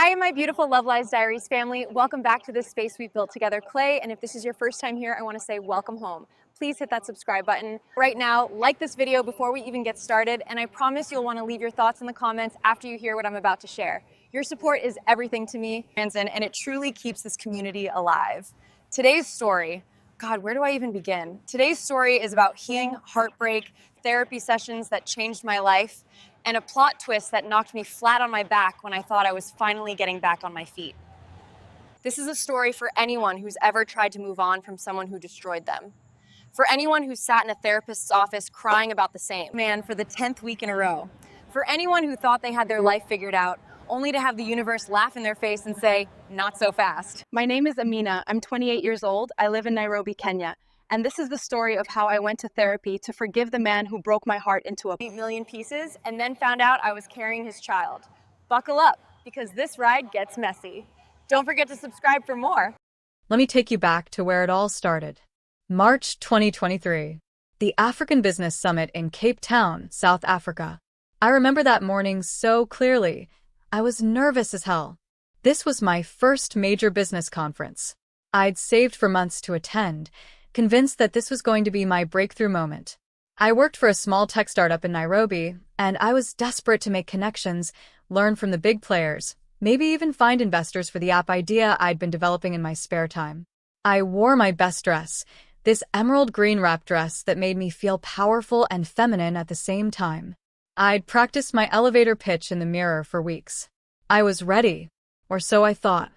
Hi, my beautiful Love Lies Diaries family. Welcome back to this space we've built together, Clay. And if this is your first time here, I want to say welcome home. Please hit that subscribe button right now. Like this video before we even get started. And I promise you'll want to leave your thoughts in the comments after you hear what I'm about to share. Your support is everything to me, and it truly keeps this community alive. Today's story, God, where do I even begin? Today's story is about healing, heartbreak, therapy sessions that changed my life, and a plot twist that knocked me flat on my back when I thought I was finally getting back on my feet. This is a story for anyone who's ever tried to move on from someone who destroyed them. For anyone who sat in a therapist's office crying about the same man for the 10th week in a row. For anyone who thought they had their life figured out, only to have the universe laugh in their face and say, not so fast. My name is Amina. I'm 28 years old. I live in Nairobi, Kenya. And this is the story of how I went to therapy to forgive the man who broke my heart into a million pieces and then found out I was carrying his child. Buckle up, because this ride gets messy. Don't forget to subscribe for more. Let me take you back to where it all started. March 2023, the African Business Summit in Cape Town, South Africa. I remember that morning so clearly. I was nervous as hell. This was my first major business conference. I'd saved for months to attend, convinced that this was going to be my breakthrough moment. I worked for a small tech startup in Nairobi, and I was desperate to make connections, learn from the big players, maybe even find investors for the app idea I'd been developing in my spare time. I wore my best dress, this emerald green wrap dress that made me feel powerful and feminine at the same time. I'd practiced my elevator pitch in the mirror for weeks. I was ready, or so I thought.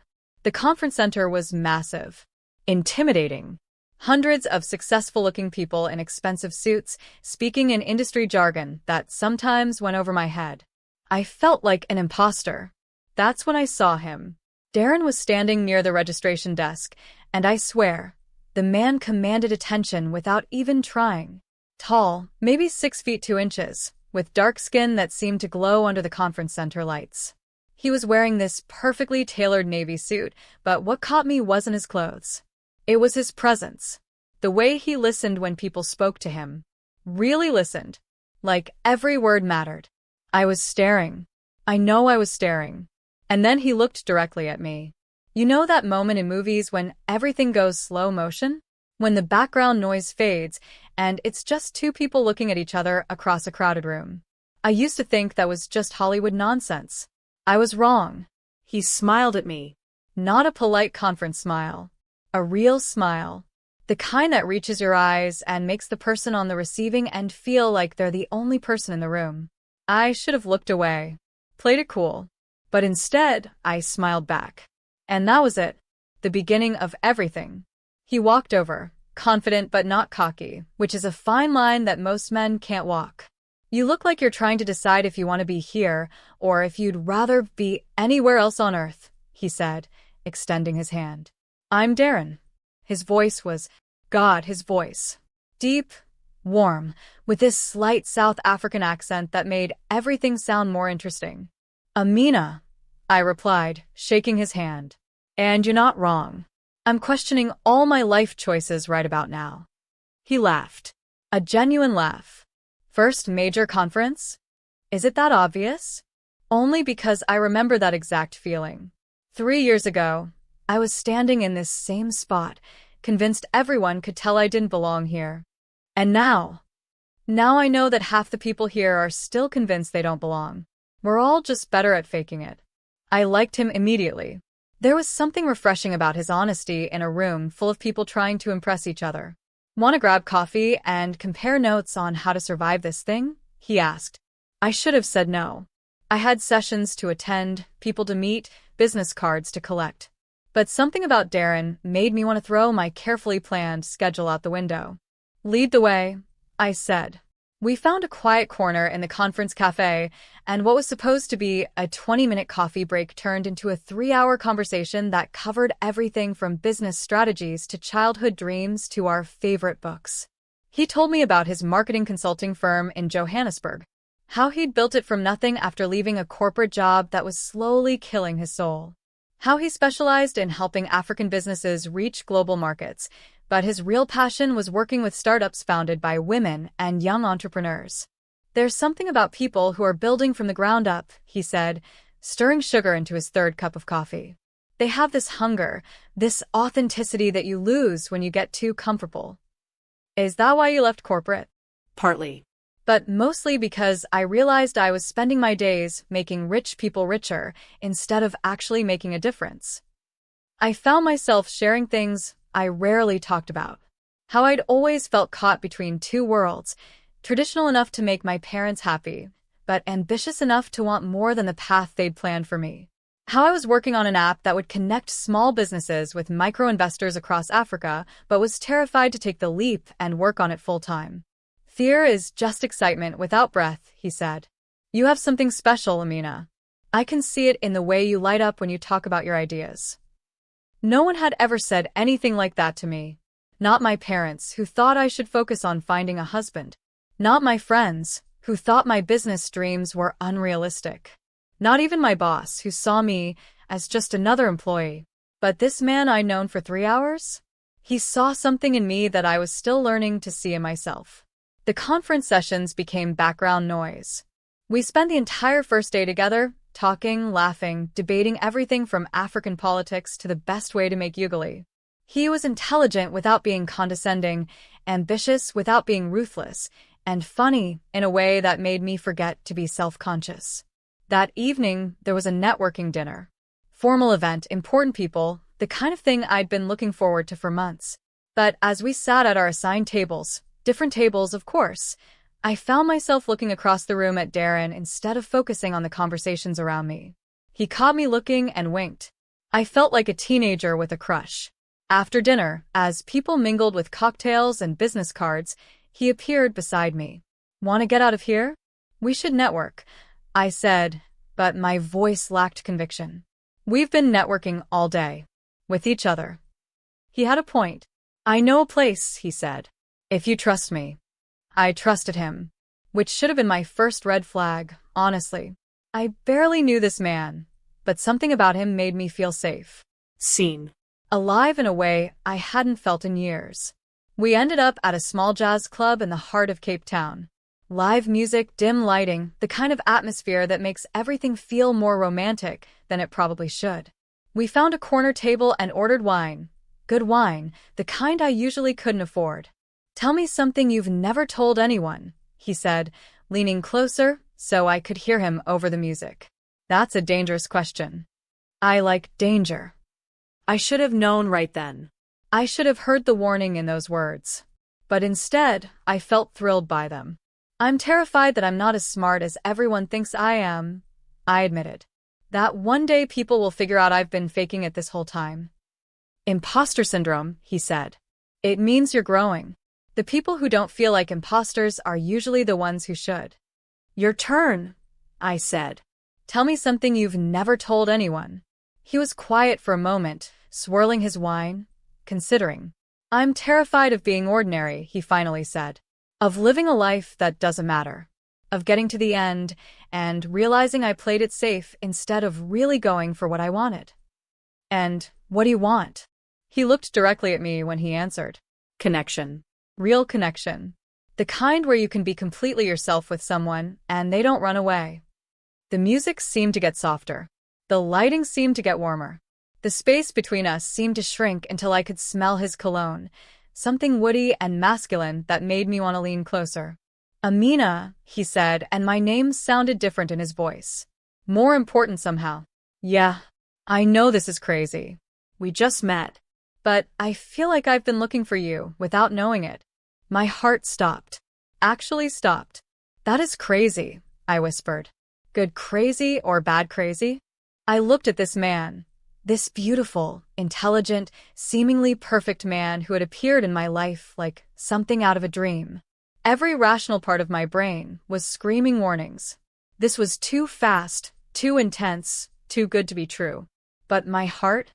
The conference center was massive, intimidating. Hundreds of successful-looking people in expensive suits, speaking in industry jargon that sometimes went over my head. I felt like an imposter. That's when I saw him. Darren was standing near the registration desk, and I swear, the man commanded attention without even trying. Tall, maybe 6 feet 2 inches, with dark skin that seemed to glow under the conference center lights. He was wearing this perfectly tailored navy suit, but what caught me wasn't his clothes. It was his presence. The way he listened when people spoke to him. Really listened. Like every word mattered. I was staring. I know I was staring. And then he looked directly at me. You know that moment in movies when everything goes slow motion? When the background noise fades, and it's just two people looking at each other across a crowded room. I used to think that was just Hollywood nonsense. I was wrong. He smiled at me. Not a polite conference smile. A real smile. The kind that reaches your eyes and makes the person on the receiving end feel like they're the only person in the room. I should have looked away. Played it cool. But instead, I smiled back. And that was it. The beginning of everything. He walked over, confident but not cocky, which is a fine line that most men can't walk. You look like you're trying to decide if you want to be here or if you'd rather be anywhere else on earth, he said, extending his hand. I'm Darren. His voice was, his voice. Deep, warm, with this slight South African accent that made everything sound more interesting. Amina, I replied, shaking his hand. And you're not wrong. I'm questioning all my life choices right about now. He laughed. A genuine laugh. First major conference? Is it that obvious? Only because I remember that exact feeling. 3 years ago, I was standing in this same spot, convinced everyone could tell I didn't belong here. And now I know that half the people here are still convinced they don't belong. We're all just better at faking it. I liked him immediately. There was something refreshing about his honesty in a room full of people trying to impress each other. Want to grab coffee and compare notes on how to survive this thing? He asked. I should have said no. I had sessions to attend, people to meet, business cards to collect. But something about Darren made me want to throw my carefully planned schedule out the window. Lead the way, I said. We found a quiet corner in the conference cafe, and what was supposed to be a 20-minute coffee break turned into a 3-hour conversation that covered everything from business strategies to childhood dreams to our favorite books. He told me about his marketing consulting firm in Johannesburg, how he'd built it from nothing after leaving a corporate job that was slowly killing his soul, how he specialized in helping African businesses reach global markets, but his real passion was working with startups founded by women and young entrepreneurs. There's something about people who are building from the ground up, he said, stirring sugar into his third cup of coffee. They have this hunger, this authenticity that you lose when you get too comfortable. Is that why you left corporate? Partly. But mostly because I realized I was spending my days making rich people richer instead of actually making a difference. I found myself sharing things I rarely talked about. How I'd always felt caught between two worlds, traditional enough to make my parents happy, but ambitious enough to want more than the path they'd planned for me. How I was working on an app that would connect small businesses with micro-investors across Africa, but was terrified to take the leap and work on it full-time. Fear is just excitement without breath, he said. You have something special, Amina. I can see it in the way you light up when you talk about your ideas. No one had ever said anything like that to me. Not my parents, who thought I should focus on finding a husband. Not my friends, who thought my business dreams were unrealistic. Not even my boss, who saw me as just another employee. But this man I'd known for 3 hours? He saw something in me that I was still learning to see in myself. The conference sessions became background noise. We spent the entire first day together, talking, laughing, debating everything from African politics to the best way to make ugali. He was intelligent without being condescending, ambitious without being ruthless, and funny in a way that made me forget to be self-conscious. That evening, there was a networking dinner. Formal event, important people, the kind of thing I'd been looking forward to for months. But as we sat at our assigned tables, different tables, of course, I found myself looking across the room at Darren instead of focusing on the conversations around me. He caught me looking and winked. I felt like a teenager with a crush. After dinner, as people mingled with cocktails and business cards, he appeared beside me. Want to get out of here? We should network, I said, but my voice lacked conviction. We've been networking all day. With each other. He had a point. I know a place, he said. If you trust me. I trusted him. Which should have been my first red flag, honestly. I barely knew this man, but something about him made me feel safe. Seen. Alive in a way I hadn't felt in years. We ended up at a small jazz club in the heart of Cape Town. Live music, dim lighting, the kind of atmosphere that makes everything feel more romantic than it probably should. We found a corner table and ordered wine. Good wine, the kind I usually couldn't afford. Tell me something you've never told anyone, he said, leaning closer so I could hear him over the music. That's a dangerous question. I like danger. I should have known right then. I should have heard the warning in those words. But instead, I felt thrilled by them. I'm terrified that I'm not as smart as everyone thinks I am, I admitted. That one day people will figure out I've been faking it this whole time. Imposter syndrome, he said. It means you're growing. The people who don't feel like imposters are usually the ones who should. Your turn, I said. Tell me something you've never told anyone. He was quiet for a moment, swirling his wine, considering. I'm terrified of being ordinary, he finally said. Of living a life that doesn't matter. Of getting to the end and realizing I played it safe instead of really going for what I wanted. And what do you want? He looked directly at me when he answered. Connection. Real connection. The kind where you can be completely yourself with someone and they don't run away. The music seemed to get softer. The lighting seemed to get warmer. The space between us seemed to shrink until I could smell his cologne, something woody and masculine that made me want to lean closer. Amina, he said, and my name sounded different in his voice. More important somehow. Yeah, I know this is crazy. We just met. But I feel like I've been looking for you without knowing it. My heart stopped. Actually stopped. That is crazy, I whispered. Good crazy or bad crazy? I looked at this man. This beautiful, intelligent, seemingly perfect man who had appeared in my life like something out of a dream. Every rational part of my brain was screaming warnings. This was too fast, too intense, too good to be true. But my heart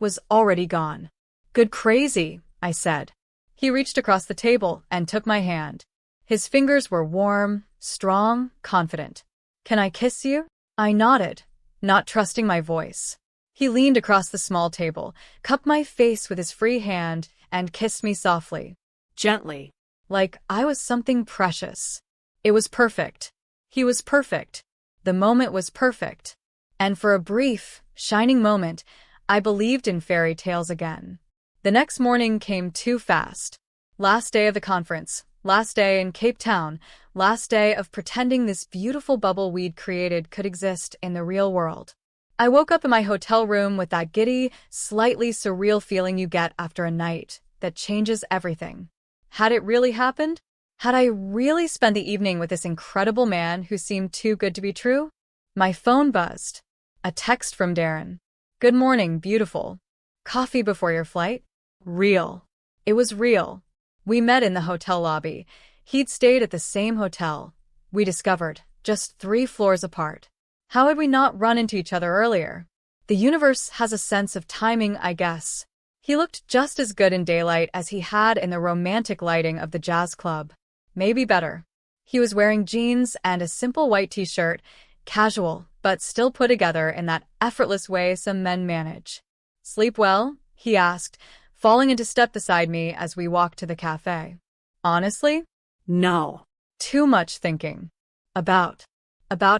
was already gone. Good crazy, I said. He reached across the table and took my hand. His fingers were warm, strong, confident. Can I kiss you? I nodded, not trusting my voice. He leaned across the small table, cupped my face with his free hand, and kissed me softly. Gently. Like I was something precious. It was perfect. He was perfect. The moment was perfect. And for a brief, shining moment, I believed in fairy tales again. The next morning came too fast. Last day of the conference, last day in Cape Town, last day of pretending this beautiful bubble we'd created could exist in the real world. I woke up in my hotel room with that giddy, slightly surreal feeling you get after a night that changes everything. Had it really happened? Had I really spent the evening with this incredible man who seemed too good to be true? My phone buzzed. A text from Darren. Good morning, beautiful. Coffee before your flight? Real. It was real. We met in the hotel lobby. He'd stayed at the same hotel. We discovered, just 3 floors apart. How had we not run into each other earlier? The universe has a sense of timing, I guess. He looked just as good in daylight as he had in the romantic lighting of the jazz club. Maybe better. He was wearing jeans and a simple white t-shirt, casual, but still put together in that effortless way some men manage. Sleep well? He asked, falling into step beside me as we walked to the cafe. Honestly? No. Too much thinking. About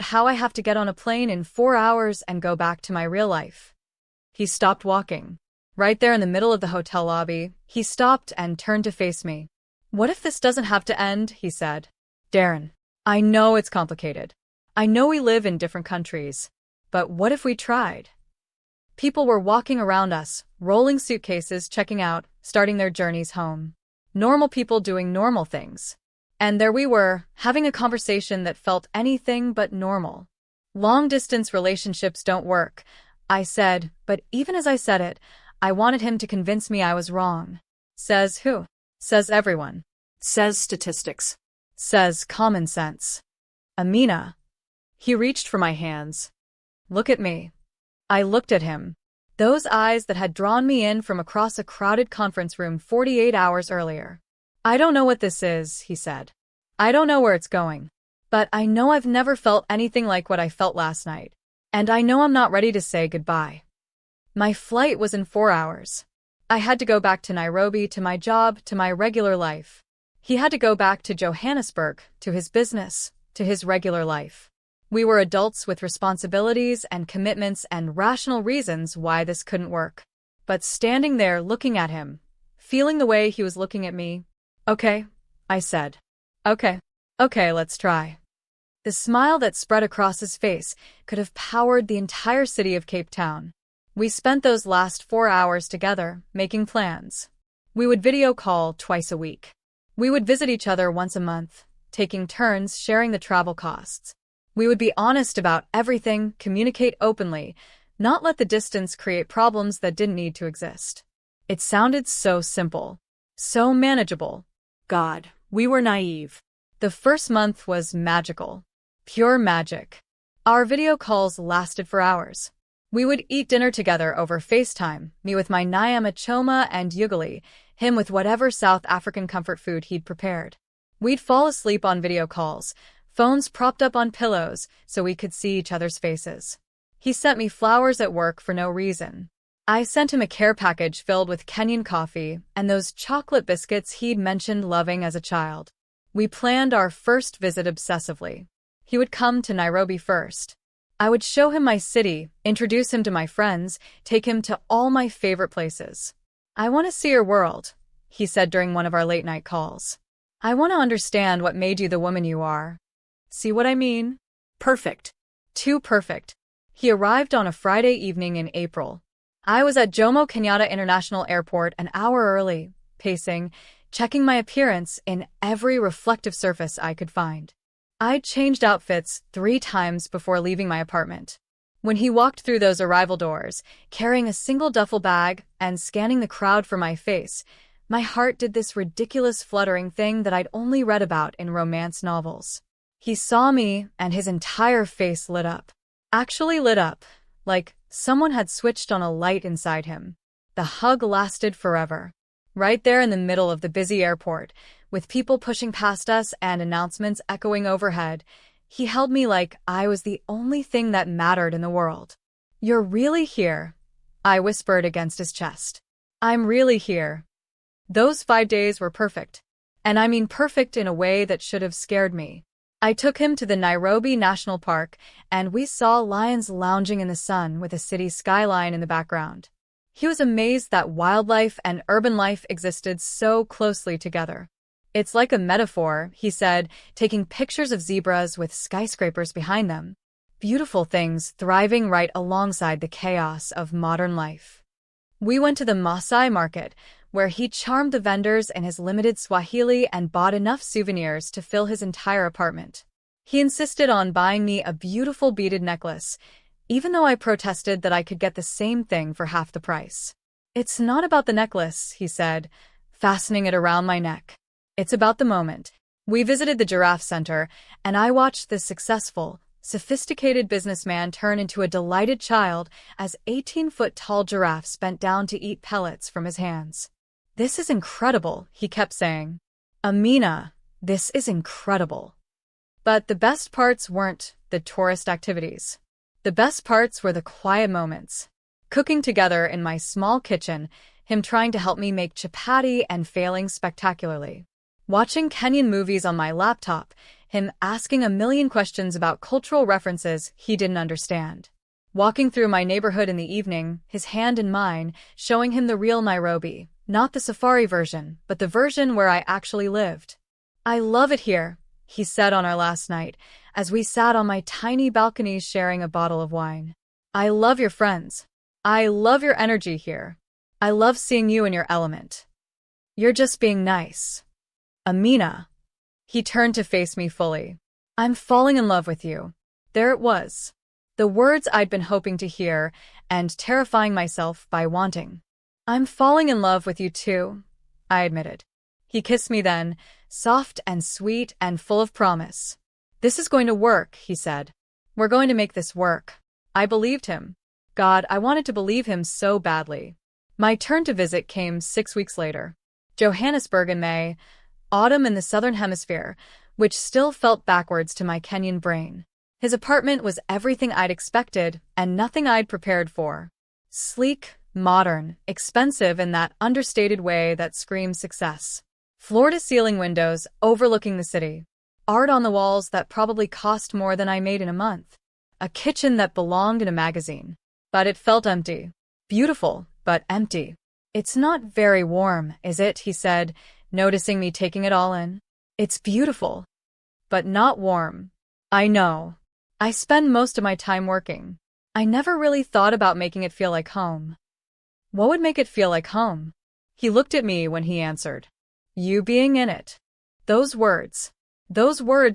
how I have to get on a plane in 4 hours and go back to my real life. He stopped walking. Right there in the middle of the hotel lobby, he stopped and turned to face me. What if this doesn't have to end? He said. Darren, I know it's complicated. I know we live in different countries. But what if we tried? People were walking around us, rolling suitcases, checking out, starting their journeys home. Normal people doing normal things. And there we were, having a conversation that felt anything but normal. Long-distance relationships don't work, I said, but even as I said it, I wanted him to convince me I was wrong. Says who? Says everyone. Says statistics. Says common sense. Amina. He reached for my hands. Look at me. I looked at him. Those eyes that had drawn me in from across a crowded conference room 48 hours earlier. I don't know what this is, he said. I don't know where it's going. But I know I've never felt anything like what I felt last night. And I know I'm not ready to say goodbye. My flight was in 4 hours. I had to go back to Nairobi, to my job, to my regular life. He had to go back to Johannesburg, to his business, to his regular life. We were adults with responsibilities and commitments and rational reasons why this couldn't work. But standing there looking at him, feeling the way he was looking at me, okay, I said. Okay, let's try. The smile that spread across his face could have powered the entire city of Cape Town. We spent those last 4 hours together, making plans. We would video call twice a week. We would visit each other once a month, taking turns sharing the travel costs. We would be honest about everything, communicate openly, not let the distance create problems that didn't need to exist. It sounded so simple, so manageable. God, we were naive. The first month was magical. Pure magic. Our video calls lasted for hours. We would eat dinner together over FaceTime, me with my nyama choma and ugali, him with whatever South African comfort food he'd prepared. We'd fall asleep on video calls, phones propped up on pillows so we could see each other's faces. He sent me flowers at work for no reason. I sent him a care package filled with Kenyan coffee and those chocolate biscuits he'd mentioned loving as a child. We planned our first visit obsessively. He would come to Nairobi first. I would show him my city, introduce him to my friends, take him to all my favorite places. I want to see your world, he said during one of our late-night calls. I want to understand what made you the woman you are. See what I mean? Perfect. Too perfect. He arrived on a Friday evening in April. I was at Jomo Kenyatta International Airport an hour early, pacing, checking my appearance in every reflective surface I could find. I'd changed outfits 3 times before leaving my apartment. When he walked through those arrival doors, carrying a single duffel bag and scanning the crowd for my face, my heart did this ridiculous fluttering thing that I'd only read about in romance novels. He saw me, and his entire face lit up. Actually lit up, like someone had switched on a light inside him. The hug lasted forever. Right there in the middle of the busy airport, with people pushing past us and announcements echoing overhead, he held me like I was the only thing that mattered in the world. You're really here, I whispered against his chest. I'm really here. Those 5 days were perfect. And I mean perfect in a way that should have scared me. I took him to the Nairobi National Park, and we saw lions lounging in the sun with a city skyline in the background. He was amazed that wildlife and urban life existed so closely together. It's like a metaphor, he said, taking pictures of zebras with skyscrapers behind them. Beautiful things thriving right alongside the chaos of modern life. We went to the Maasai market, where he charmed the vendors in his limited Swahili and bought enough souvenirs to fill his entire apartment. He insisted on buying me a beautiful beaded necklace, even though I protested that I could get the same thing for half the price. It's not about the necklace, he said, fastening it around my neck. It's about the moment. We visited the Giraffe Center, and I watched this successful, sophisticated businessman turn into a delighted child as 18-foot-tall giraffes bent down to eat pellets from his hands. This is incredible, he kept saying. Amina, this is incredible. But the best parts weren't the tourist activities. The best parts were the quiet moments. Cooking together in my small kitchen, him trying to help me make chapati and failing spectacularly. Watching Kenyan movies on my laptop, him asking a million questions about cultural references he didn't understand. Walking through my neighborhood in the evening, his hand in mine, showing him the real Nairobi, not the safari version, but the version where I actually lived. I love it here, he said on our last night, as we sat on my tiny balcony sharing a bottle of wine. I love your friends. I love your energy here. I love seeing you in your element. You're just being nice. Amina. He turned to face me fully. I'm falling in love with you. There it was. The words I'd been hoping to hear and terrifying myself by wanting. I'm falling in love with you too, I admitted. He kissed me then, soft and sweet and full of promise. This is going to work, he said. We're going to make this work. I believed him. God, I wanted to believe him so badly. My turn to visit came 6 weeks later. Johannesburg in May, autumn in the southern hemisphere, which still felt backwards to my Kenyan brain. His apartment was everything I'd expected and nothing I'd prepared for. Sleek, modern, expensive in that understated way that screams success. Floor-to-ceiling windows overlooking the city. Art on the walls that probably cost more than I made in a month. A kitchen that belonged in a magazine. But it felt empty. Beautiful, but empty. It's not very warm, is it? He said, noticing me taking it all in. It's beautiful, but not warm. I know. I spend most of my time working. I never really thought about making it feel like home. What would make it feel like home? He looked at me when he answered. You being in it. Those words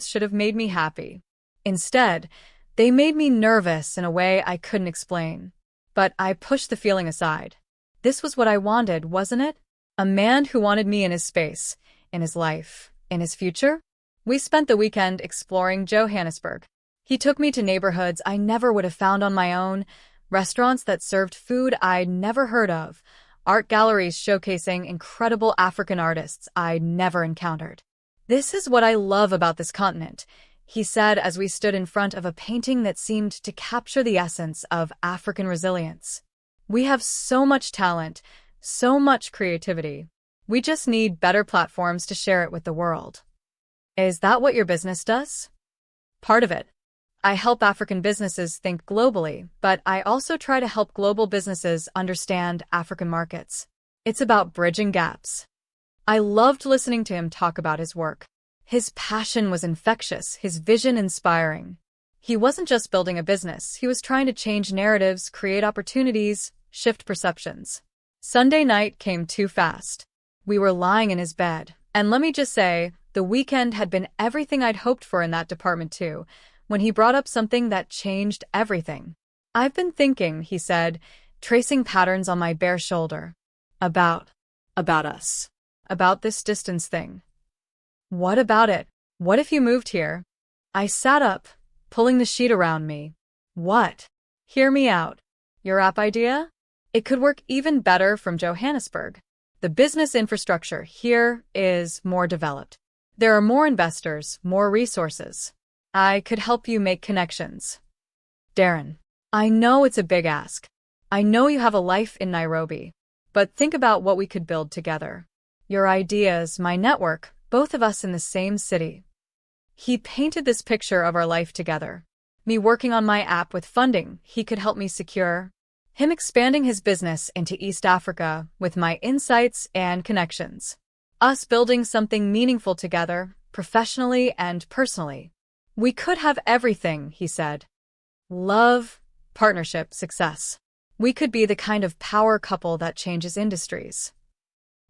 should have made me happy. Instead, they made me nervous in a way I couldn't explain. But I pushed the feeling aside. This was what I wanted, wasn't it? A man who wanted me in his space, in his life, in his future? We spent the weekend exploring Johannesburg. He took me to neighborhoods I never would have found on my own, restaurants that served food I'd never heard of, art galleries showcasing incredible African artists I'd never encountered. This is what I love about this continent, he said as we stood in front of a painting that seemed to capture the essence of African resilience. We have so much talent, so much creativity. We just need better platforms to share it with the world. Is that what your business does? Part of it. I help African businesses think globally, but I also try to help global businesses understand African markets. It's about bridging gaps. I loved listening to him talk about his work. His passion was infectious, his vision inspiring. He wasn't just building a business, he was trying to change narratives, create opportunities, shift perceptions. Sunday night came too fast. We were lying in his bed, and let me just say, the weekend had been everything I'd hoped for in that department too, when he brought up something that changed everything. I've been thinking, he said, tracing patterns on my bare shoulder. About us. About this distance thing. What about it? What if you moved here? I sat up, pulling the sheet around me. What? Hear me out. Your app idea? It could work even better from Johannesburg. The business infrastructure here is more developed. There are more investors, more resources. I could help you make connections. Darren, I know it's a big ask. I know you have a life in Nairobi. But think about what we could build together. Your ideas, my network, both of us in the same city. He painted this picture of our life together. Me working on my app with funding he could help me secure. Him expanding his business into East Africa with my insights and connections. Us building something meaningful together, professionally and personally. We could have everything, he said. Love, partnership, success. We could be the kind of power couple that changes industries.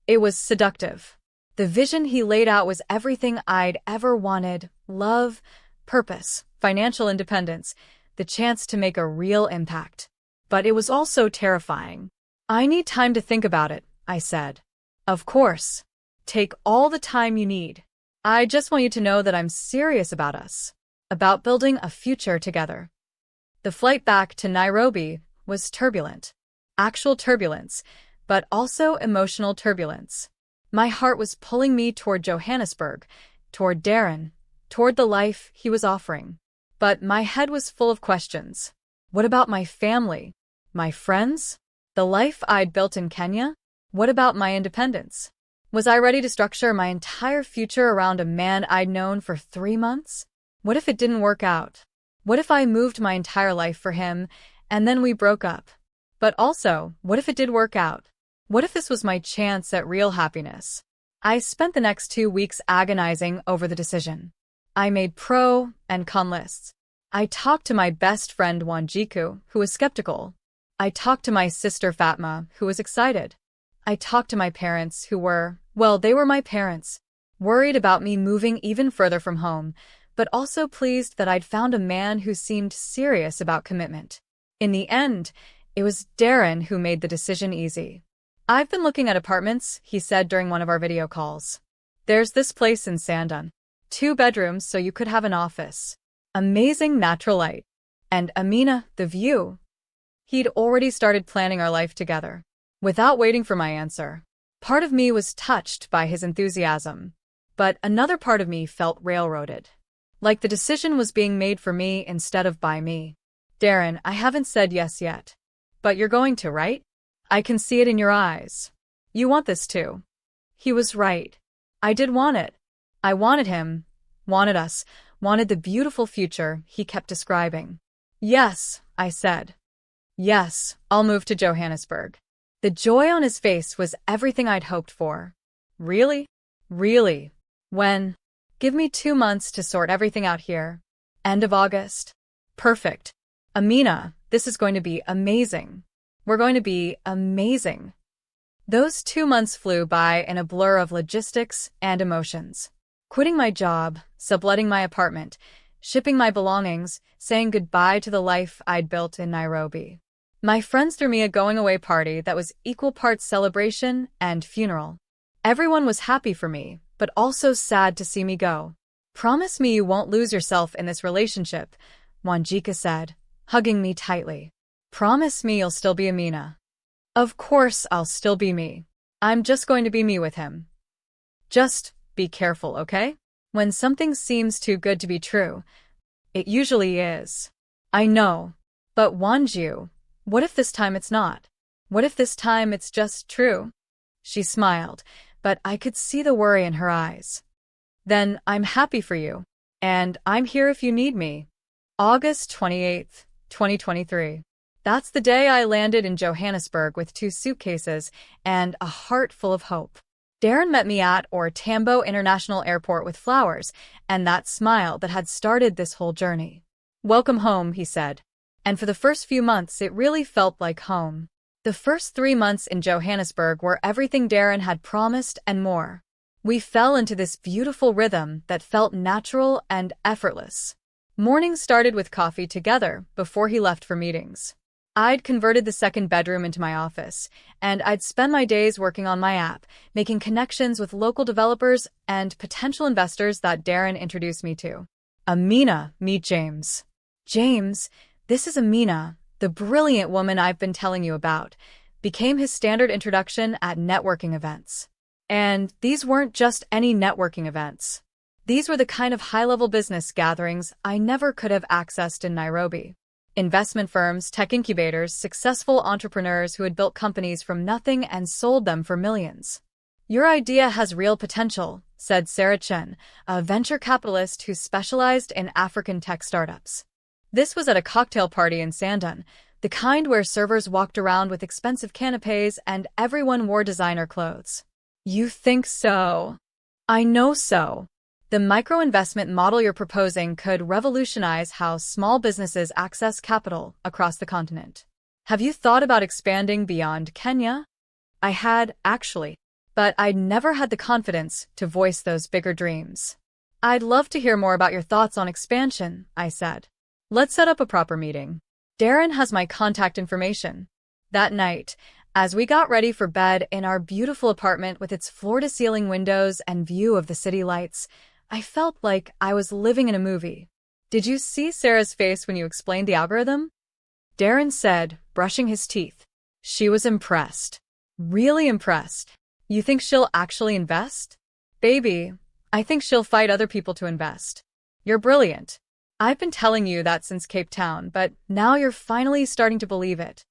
It was seductive. The vision he laid out was everything I'd ever wanted: love, purpose, financial independence, the chance to make a real impact. But it was also terrifying. I need time to think about it, I said. Of course. Take all the time you need. I just want you to know that I'm serious about us. About building a future together. The flight back to Nairobi was turbulent. Actual turbulence, but also emotional turbulence. My heart was pulling me toward Johannesburg, toward Darren, toward the life he was offering. But my head was full of questions. What about my family? My friends? The life I'd built in Kenya? What about my independence? Was I ready to structure my entire future around a man I'd known for 3 months? What if it didn't work out? What if I moved my entire life for him, and then we broke up? But also, what if it did work out? What if this was my chance at real happiness? I spent the next 2 weeks agonizing over the decision. I made pro and con lists. I talked to my best friend Wanjiku, who was skeptical. I talked to my sister Fatma, who was excited. I talked to my parents who were, well, they were my parents, worried about me moving even further from home, but also pleased that I'd found a man who seemed serious about commitment. In the end, it was Darren who made the decision easy. I've been looking at apartments, he said during one of our video calls. There's this place in Sandon. 2 bedrooms so you could have an office. Amazing natural light. And Amina, the view. He'd already started planning our life together. Without waiting for my answer. Part of me was touched by his enthusiasm. But another part of me felt railroaded. Like the decision was being made for me instead of by me. Darren, I haven't said yes yet. But you're going to, right? I can see it in your eyes. You want this too. He was right. I did want it. I wanted him, wanted us, wanted the beautiful future he kept describing. Yes, I said. Yes, I'll move to Johannesburg. The joy on his face was everything I'd hoped for. Really? Really? When? Give me 2 months to sort everything out here. End of August. Perfect. Amina, this is going to be amazing. We're going to be amazing. Those 2 months flew by in a blur of logistics and emotions. Quitting my job, subletting my apartment, shipping my belongings, saying goodbye to the life I'd built in Nairobi. My friends threw me a going-away party that was equal parts celebration and funeral. Everyone was happy for me, but also sad to see me go. Promise me you won't lose yourself in this relationship, Wanjika said, hugging me tightly. Promise me you'll still be Amina. Of course I'll still be me. I'm just going to be me with him. Just be careful, okay? When something seems too good to be true, it usually is. I know. But Wanju, what if this time it's not? What if this time it's just true? She smiled, but I could see the worry in her eyes. Then I'm happy for you. And I'm here if you need me. August 28th, 2023. That's the day I landed in Johannesburg with 2 suitcases and a heart full of hope. Darren met me at Tambo International Airport with flowers and that smile that had started this whole journey. Welcome home, he said. And for the first few months, it really felt like home. The first 3 months in Johannesburg were everything Darren had promised and more. We fell into this beautiful rhythm that felt natural and effortless. Mornings started with coffee together before he left for meetings. I'd converted the 2nd bedroom into my office, and I'd spend my days working on my app, making connections with local developers and potential investors that Darren introduced me to. Amina, meet James. James, this is Amina, the brilliant woman I've been telling you about, became his standard introduction at networking events. And these weren't just any networking events. These were the kind of high-level business gatherings I never could have accessed in Nairobi. Investment firms, tech incubators, successful entrepreneurs who had built companies from nothing and sold them for millions. Your idea has real potential, said Sarah Chen, a venture capitalist who specialized in African tech startups. This was at a cocktail party in Sandton, the kind where servers walked around with expensive canapes and everyone wore designer clothes. You think so? I know so. The micro-investment model you're proposing could revolutionize how small businesses access capital across the continent. Have you thought about expanding beyond Kenya? I had, actually, but I'd never had the confidence to voice those bigger dreams. I'd love to hear more about your thoughts on expansion, I said. Let's set up a proper meeting. Darren has my contact information. That night, as we got ready for bed in our beautiful apartment with its floor-to-ceiling windows and view of the city lights, I felt like I was living in a movie. Did you see Sarah's face when you explained the algorithm? Darren said, brushing his teeth. She was impressed. Really impressed. You think she'll actually invest? Baby, I think she'll fight other people to invest. You're brilliant. I've been telling you that since Cape Town, but now you're finally starting to believe it.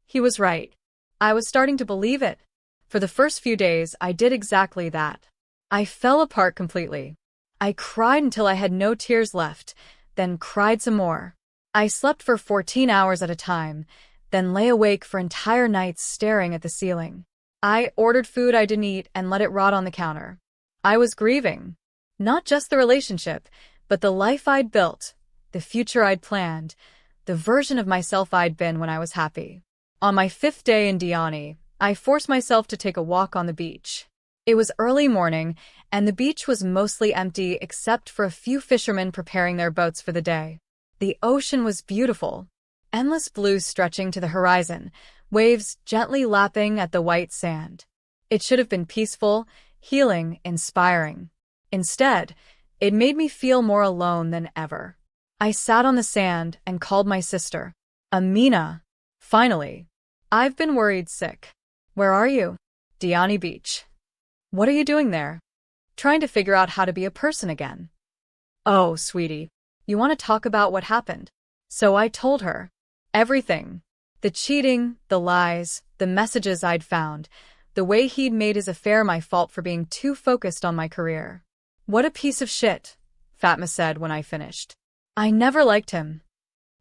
He was right. I was starting to believe it. For the first few days, I did exactly that. I fell apart completely. I cried until I had no tears left, then cried some more. I slept for 14 hours at a time, then lay awake for entire nights staring at the ceiling. I ordered food I didn't eat and let it rot on the counter. I was grieving. Not just the relationship, but the life I'd built, the future I'd planned, the version of myself I'd been when I was happy. On my 5th day in Diani, I forced myself to take a walk on the beach. It was early morning, and the beach was mostly empty except for a few fishermen preparing their boats for the day. The ocean was beautiful, endless blue stretching to the horizon, waves gently lapping at the white sand. It should have been peaceful, healing, inspiring. Instead, it made me feel more alone than ever. I sat on the sand and called my sister. Amina. Finally. I've been worried sick. Where are you? Diani Beach. What are you doing there? Trying to figure out how to be a person again. Oh, sweetie. You want to talk about what happened? So I told her. Everything. The cheating, the lies, the messages I'd found, the way he'd made his affair my fault for being too focused on my career. What a piece of shit, Fatma said when I finished. I never liked him.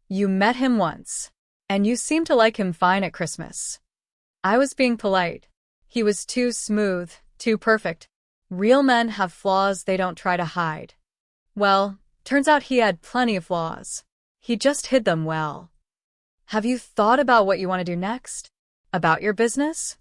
You met him once, and you seemed to like him fine at Christmas. I was being polite. He was too smooth, too perfect. Real men have flaws they don't try to hide. Well, turns out he had plenty of flaws. He just hid them well. Have you thought about what you want to do next? About your business?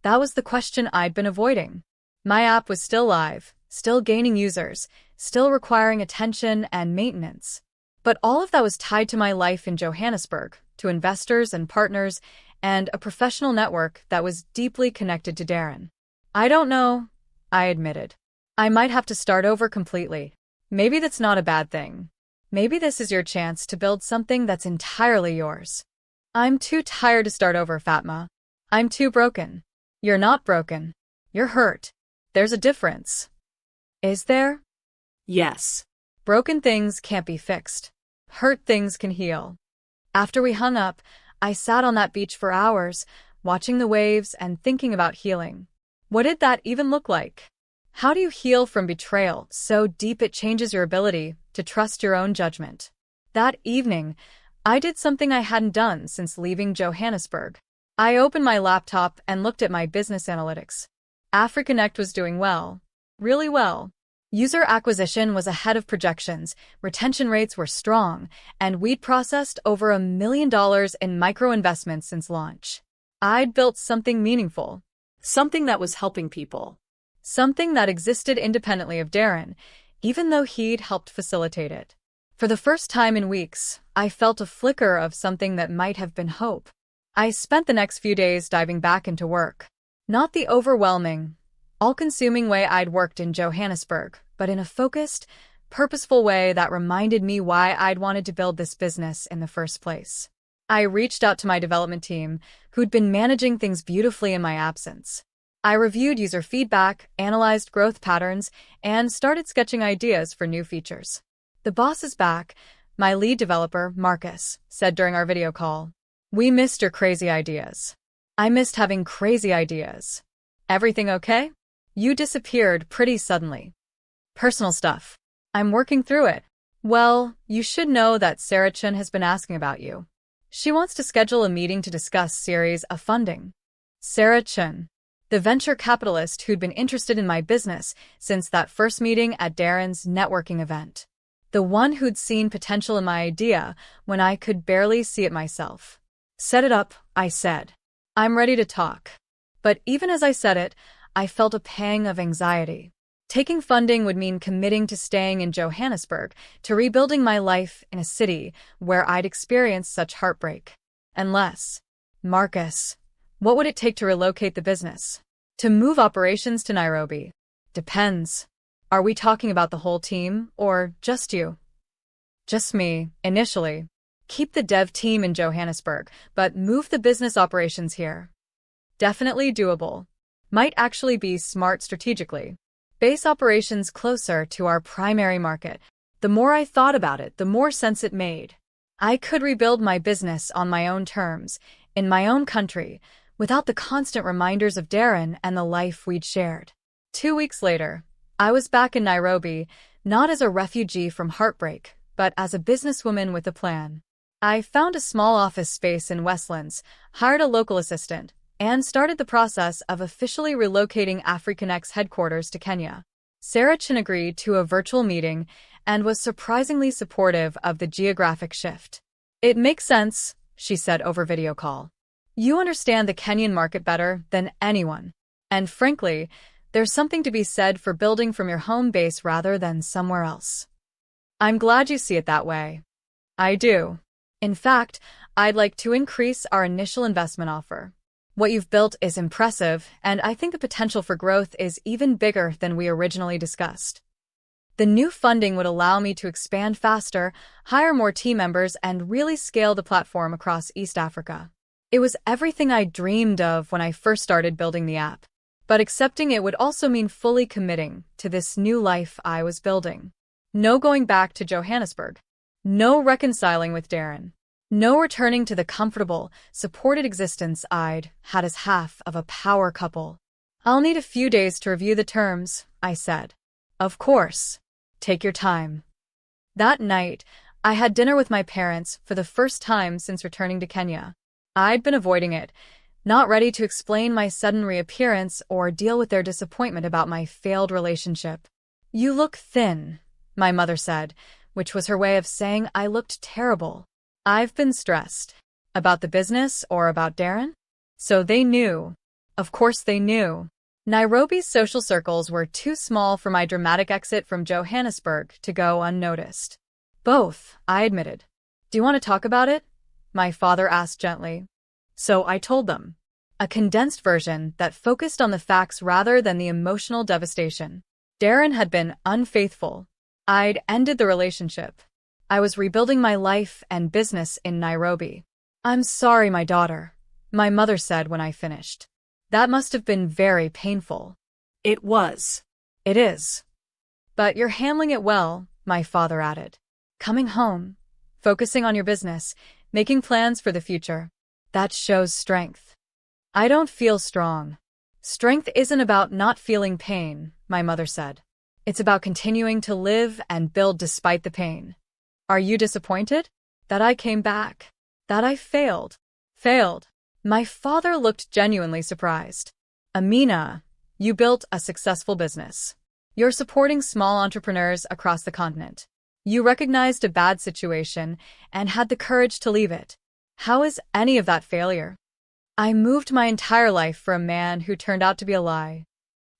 That was the question I'd been avoiding. My app was still live, still gaining users, still requiring attention and maintenance. But all of that was tied to my life in Johannesburg, to investors and partners, and a professional network that was deeply connected to Darren. I don't know, I admitted. I might have to start over completely. Maybe that's not a bad thing. Maybe this is your chance to build something that's entirely yours. I'm too tired to start over, Fatma. I'm too broken. You're not broken. You're hurt. There's a difference. Is there? Yes. Broken things can't be fixed. Hurt things can heal. After we hung up, I sat on that beach for hours, watching the waves and thinking about healing. What did that even look like? How do you heal from betrayal so deep it changes your ability to trust your own judgment? That evening, I did something I hadn't done since leaving Johannesburg. I opened my laptop and looked at my business analytics. AfriConnect was doing well. Really well. User acquisition was ahead of projections, retention rates were strong, and we'd processed over $1 million in micro-investments since launch. I'd built something meaningful. Something that was helping people. Something that existed independently of Darren, even though he'd helped facilitate it. For the first time in weeks, I felt a flicker of something that might have been hope. I spent the next few days diving back into work. Not the overwhelming, all-consuming way I'd worked in Johannesburg, but in a focused, purposeful way that reminded me why I'd wanted to build this business in the first place. I reached out to my development team, who'd been managing things beautifully in my absence. I reviewed user feedback, analyzed growth patterns, and started sketching ideas for new features. The boss is back, my lead developer, Marcus, said during our video call. We missed your crazy ideas. I missed having crazy ideas. Everything okay? You disappeared pretty suddenly. Personal stuff. I'm working through it. Well, you should know that Sarah Chen has been asking about you. She wants to schedule a meeting to discuss series of funding. Sarah Chen, the venture capitalist who'd been interested in my business since that first meeting at Darren's networking event. The one who'd seen potential in my idea when I could barely see it myself. Set it up, I said. I'm ready to talk. But even as I said it, I felt a pang of anxiety. Taking funding would mean committing to staying in Johannesburg, to rebuilding my life in a city where I'd experienced such heartbreak. Unless, Marcus, what would it take to relocate the business? To move operations to Nairobi? Depends. Are we talking about the whole team, or just you? Just me, initially. Keep the dev team in Johannesburg, but move the business operations here. Definitely doable. Might actually be smart strategically. Base operations closer to our primary market. The more I thought about it, the more sense it made. I could rebuild my business on my own terms, in my own country, without the constant reminders of Darren and the life we'd shared. 2 weeks later, I was back in Nairobi, not as a refugee from Heartbreak, but as a businesswoman with a plan. I found a small office space in Westlands, hired a local assistant, and started the process of officially relocating AfriConnect's headquarters to Kenya. Sarah Chen agreed to a virtual meeting and was surprisingly supportive of the geographic shift. It makes sense, she said over video call. You understand the Kenyan market better than anyone. And frankly, there's something to be said for building from your home base rather than somewhere else. I'm glad you see it that way. I do. In fact, I'd like to increase our initial investment offer. What you've built is impressive, and I think the potential for growth is even bigger than we originally discussed. The new funding would allow me to expand faster, hire more team members, and really scale the platform across East Africa. It was everything I dreamed of when I first started building the app. But accepting it would also mean fully committing to this new life I was building. No going back to Johannesburg. No reconciling with Darren. No returning to the comfortable, supported existence I'd had as half of a power couple. I'll need a few days to review the terms, I said. Of course. Take your time. That night, I had dinner with my parents for the first time since returning to Kenya. I'd been avoiding it, not ready to explain my sudden reappearance or deal with their disappointment about my failed relationship. You look thin, my mother said, which was her way of saying I looked terrible. I've been stressed. About the business or about Darren? So they knew. Of course they knew. Nairobi's social circles were too small for my dramatic exit from Johannesburg to go unnoticed. Both, I admitted. Do you want to talk about it? My father asked gently. So I told them. A condensed version that focused on the facts rather than the emotional devastation. Darren had been unfaithful. I'd ended the relationship. I was rebuilding my life and business in Nairobi. I'm sorry, my daughter, my mother said when I finished. That must have been very painful. It was. It is. But you're handling it well, my father added. Coming home, focusing on your business, making plans for the future. That shows strength. I don't feel strong. Strength isn't about not feeling pain, my mother said. It's about continuing to live and build despite the pain. Are you disappointed? That I came back? That I failed? Failed? My father looked genuinely surprised. Amina, you built a successful business. You're supporting small entrepreneurs across the continent. You recognized a bad situation and had the courage to leave it. How is any of that failure? I moved my entire life for a man who turned out to be a lie.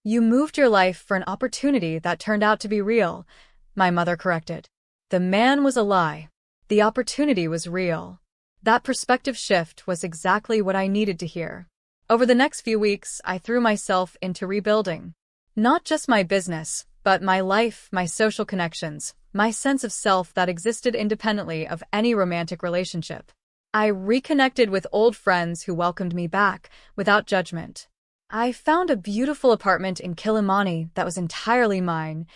You moved your life for an opportunity that turned out to be real, my mother corrected. The man was a lie. The opportunity was real. That perspective shift was exactly what I needed to hear. Over the next few weeks, I threw myself into rebuilding. Not just my business, but my life, my social connections, my sense of self that existed independently of any romantic relationship. I reconnected with old friends who welcomed me back without judgment. I found a beautiful apartment in Kilimani that was entirely mine,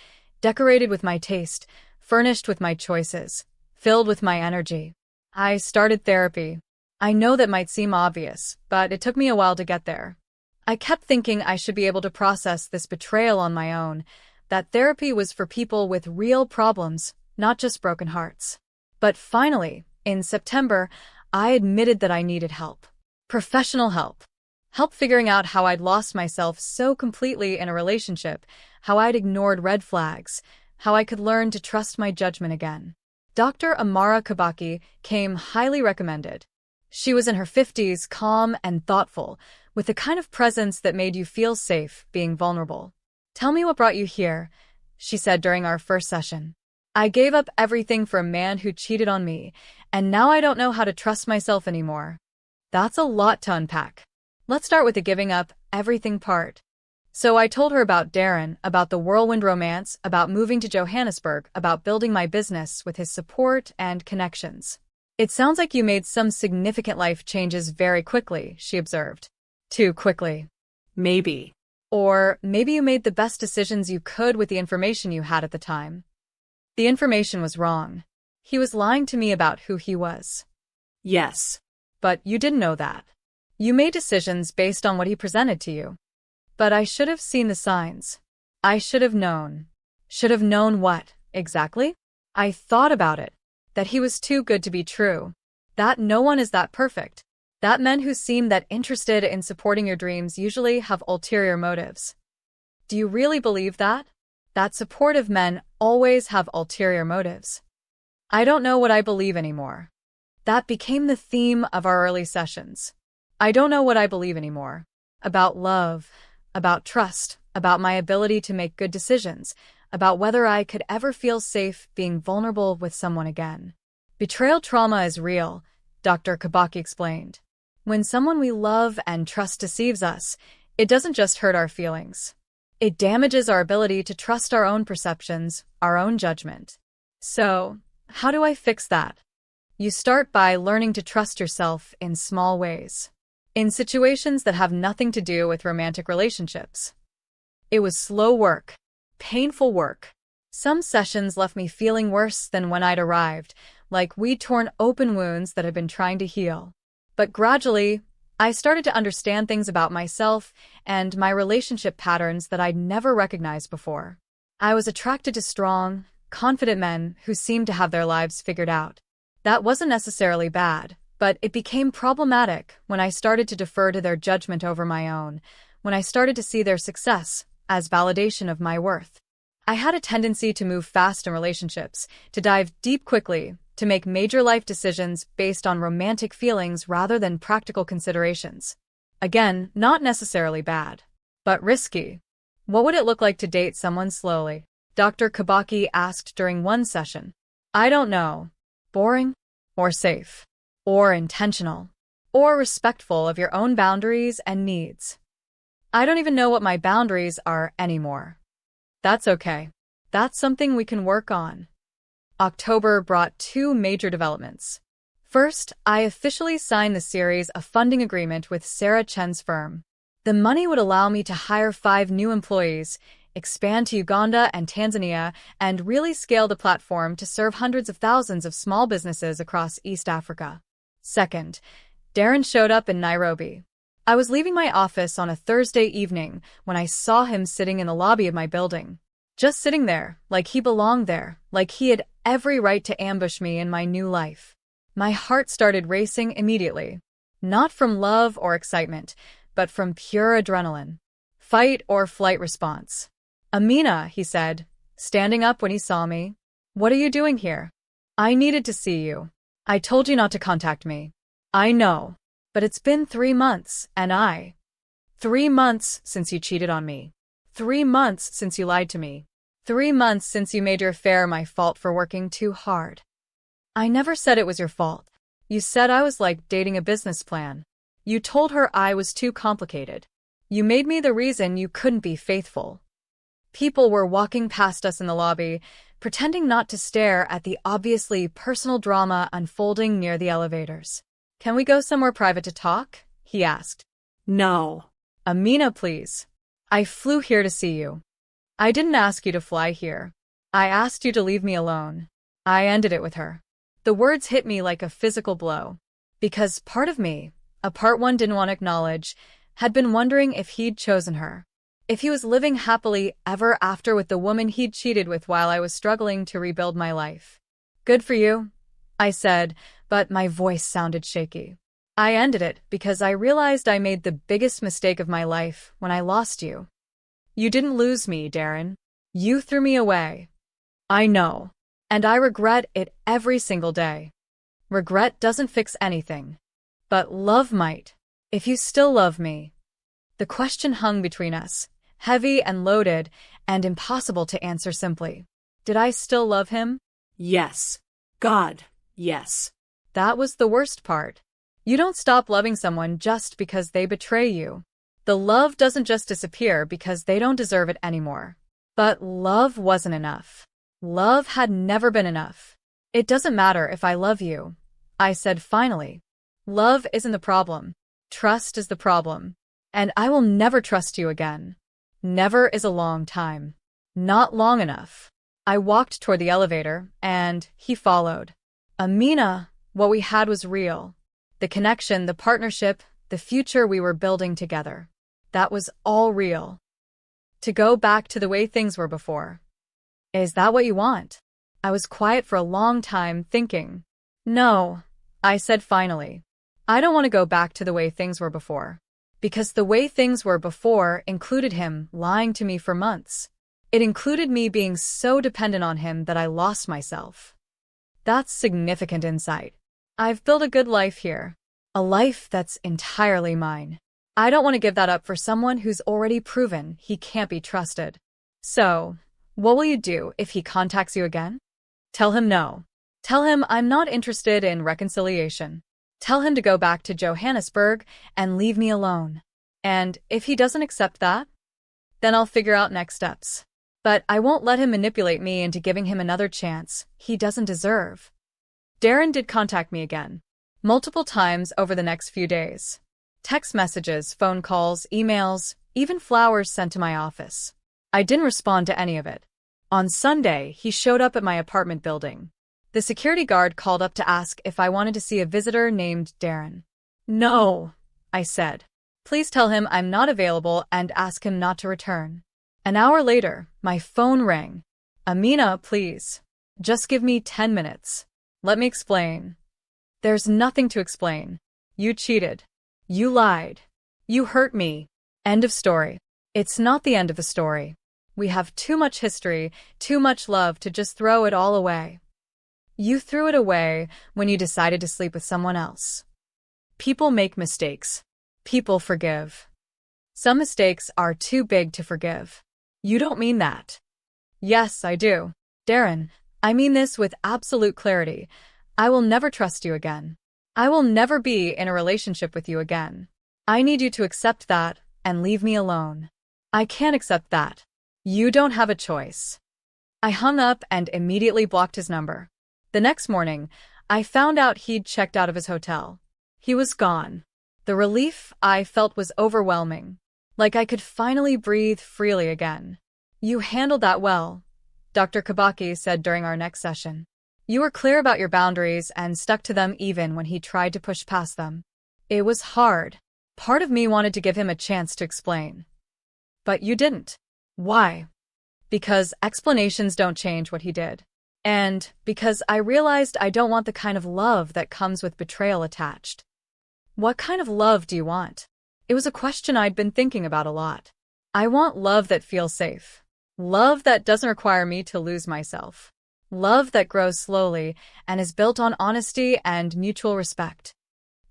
decorated with my taste, furnished with my choices, filled with my energy. I started therapy. I know that might seem obvious, but it took me a while to get there. I kept thinking I should be able to process this betrayal on my own, that therapy was for people with real problems, not just broken hearts. But finally, in September, I admitted that I needed help. Professional help. Help figuring out how I'd lost myself so completely in a relationship, how I'd ignored red flags, how I could learn to trust my judgment again. Dr. Amara Kabaki came highly recommended. She was in her 50s, calm and thoughtful, with the kind of presence that made you feel safe being vulnerable. "Tell me what brought you here," she said during our first session. "I gave up everything for a man who cheated on me, and now I don't know how to trust myself anymore." That's a lot to unpack. Let's start with the giving up everything part. So I told her about Darren, about the whirlwind romance, about moving to Johannesburg, about building my business with his support and connections. "It sounds like you made some significant life changes very quickly," she observed. "Too quickly." Maybe. Or maybe you made the best decisions you could with the information you had at the time. The information was wrong. He was lying to me about who he was. Yes. But you didn't know that. You made decisions based on what he presented to you. But I should have seen the signs. I should have known. Should have known what, exactly? I thought about it. That he was too good to be true. That no one is that perfect. That men who seem that interested in supporting your dreams usually have ulterior motives. Do you really believe that? That supportive men always have ulterior motives? I don't know what I believe anymore. That became the theme of our early sessions. I don't know what I believe anymore. About love, about trust, about my ability to make good decisions, about whether I could ever feel safe being vulnerable with someone again. Betrayal trauma is real, Dr. Kabaki explained. When someone we love and trust deceives us, it doesn't just hurt our feelings. It damages our ability to trust our own perceptions, our own judgment. So, how do I fix that? You start by learning to trust yourself in small ways. In situations that have nothing to do with romantic relationships. It was slow work, painful work. Some sessions left me feeling worse than when I'd arrived, like we'd torn open wounds that had been trying to heal. But gradually, I started to understand things about myself and my relationship patterns that I'd never recognized before. I was attracted to strong, confident men who seemed to have their lives figured out. That wasn't necessarily bad, but it became problematic when I started to defer to their judgment over my own, when I started to see their success as validation of my worth. I had a tendency to move fast in relationships, to dive deep quickly, to make major life decisions based on romantic feelings rather than practical considerations. Again, not necessarily bad, but risky. What would it look like to date someone slowly? Dr. Kabaki asked during one session. I don't know. Boring? Or safe? Or intentional? Or respectful of your own boundaries and needs? I don't even know what my boundaries are anymore. That's okay. That's something we can work on. October brought two major developments. First, I officially signed the series a funding agreement with Sarah Chen's firm. The money would allow me to hire 5 new employees, expand to Uganda and Tanzania, and really scale the platform to serve hundreds of thousands of small businesses across East Africa. Second, Darren showed up in Nairobi. I was leaving my office on a Thursday evening when I saw him sitting in the lobby of my building. Just sitting there, like he belonged there, like he had every right to ambush me in my new life. My heart started racing immediately. Not from love or excitement, but from pure adrenaline. Fight or flight response. Amina, he said, standing up when he saw me. What are you doing here? I needed to see you. I told you not to contact me. I know, but it's been 3 months, and 3 months since you cheated on me. 3 months since you lied to me. 3 months since you made your affair my fault for working too hard. I never said it was your fault. You said I was like dating a business plan. You told her I was too complicated. You made me the reason you couldn't be faithful. People were walking past us in the lobby, pretending not to stare at the obviously personal drama unfolding near the elevators. Can we go somewhere private to talk? He asked. No. Amina, please. I flew here to see you. I didn't ask you to fly here. I asked you to leave me alone. I ended it with her. The words hit me like a physical blow. Because part of me, a part one didn't want to acknowledge, Had been wondering if he'd chosen her. If he was living happily ever after with the woman he'd cheated with while I was struggling to rebuild my life. Good for you, I said, but my voice sounded shaky. I ended it because I realized I made the biggest mistake of my life when I lost you. You didn't lose me, Darren. You threw me away. I know. And I regret it every single day. Regret doesn't fix anything. But love might. If you still love me. The question hung between us, heavy and loaded, and impossible to answer simply. Did I still love him? Yes. God, yes. That was the worst part. You don't stop loving someone just because they betray you. The love doesn't just disappear because they don't deserve it anymore. But love wasn't enough. Love had never been enough. It doesn't matter if I love you, I said finally. Love isn't the problem. Trust is the problem. And I will never trust you again. Never is a long time. Not long enough. I walked toward the elevator, and he followed. Amina, what we had was real. The connection, the partnership, the future we were building together. That was all real. To go back to the way things were before. Is that what you want? I was quiet for a long time, thinking. No, I said finally. I don't want to go back to the way things were before. Because the way things were before included him lying to me for months. It included me being so dependent on him that I lost myself. That's significant insight. I've built a good life here. A life that's entirely mine. I don't want to give that up for someone who's already proven he can't be trusted. So, what will you do if he contacts you again? Tell him no. Tell him I'm not interested in reconciliation. Tell him to go back to Johannesburg and leave me alone. And if he doesn't accept that, then I'll figure out next steps. But I won't let him manipulate me into giving him another chance he doesn't deserve. Darren did contact me again. Multiple times over the next few days. Text messages, phone calls, emails, even flowers sent to my office. I didn't respond to any of it. On Sunday, he showed up at my apartment building. The security guard called up to ask if I wanted to see a visitor named Darren. No, I said. Please tell him I'm not available and ask him not to return. An hour later, my phone rang. Amina, please. Just give me 10 minutes. Let me explain. There's nothing to explain. You cheated. You lied. You hurt me. End of story. It's not the end of the story. We have too much history, too much love to just throw it all away. You threw it away when you decided to sleep with someone else. People make mistakes. People forgive. Some mistakes are too big to forgive. You don't mean that. Yes, I do. Darren, I mean this with absolute clarity. I will never trust you again. I will never be in a relationship with you again. I need you to accept that and leave me alone. I can't accept that. You don't have a choice. I hung up and immediately blocked his number. The next morning, I found out he'd checked out of his hotel. He was gone. The relief I felt was overwhelming, like I could finally breathe freely again. You handled that well, Dr. Kabaki said during our next session. You were clear about your boundaries and stuck to them even when he tried to push past them. It was hard. Part of me wanted to give him a chance to explain. But you didn't. Why? Because explanations don't change what he did. And because I realized I don't want the kind of love that comes with betrayal attached. What kind of love do you want? It was a question I'd been thinking about a lot. I want love that feels safe. Love that doesn't require me to lose myself. Love that grows slowly and is built on honesty and mutual respect.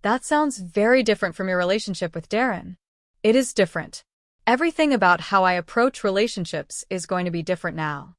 That sounds very different from your relationship with Darren. It is different. Everything about how I approach relationships is going to be different now.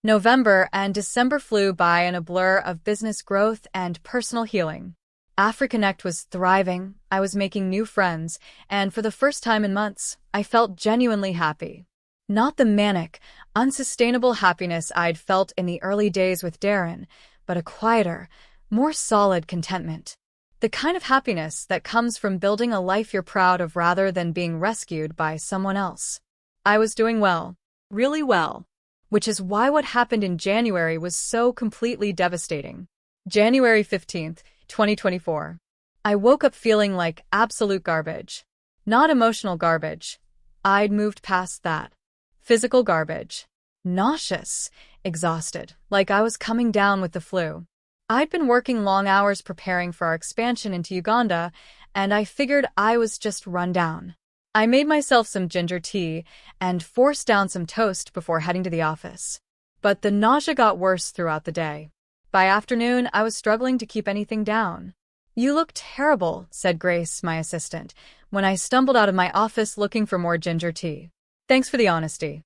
November and December flew by in a blur of business growth and personal healing. AfriConnect was thriving, I was making new friends, and for the first time in months, I felt genuinely happy. Not the manic, unsustainable happiness I'd felt in the early days with Darren, but a quieter, more solid contentment. The kind of happiness that comes from building a life you're proud of rather than being rescued by someone else. I was doing well, really well. Which is why what happened in January was so completely devastating. January 15th, 2024. I woke up feeling like absolute garbage. Not emotional garbage. I'd moved past that. Physical garbage. Nauseous, exhausted, like I was coming down with the flu. I'd been working long hours preparing for our expansion into Uganda, and I figured I was just run down. I made myself some ginger tea and forced down some toast before heading to the office. But the nausea got worse throughout the day. By afternoon, I was struggling to keep anything down. "You look terrible," said Grace, my assistant, when I stumbled out of my office looking for more ginger tea. "Thanks for the honesty.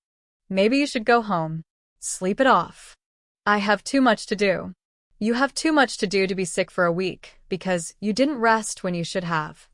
Maybe you should go home. Sleep it off." "I have too much to do." "You have too much to do to be sick for a week, because you didn't rest when you should have."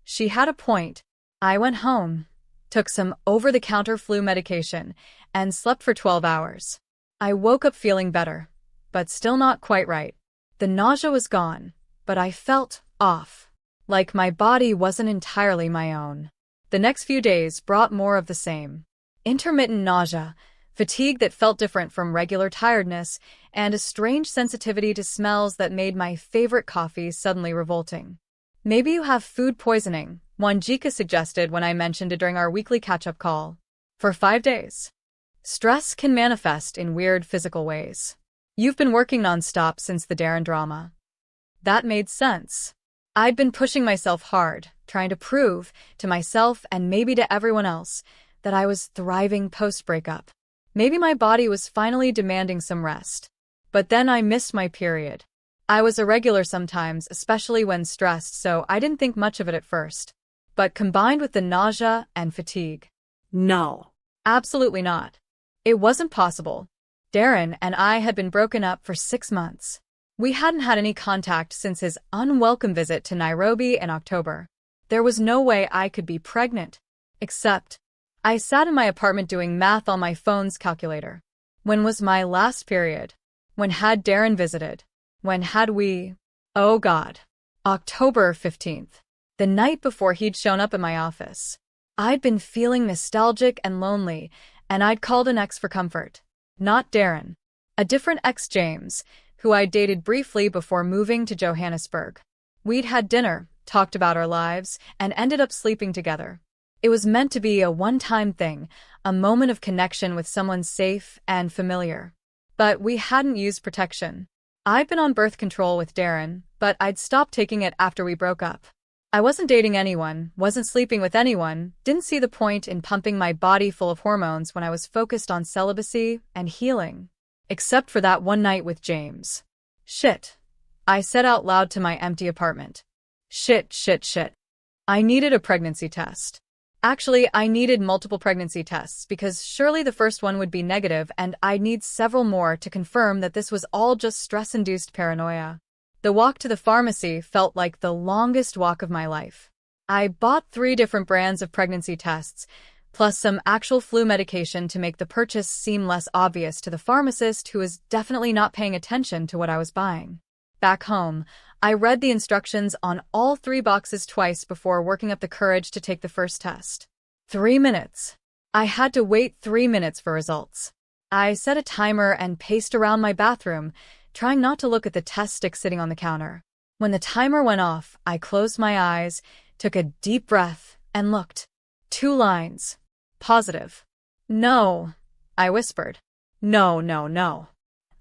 She had a point. I went home, took some over-the-counter flu medication, and slept for 12 hours. I woke up feeling better, but still not quite right. The nausea was gone, but I felt off, like my body wasn't entirely my own. The next few days brought more of the same. Intermittent nausea, fatigue that felt different from regular tiredness, and a strange sensitivity to smells that made my favorite coffee suddenly revolting. "Maybe you have food poisoning," Wanjika suggested when I mentioned it during our weekly catch-up call. "For 5 days. Stress can manifest in weird physical ways. You've been working nonstop since the Darren drama." That made sense. I'd been pushing myself hard, trying to prove, to myself and maybe to everyone else, that I was thriving post-breakup. Maybe my body was finally demanding some rest. But then I missed my period. I was irregular sometimes, especially when stressed, so I didn't think much of it at first. But combined with the nausea and fatigue. No. Absolutely not. It wasn't possible. Darren and I had been broken up for 6 months. We hadn't had any contact since his unwelcome visit to Nairobi in October. There was no way I could be pregnant. Except, I sat in my apartment doing math on my phone's calculator. When was my last period? When had Darren visited? When had we? Oh God. October 15th. The night before he'd shown up at my office. I'd been feeling nostalgic and lonely, and I'd called an ex for comfort. Not Darren. A different ex, James, who I'd dated briefly before moving to Johannesburg. We'd had dinner, talked about our lives, and ended up sleeping together. It was meant to be a one-time thing, a moment of connection with someone safe and familiar. But we hadn't used protection. I'd been on birth control with Darren, but I'd stopped taking it after we broke up. I wasn't dating anyone, wasn't sleeping with anyone, didn't see the point in pumping my body full of hormones when I was focused on celibacy and healing. Except for that one night with James. Shit. I said out loud to my empty apartment. Shit. I needed a pregnancy test. Actually, I needed multiple pregnancy tests because surely the first one would be negative and I'd need several more to confirm that this was all just stress-induced paranoia. The walk to the pharmacy felt like the longest walk of my life. I bought 3 different brands of pregnancy tests, plus some actual flu medication to make the purchase seem less obvious to the pharmacist who was definitely not paying attention to what I was buying. Back home, I read the instructions on all 3 boxes twice before working up the courage to take the first test. 3 minutes. I had to wait 3 minutes for results. I set a timer and paced around my bathroom, trying not to look at the test stick sitting on the counter. When the timer went off, I closed my eyes, took a deep breath, and looked. 2 lines. Positive. No, I whispered. No.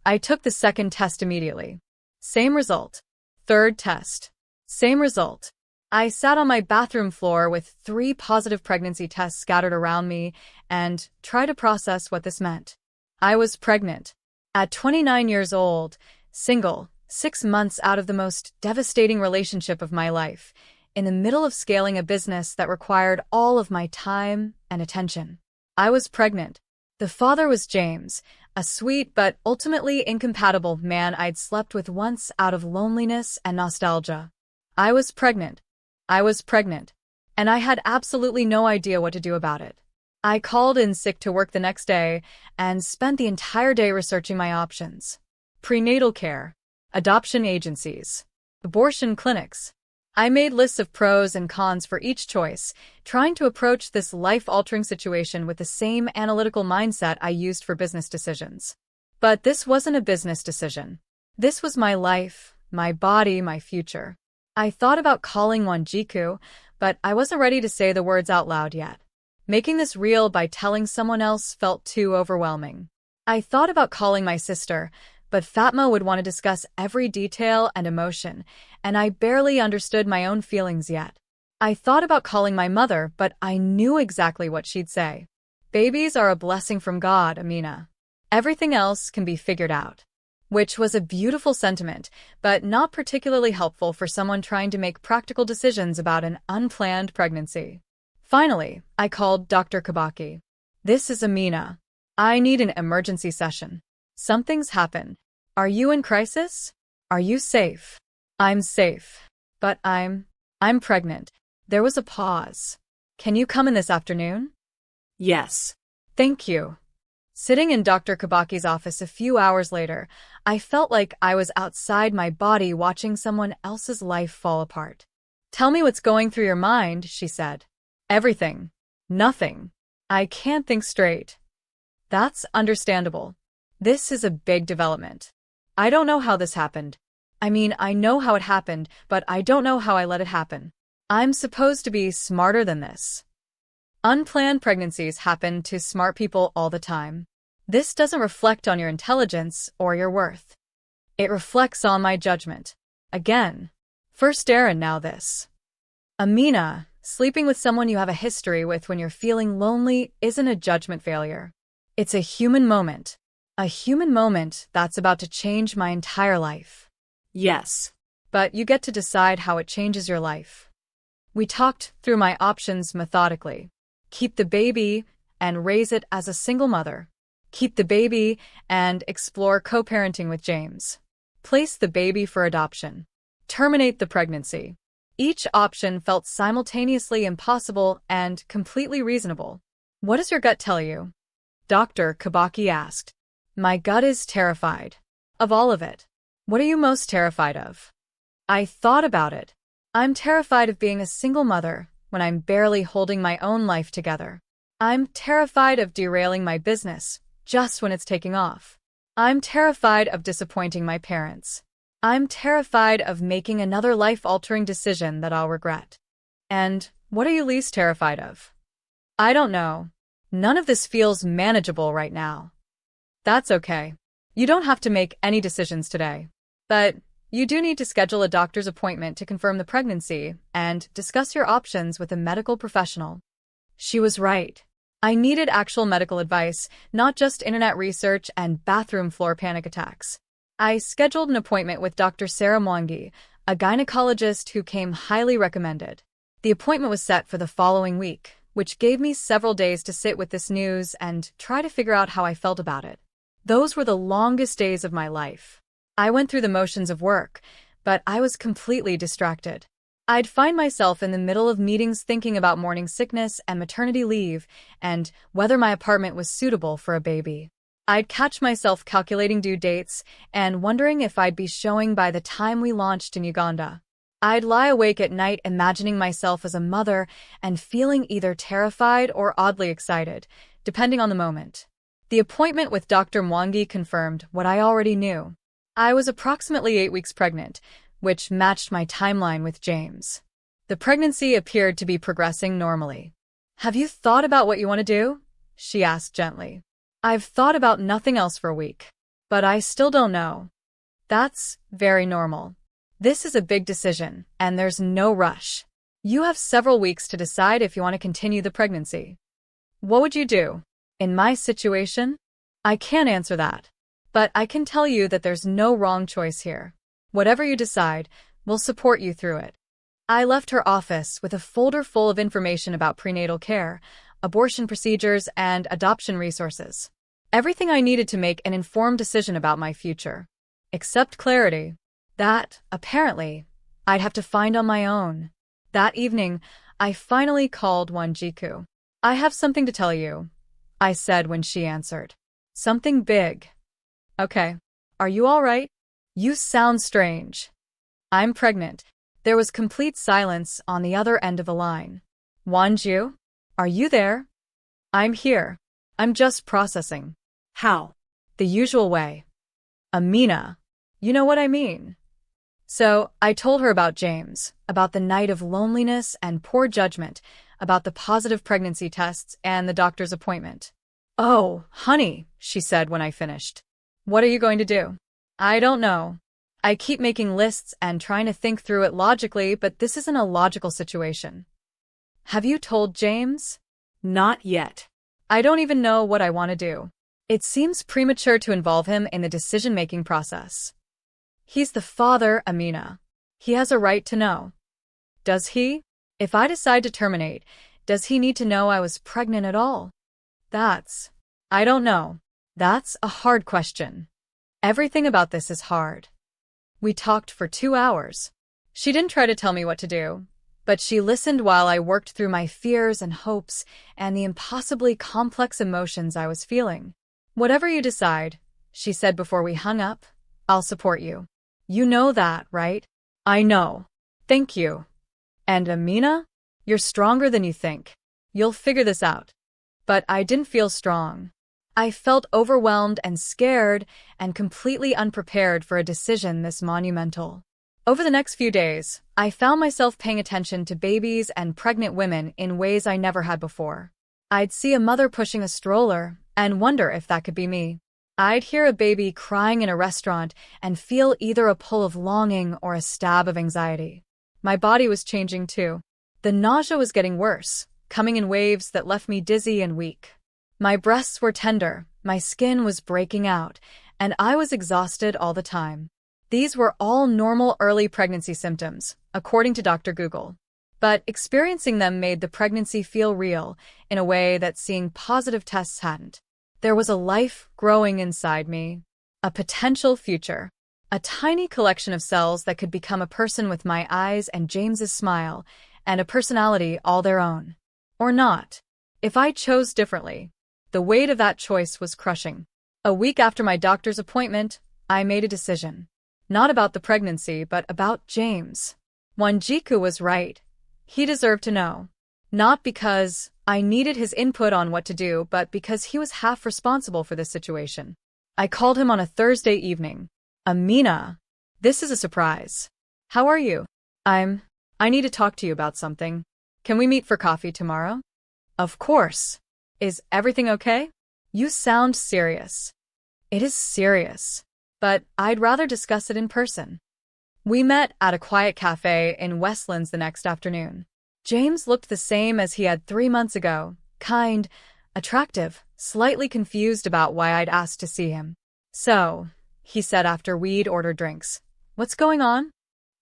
I took the second test immediately. Same result. Third test. Same result. I sat on my bathroom floor with 3 positive pregnancy tests scattered around me and tried to process what this meant. I was pregnant. At 29 years old, single, 6 months out of the most devastating relationship of my life, in the middle of scaling a business that required all of my time and attention. I was pregnant. The father was James, a sweet but ultimately incompatible man I'd slept with once out of loneliness and nostalgia. I was pregnant. And I had absolutely no idea what to do about it. I called in sick to work the next day and spent the entire day researching my options. Prenatal care, adoption agencies, abortion clinics. I made lists of pros and cons for each choice, trying to approach this life-altering situation with the same analytical mindset I used for business decisions. But this wasn't a business decision. This was my life, my body, my future. I thought about calling Wanjiku, but I wasn't ready to say the words out loud yet. Making this real by telling someone else felt too overwhelming. I thought about calling my sister, but Fatma would want to discuss every detail and emotion, and I barely understood my own feelings yet. I thought about calling my mother, but I knew exactly what she'd say. Babies are a blessing from God, Amina. Everything else can be figured out. Which was a beautiful sentiment, but not particularly helpful for someone trying to make practical decisions about an unplanned pregnancy. Finally, I called Dr. Kabaki. This is Amina. I need an emergency session. Something's happened. Are you in crisis? Are you safe? I'm safe. But I'm pregnant. There was a pause. Can you come in this afternoon? Yes. Thank you. Sitting in Dr. Kabaki's office a few hours later, I felt like I was outside my body watching someone else's life fall apart. Tell me what's going through your mind, she said. Everything. Nothing. I can't think straight. That's understandable. This is a big development. I don't know how this happened. I mean, I know how it happened, but I don't know how I let it happen. I'm supposed to be smarter than this. Unplanned pregnancies happen to smart people all the time. This doesn't reflect on your intelligence or your worth. It reflects on my judgment. Again. First Aaron, now this. Amina, sleeping with someone you have a history with when you're feeling lonely isn't a judgment failure. It's a human moment. A human moment that's about to change my entire life. Yes. But you get to decide how it changes your life. We talked through my options methodically. Keep the baby and raise it as a single mother. Keep the baby and explore co-parenting with James. Place the baby for adoption. Terminate the pregnancy. Each option felt simultaneously impossible and completely reasonable. What does your gut tell you? Dr. Kabaki asked. My gut is terrified. Of all of it. What are you most terrified of? I thought about it. I'm terrified of being a single mother when I'm barely holding my own life together. I'm terrified of derailing my business just when it's taking off. I'm terrified of disappointing my parents. I'm terrified of making another life-altering decision that I'll regret. And what are you least terrified of? I don't know. None of this feels manageable right now. That's okay. You don't have to make any decisions today. But you do need to schedule a doctor's appointment to confirm the pregnancy and discuss your options with a medical professional. She was right. I needed actual medical advice, not just internet research and bathroom floor panic attacks. I scheduled an appointment with Dr. Sarah Mwangi, a gynecologist who came highly recommended. The appointment was set for the following week, which gave me several days to sit with this news and try to figure out how I felt about it. Those were the longest days of my life. I went through the motions of work, but I was completely distracted. I'd find myself in the middle of meetings thinking about morning sickness and maternity leave and whether my apartment was suitable for a baby. I'd catch myself calculating due dates and wondering if I'd be showing by the time we launched in Uganda. I'd lie awake at night imagining myself as a mother and feeling either terrified or oddly excited, depending on the moment. The appointment with Dr. Mwangi confirmed what I already knew. I was approximately 8 weeks pregnant, which matched my timeline with James. The pregnancy appeared to be progressing normally. Have you thought about what you want to do? She asked gently. I've thought about nothing else for a week, but I still don't know. That's very normal. This is a big decision, and there's no rush. You have several weeks to decide if you want to continue the pregnancy. What would you do? In my situation? I can't answer that. But I can tell you that there's no wrong choice here. Whatever you decide, we'll support you through it. I left her office with a folder full of information about prenatal care, abortion procedures, and adoption resources. Everything I needed to make an informed decision about my future. Except clarity. That, apparently, I'd have to find on my own. That evening, I finally called Wanjiku. I have something to tell you, I said when she answered. Something big. Okay. Are you all right? You sound strange. I'm pregnant. There was complete silence on the other end of the line. Wanju? Are you there? I'm here. I'm just processing. How? The usual way. Amina. You know what I mean. So I told her about James, about the night of loneliness and poor judgment, about the positive pregnancy tests and the doctor's appointment. "Oh, honey," she said when I finished. "What are you going to do?" "I don't know. I keep making lists and trying to think through it logically, but this isn't a logical situation." "Have you told James?" Not yet. "I don't even know what I want to do. It seems premature to involve him in the decision-making process." "He's the father, Amina. He has a right to know." "Does he? If I decide to terminate, does he need to know I was pregnant at all?" I don't know. That's a hard question. Everything about this is hard." We talked for 2 hours. She didn't try to tell me what to do, but she listened while I worked through my fears and hopes and the impossibly complex emotions I was feeling. "Whatever you decide," she said before we hung up, "I'll support you. You know that, right?" "I know. Thank you. And Amina, you're stronger than you think. You'll figure this out." But I didn't feel strong. I felt overwhelmed and scared and completely unprepared for a decision this monumental. Over the next few days, I found myself paying attention to babies and pregnant women in ways I never had before. I'd see a mother pushing a stroller and wonder if that could be me. I'd hear a baby crying in a restaurant and feel either a pull of longing or a stab of anxiety. My body was changing too. The nausea was getting worse, coming in waves that left me dizzy and weak. My breasts were tender, my skin was breaking out, and I was exhausted all the time. These were all normal early pregnancy symptoms, according to Dr. Google. But experiencing them made the pregnancy feel real in a way that seeing positive tests hadn't. There was a life growing inside me, a potential future, a tiny collection of cells that could become a person with my eyes and James's smile, and a personality all their own. Or not. If I chose differently, the weight of that choice was crushing. A week after my doctor's appointment, I made a decision. Not about the pregnancy, but about James. Wanjiku was right. He deserved to know. Not because I needed his input on what to do, but because he was half responsible for this situation. I called him on a Thursday evening. "Amina, this is a surprise. How are you?" I need to talk to you about something. Can we meet for coffee tomorrow?" "Of course. Is everything okay? You sound serious." "It is serious, but I'd rather discuss it in person." We met at a quiet cafe in Westlands the next afternoon. James looked the same as he had 3 months ago, kind, attractive, slightly confused about why I'd asked to see him. "So," he said after we'd ordered drinks, "what's going on?"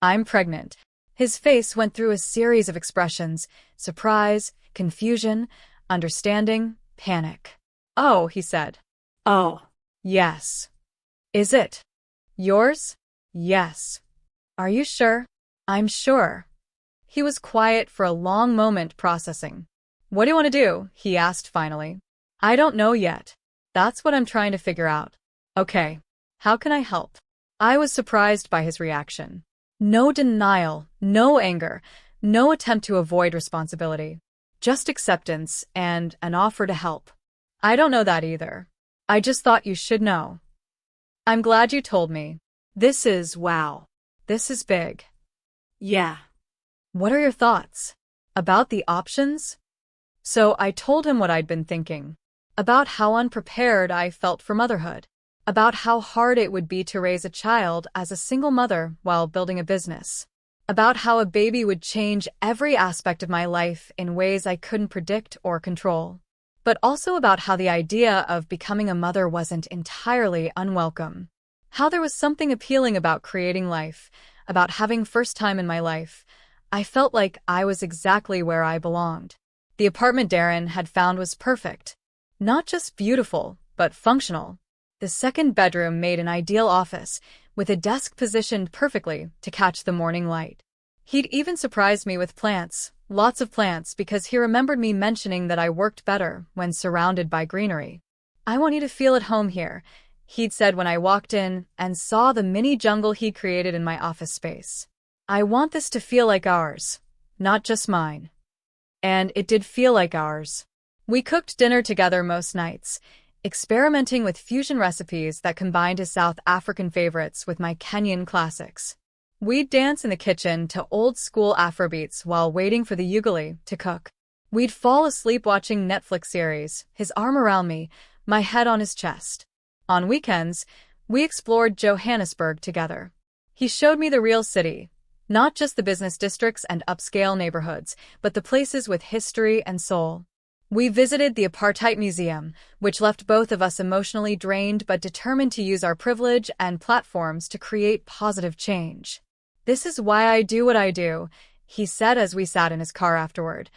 "I'm pregnant." His face went through a series of expressions: surprise, confusion, understanding, panic. "Oh," he said. Oh, "Yes." "Is it yours?" "Yes." "Are you sure?" "I'm sure." He was quiet for a long moment, processing. "What do you want to do?" he asked finally. "I don't know yet. That's what I'm trying to figure out." "Okay. How can I help?" I was surprised by his reaction. No denial, no anger, no attempt to avoid responsibility. Just acceptance and an offer to help. "I don't know that either. I just thought you should know." "I'm glad you told me. Wow. This is big." yeah. "What are your thoughts? About the options?" So I told him what I'd been thinking. About how unprepared I felt for motherhood. About how hard it would be to raise a child as a single mother while building a business. About how a baby would change every aspect of my life in ways I couldn't predict or control. But also about how the idea of becoming a mother wasn't entirely unwelcome. How there was something appealing about creating life, about having first time in my life. I felt like I was exactly where I belonged. The apartment Darren had found was perfect. Not just beautiful, but functional. The second bedroom made an ideal office, with a desk positioned perfectly to catch the morning light. He'd even surprised me with plants, lots of plants, because he remembered me mentioning that I worked better when surrounded by greenery. "I want you to feel at home here," he'd said when I walked in and saw the mini jungle he'd created in my office space. "I want this to feel like ours, not just mine." And it did feel like ours. We cooked dinner together most nights, experimenting with fusion recipes that combined his South African favorites with my Kenyan classics. We'd dance in the kitchen to old-school Afrobeats while waiting for the ugali to cook. We'd fall asleep watching Netflix series, his arm around me, my head on his chest. On weekends, we explored Johannesburg together. He showed me the real city, not just the business districts and upscale neighborhoods, but the places with history and soul. We visited the Apartheid Museum, which left both of us emotionally drained but determined to use our privilege and platforms to create positive change. "This is why I do what I do," he said as we sat in his car afterward,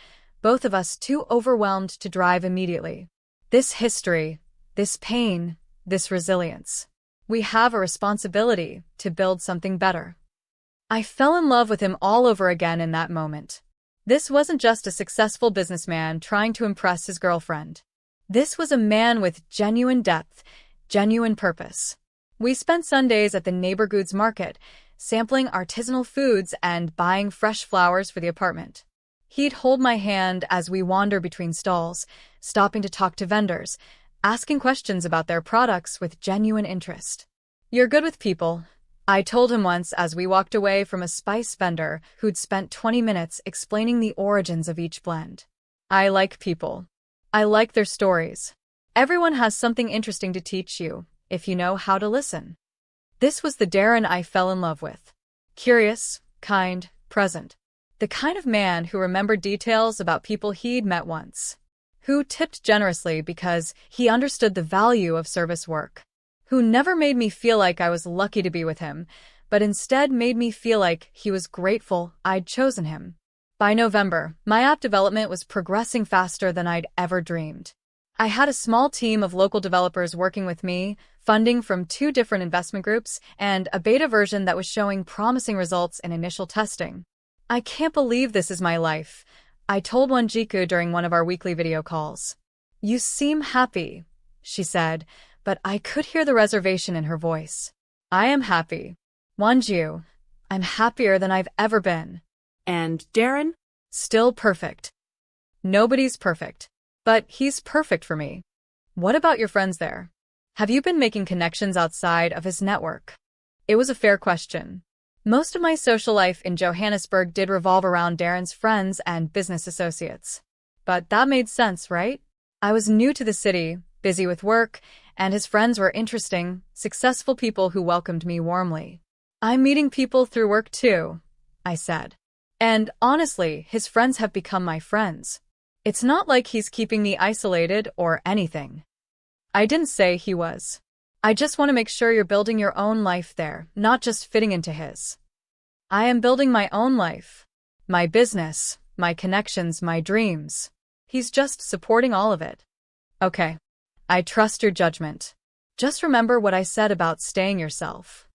both of us too overwhelmed to drive immediately. "This history, this pain, this resilience. We have a responsibility to build something better." I fell in love with him all over again in that moment. This wasn't just a successful businessman trying to impress his girlfriend. This was a man with genuine depth, genuine purpose. We spent Sundays at the neighbor goods market, sampling artisanal foods and buying fresh flowers for the apartment. He'd hold my hand as we wander between stalls, stopping to talk to vendors, asking questions about their products with genuine interest. "You're good with people," I told him once as we walked away from a spice vendor who'd spent 20 minutes explaining the origins of each blend. "I like people. I like their stories. Everyone has something interesting to teach you, if you know how to listen." This was the Darren I fell in love with. Curious, kind, present. The kind of man who remembered details about people he'd met once. Who tipped generously because he understood the value of service work. Who never made me feel like I was lucky to be with him, but instead made me feel like he was grateful I'd chosen him. By November, my app development was progressing faster than I'd ever dreamed. I had a small team of local developers working with me, funding from 2 different investment groups, and a beta version that was showing promising results in initial testing. "I can't believe this is my life," I told Wanjiku during one of our weekly video calls. "You seem happy," she said, but I could hear the reservation in her voice. "I am happy. Wanju, I'm happier than I've ever been." And Darren? "Still perfect. Nobody's perfect, but he's perfect for me." "What about your friends there? Have you been making connections outside of his network?" It was a fair question. Most of my social life in Johannesburg did revolve around Darren's friends and business associates. But that made sense, right? I was new to the city, busy with work, and his friends were interesting, successful people who welcomed me warmly. "I'm meeting people through work too," I said. "And honestly, his friends have become my friends. It's not like he's keeping me isolated or anything." I didn't say he was. "I just want to make sure you're building your own life there, not just fitting into his." "I am building my own life. My business, my connections, my dreams. He's just supporting all of it." "Okay. I trust your judgment. Just remember what I said about staying yourself."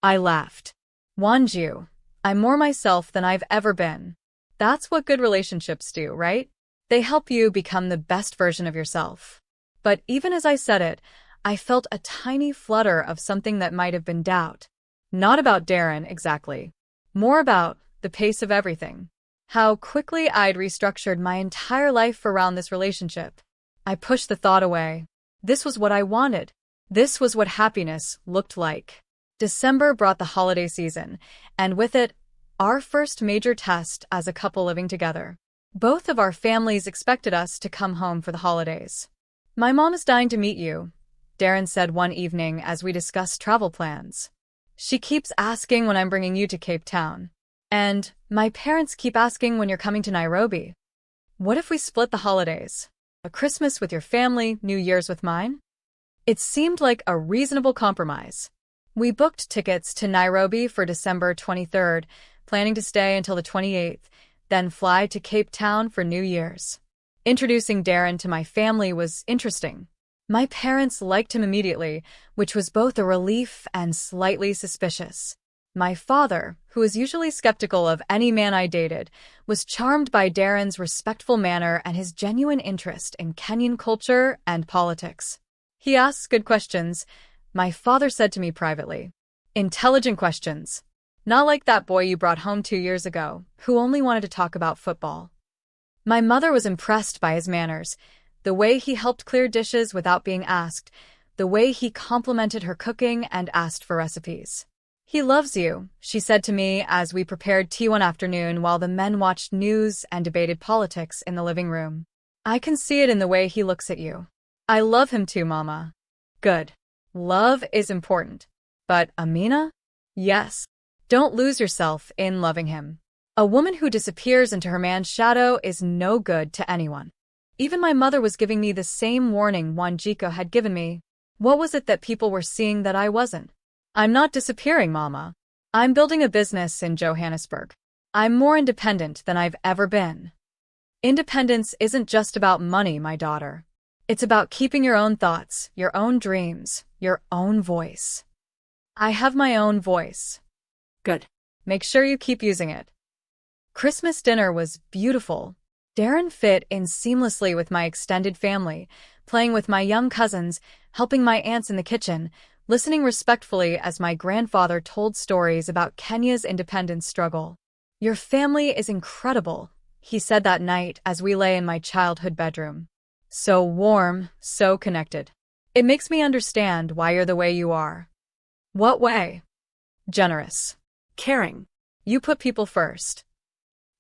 I laughed. "Wanju, I'm more myself than I've ever been. That's what good relationships do, right? They help you become the best version of yourself." But even as I said it, I felt a tiny flutter of something that might have been doubt. Not about Darren, exactly. More about the pace of everything. How quickly I'd restructured my entire life around this relationship. I pushed the thought away. This was what I wanted. This was what happiness looked like. December brought the holiday season, and with it, our first major test as a couple living together. Both of our families expected us to come home for the holidays. "My mom is dying to meet you," Darren said one evening as we discussed travel plans. "She keeps asking when I'm bringing you to Cape Town. And my parents keep asking when you're coming to Nairobi. What if we split the holidays? A Christmas with your family, New Year's with mine?" It seemed like a reasonable compromise. We booked tickets to Nairobi for December 23rd, planning to stay until the 28th, then fly to Cape Town for New Year's. Introducing Darren to my family was interesting. My parents liked him immediately, which was both a relief and slightly suspicious. My father, who was usually skeptical of any man I dated, was charmed by Darren's respectful manner and his genuine interest in Kenyan culture and politics. "He asks good questions," my father said to me privately. "Intelligent questions. Not like that boy you brought home 2 years ago, who only wanted to talk about football." My mother was impressed by his manners, the way he helped clear dishes without being asked, the way he complimented her cooking and asked for recipes. He loves you, she said to me as we prepared tea one afternoon while the men watched news and debated politics in the living room. I can see it in the way he looks at you. I love him too, Mama. Good. Love is important. But Amina? Yes. Don't lose yourself in loving him. A woman who disappears into her man's shadow is no good to anyone. Even my mother was giving me the same warning Wanjiko had given me. What was it that people were seeing that I wasn't? I'm not disappearing, Mama. I'm building a business in Johannesburg. I'm more independent than I've ever been. Independence isn't just about money, my daughter. It's about keeping your own thoughts, your own dreams, your own voice. I have my own voice. Good. Make sure you keep using it. Christmas dinner was beautiful. Darren fit in seamlessly with my extended family, playing with my young cousins, helping my aunts in the kitchen, listening respectfully as my grandfather told stories about Kenya's independence struggle. Your family is incredible, he said that night as we lay in my childhood bedroom. So warm, so connected. It makes me understand why you're the way you are. What way? Generous. Caring. You put people first.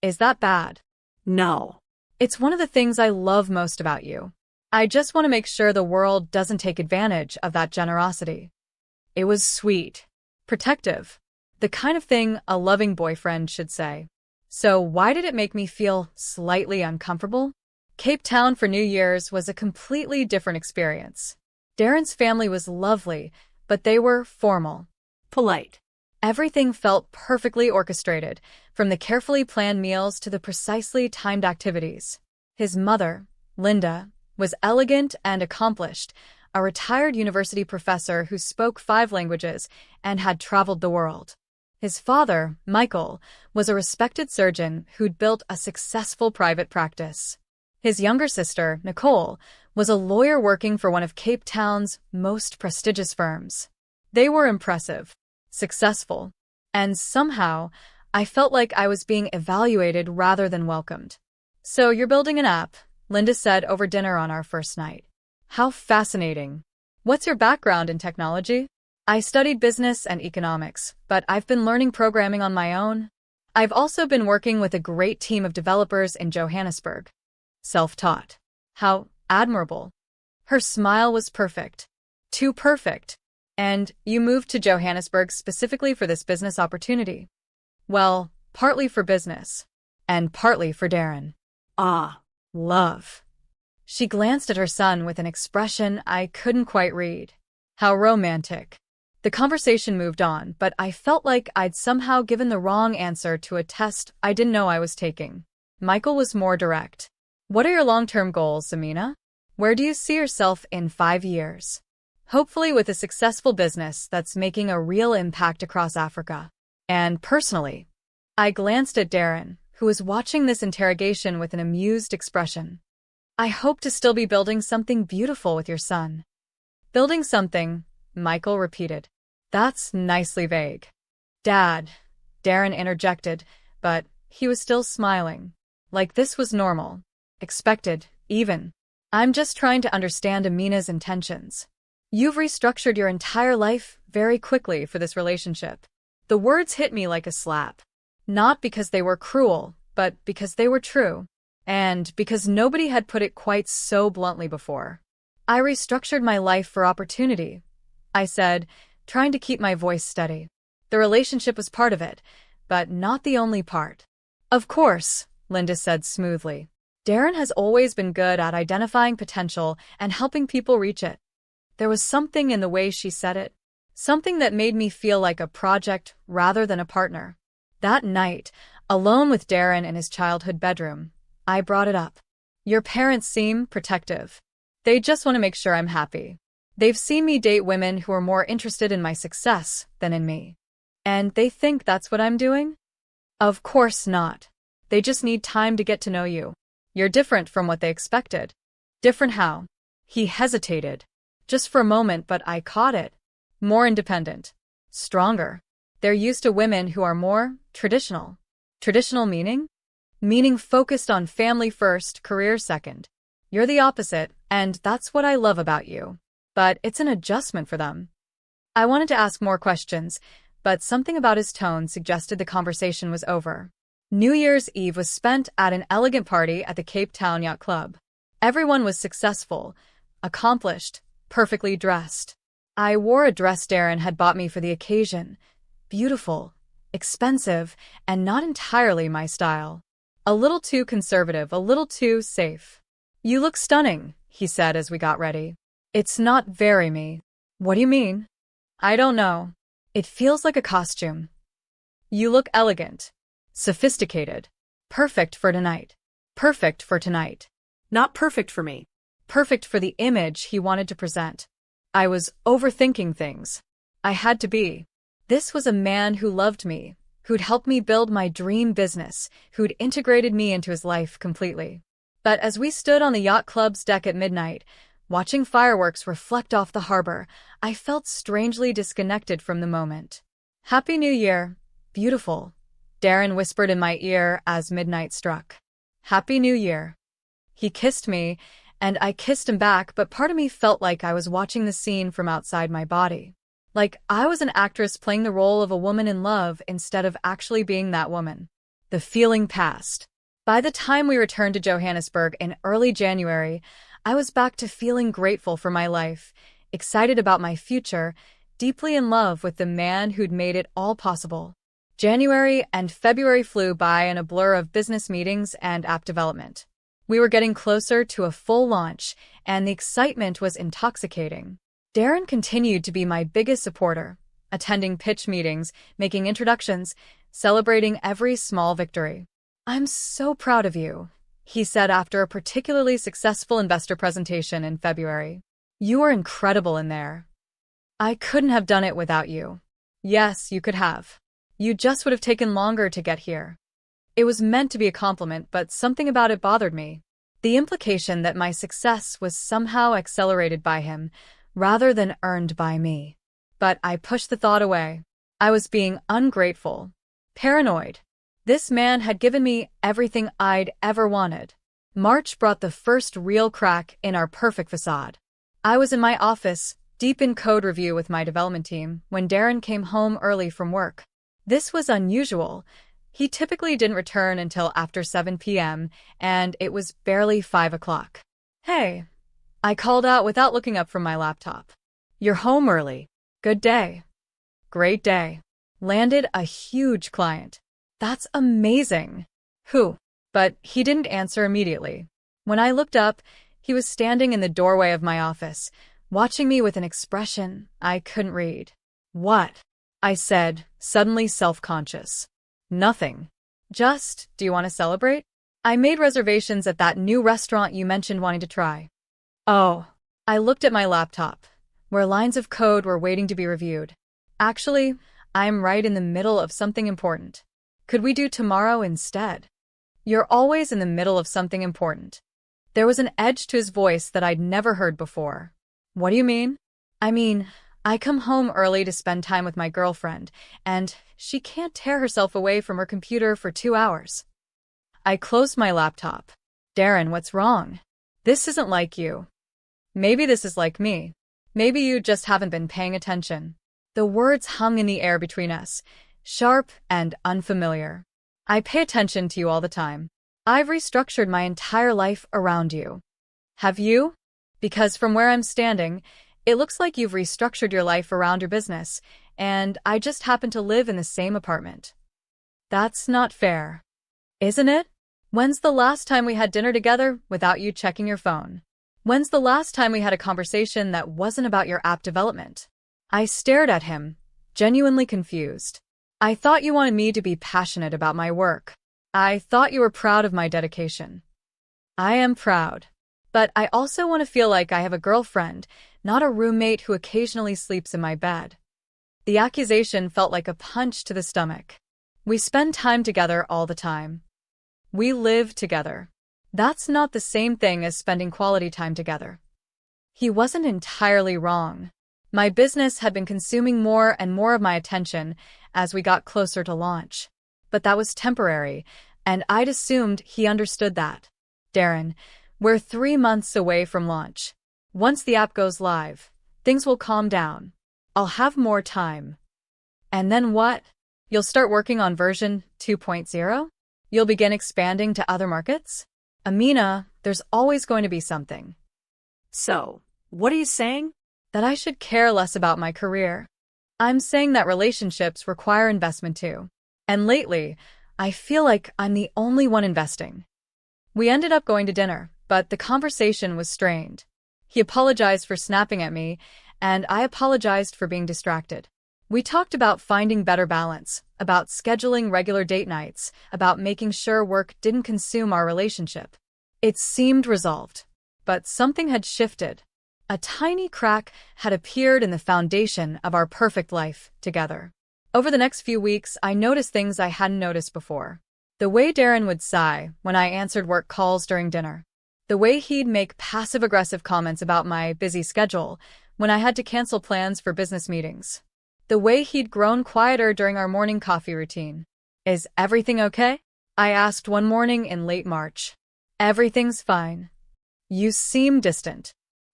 Is that bad? No. It's one of the things I love most about you. I just want to make sure the world doesn't take advantage of that generosity. It was sweet. Protective. The kind of thing a loving boyfriend should say. So why did it make me feel slightly uncomfortable? Cape Town for New Year's was a completely different experience. Darren's family was lovely, but they were formal. Polite. Everything felt perfectly orchestrated, from the carefully planned meals to the precisely timed activities. His mother, Linda, was elegant and accomplished, a retired university professor who spoke 5 languages and had traveled the world. His father, Michael, was a respected surgeon who'd built a successful private practice. His younger sister, Nicole, was a lawyer working for one of Cape Town's most prestigious firms. They were impressive, successful, and somehow I felt like I was being evaluated rather than welcomed. So you're building an app, Linda said over dinner on our first night. How fascinating. What's your background in technology? I studied business and economics, but I've been learning programming on my own. I've also been working with a great team of developers in Johannesburg. Self-taught. How admirable. Her smile was perfect. Too perfect. And you moved to Johannesburg specifically for this business opportunity. Well, partly for business. And partly for Darren. Ah. Love. She glanced at her son with an expression I couldn't quite read. How romantic. The conversation moved on, but I felt like I'd somehow given the wrong answer to a test I didn't know I was taking. Michael was more direct. What are your long-term goals, Amina? Where do you see yourself in 5 years? Hopefully with a successful business that's making a real impact across Africa. And personally, I glanced at Darren, who was watching this interrogation with an amused expression. I hope to still be building something beautiful with your son. Building something, Michael repeated. That's nicely vague. Dad, Darren interjected, but he was still smiling. Like this was normal. Expected, even. I'm just trying to understand Amina's intentions. You've restructured your entire life very quickly for this relationship. The words hit me like a slap. Not because they were cruel, but because they were true. And because nobody had put it quite so bluntly before. I restructured my life for opportunity, I said, trying to keep my voice steady. The relationship was part of it, but not the only part. Of course, Linda said smoothly. Darren has always been good at identifying potential and helping people reach it. There was something in the way she said it, something that made me feel like a project rather than a partner. That night, alone with Darren in his childhood bedroom, I brought it up. Your parents seem protective. They just want to make sure I'm happy. They've seen me date women who are more interested in my success than in me. And they think that's what I'm doing? Of course not. They just need time to get to know you. You're different from what they expected. Different how? He hesitated. Just for a moment, but I caught it. More independent. Stronger. They're used to women who are more traditional. Traditional meaning? Meaning focused on family first, career second. You're the opposite, and that's what I love about you. But it's an adjustment for them. I wanted to ask more questions, but something about his tone suggested the conversation was over. New Year's Eve was spent at an elegant party at the Cape Town Yacht Club. Everyone was successful, accomplished, perfectly dressed. I wore a dress Darren had bought me for the occasion. Beautiful, expensive, and not entirely my style. A little too conservative, a little too safe. "You look stunning," he said as we got ready. "It's not very me." "What do you mean?" "I don't know. It feels like a costume." "You look elegant. Sophisticated. Perfect for tonight. Perfect for tonight." Not perfect for me. Perfect for the image he wanted to present. I was overthinking things. I had to be. This was a man who loved me, who'd helped me build my dream business, who'd integrated me into his life completely. But as we stood on the yacht club's deck at midnight, watching fireworks reflect off the harbor, I felt strangely disconnected from the moment. "Happy New Year, beautiful," Darren whispered in my ear as midnight struck. "Happy New Year." He kissed me, and I kissed him back, but part of me felt like I was watching the scene from outside my body. Like I was an actress playing the role of a woman in love instead of actually being that woman. The feeling passed. By the time we returned to Johannesburg in early January, I was back to feeling grateful for my life, excited about my future, deeply in love with the man who'd made it all possible. January and February flew by in a blur of business meetings and app development. We were getting closer to a full launch, and the excitement was intoxicating. Darren continued to be my biggest supporter, attending pitch meetings, making introductions, celebrating every small victory. "I'm so proud of you," he said after a particularly successful investor presentation in February. "You were incredible in there. I couldn't have done it without you." Yes, you could have. You just would have taken longer to get here. It was meant to be a compliment, but something about it bothered me. The implication that my success was somehow accelerated by him, rather than earned by me. But I pushed the thought away. I was being ungrateful, paranoid. This man had given me everything I'd ever wanted. March brought the first real crack in our perfect facade. I was in my office, deep in code review with my development team, when Darren came home early from work. This was unusual. He typically didn't return until after 7 p.m., and it was barely 5 o'clock. "Hey," I called out without looking up from my laptop. "You're home early. Good day." "Great day. Landed a huge client." "That's amazing." "Who?" But he didn't answer immediately. When I looked up, he was standing in the doorway of my office, watching me with an expression I couldn't read. "What?" I said, suddenly self-conscious. "Nothing. Just, do you want to celebrate? I made reservations at that new restaurant you mentioned wanting to try." "Oh." I looked at my laptop, where lines of code were waiting to be reviewed. "Actually, I'm right in the middle of something important. Could we do tomorrow instead?" "You're always in the middle of something important." There was an edge to his voice that I'd never heard before. "What do you mean?" "I mean, I come home early to spend time with my girlfriend, and she can't tear herself away from her computer for 2 hours." I closed my laptop. "Darren, what's wrong? This isn't like you. Maybe this is like me. Maybe you just haven't been paying attention." The words hung in the air between us, sharp and unfamiliar. "I pay attention to you all the time. I've restructured my entire life around you." "Have you?" Because from where I'm standing, it looks like you've restructured your life around your business, and I just happen to live in the same apartment. That's not fair. Isn't it? When's the last time we had dinner together without you checking your phone? When's the last time we had a conversation that wasn't about your app development? I stared at him, genuinely confused. "I thought you wanted me to be passionate about my work. I thought you were proud of my dedication." "I am proud. But I also want to feel like I have a girlfriend, not a roommate who occasionally sleeps in my bed." The accusation felt like a punch to the stomach. We spend time together all the time. We live together. That's not the same thing as spending quality time together. He wasn't entirely wrong. My business had been consuming more and more of my attention as we got closer to launch. But that was temporary, and I'd assumed he understood that. "Darren, we're 3 months away from launch. Once the app goes live, things will calm down. I'll have more time." And then what? You'll start working on version 2.0? You'll begin expanding to other markets? Amina, there's always going to be something. So, what are you saying? That I should care less about my career. I'm saying that relationships require investment too. And lately, I feel like I'm the only one investing. We ended up going to dinner, but the conversation was strained. He apologized for snapping at me, and I apologized for being distracted. We talked about finding better balance, about scheduling regular date nights, about making sure work didn't consume our relationship. It seemed resolved, but something had shifted. A tiny crack had appeared in the foundation of our perfect life together. Over the next few weeks, I noticed things I hadn't noticed before. The way Darren would sigh when I answered work calls during dinner. The way he'd make passive-aggressive comments about my busy schedule when I had to cancel plans for business meetings. The way he'd grown quieter during our morning coffee routine. Is everything okay? I asked one morning in late March. Everything's fine. You seem distant.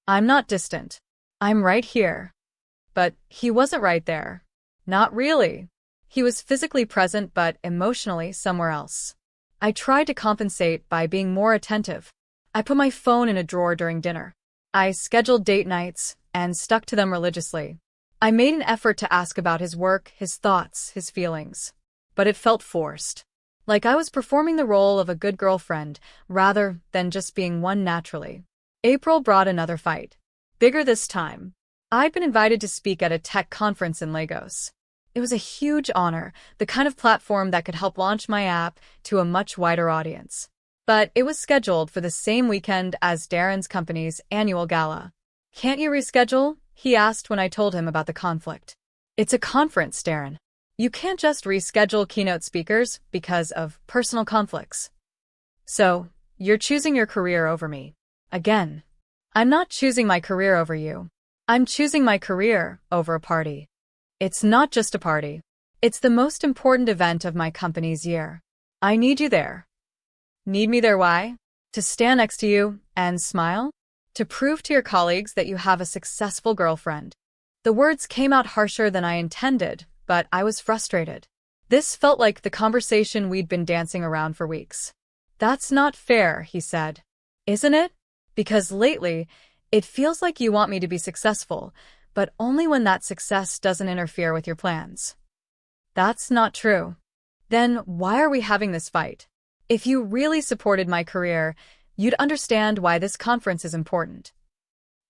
I'm not distant. I'm right here. But he wasn't right there. Not really. He was physically present but emotionally somewhere else. I tried to compensate by being more attentive. I put my phone in a drawer during dinner. I scheduled date nights and stuck to them religiously. I made an effort to ask about his work, his thoughts, his feelings. But it felt forced. Like I was performing the role of a good girlfriend rather than just being one naturally. April brought another fight. Bigger this time. I'd been invited to speak at a tech conference in Lagos. It was a huge honor, the kind of platform that could help launch my app to a much wider audience. But it was scheduled for the same weekend as Darren's company's annual gala. Can't you reschedule? He asked when I told him about the conflict. It's a conference, Darren. You can't just reschedule keynote speakers because of personal conflicts. So, you're choosing your career over me. Again. I'm not choosing my career over you. I'm choosing my career over a party. It's not just a party. It's the most important event of my company's year. I need you there. Need me there why? To stand next to you and smile? To prove to your colleagues that you have a successful girlfriend. The words came out harsher than I intended, but I was frustrated. This felt like the conversation we'd been dancing around for weeks. That's not fair, he said. Isn't it? Because lately, it feels like you want me to be successful, but only when that success doesn't interfere with your plans. That's not true. Then why are we having this fight? If you really supported my career, you'd understand why this conference is important.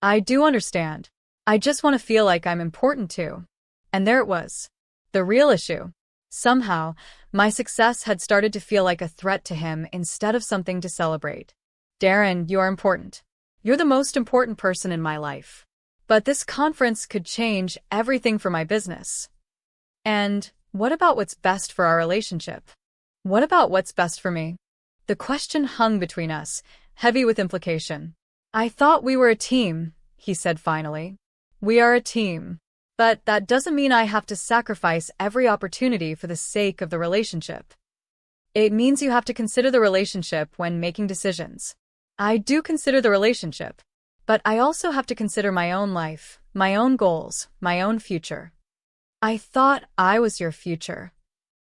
I do understand. I just want to feel like I'm important too. And there it was. The real issue. Somehow, my success had started to feel like a threat to him instead of something to celebrate. Darren, you're important. You're the most important person in my life. But this conference could change everything for my business. And what about what's best for our relationship? What about what's best for me? The question hung between us, heavy with implication. I thought we were a team, he said finally. We are a team. But that doesn't mean I have to sacrifice every opportunity for the sake of the relationship. It means you have to consider the relationship when making decisions. I do consider the relationship, but I also have to consider my own life, my own goals, my own future. I thought I was your future.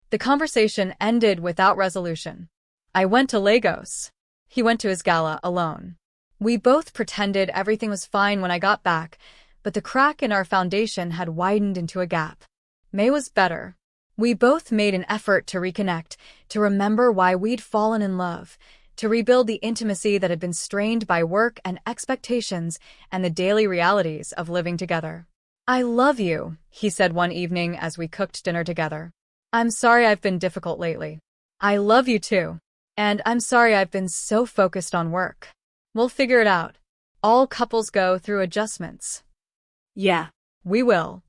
The conversation ended without resolution. I went to Lagos. He went to his gala alone. We both pretended everything was fine when I got back, but the crack in our foundation had widened into a gap. May was better. We both made an effort to reconnect, to remember why we'd fallen in love, to rebuild the intimacy that had been strained by work and expectations and the daily realities of living together. I love you, he said one evening as we cooked dinner together. I'm sorry I've been difficult lately. I love you too. And I'm sorry I've been so focused on work. We'll figure it out. All couples go through adjustments. Yeah. We will.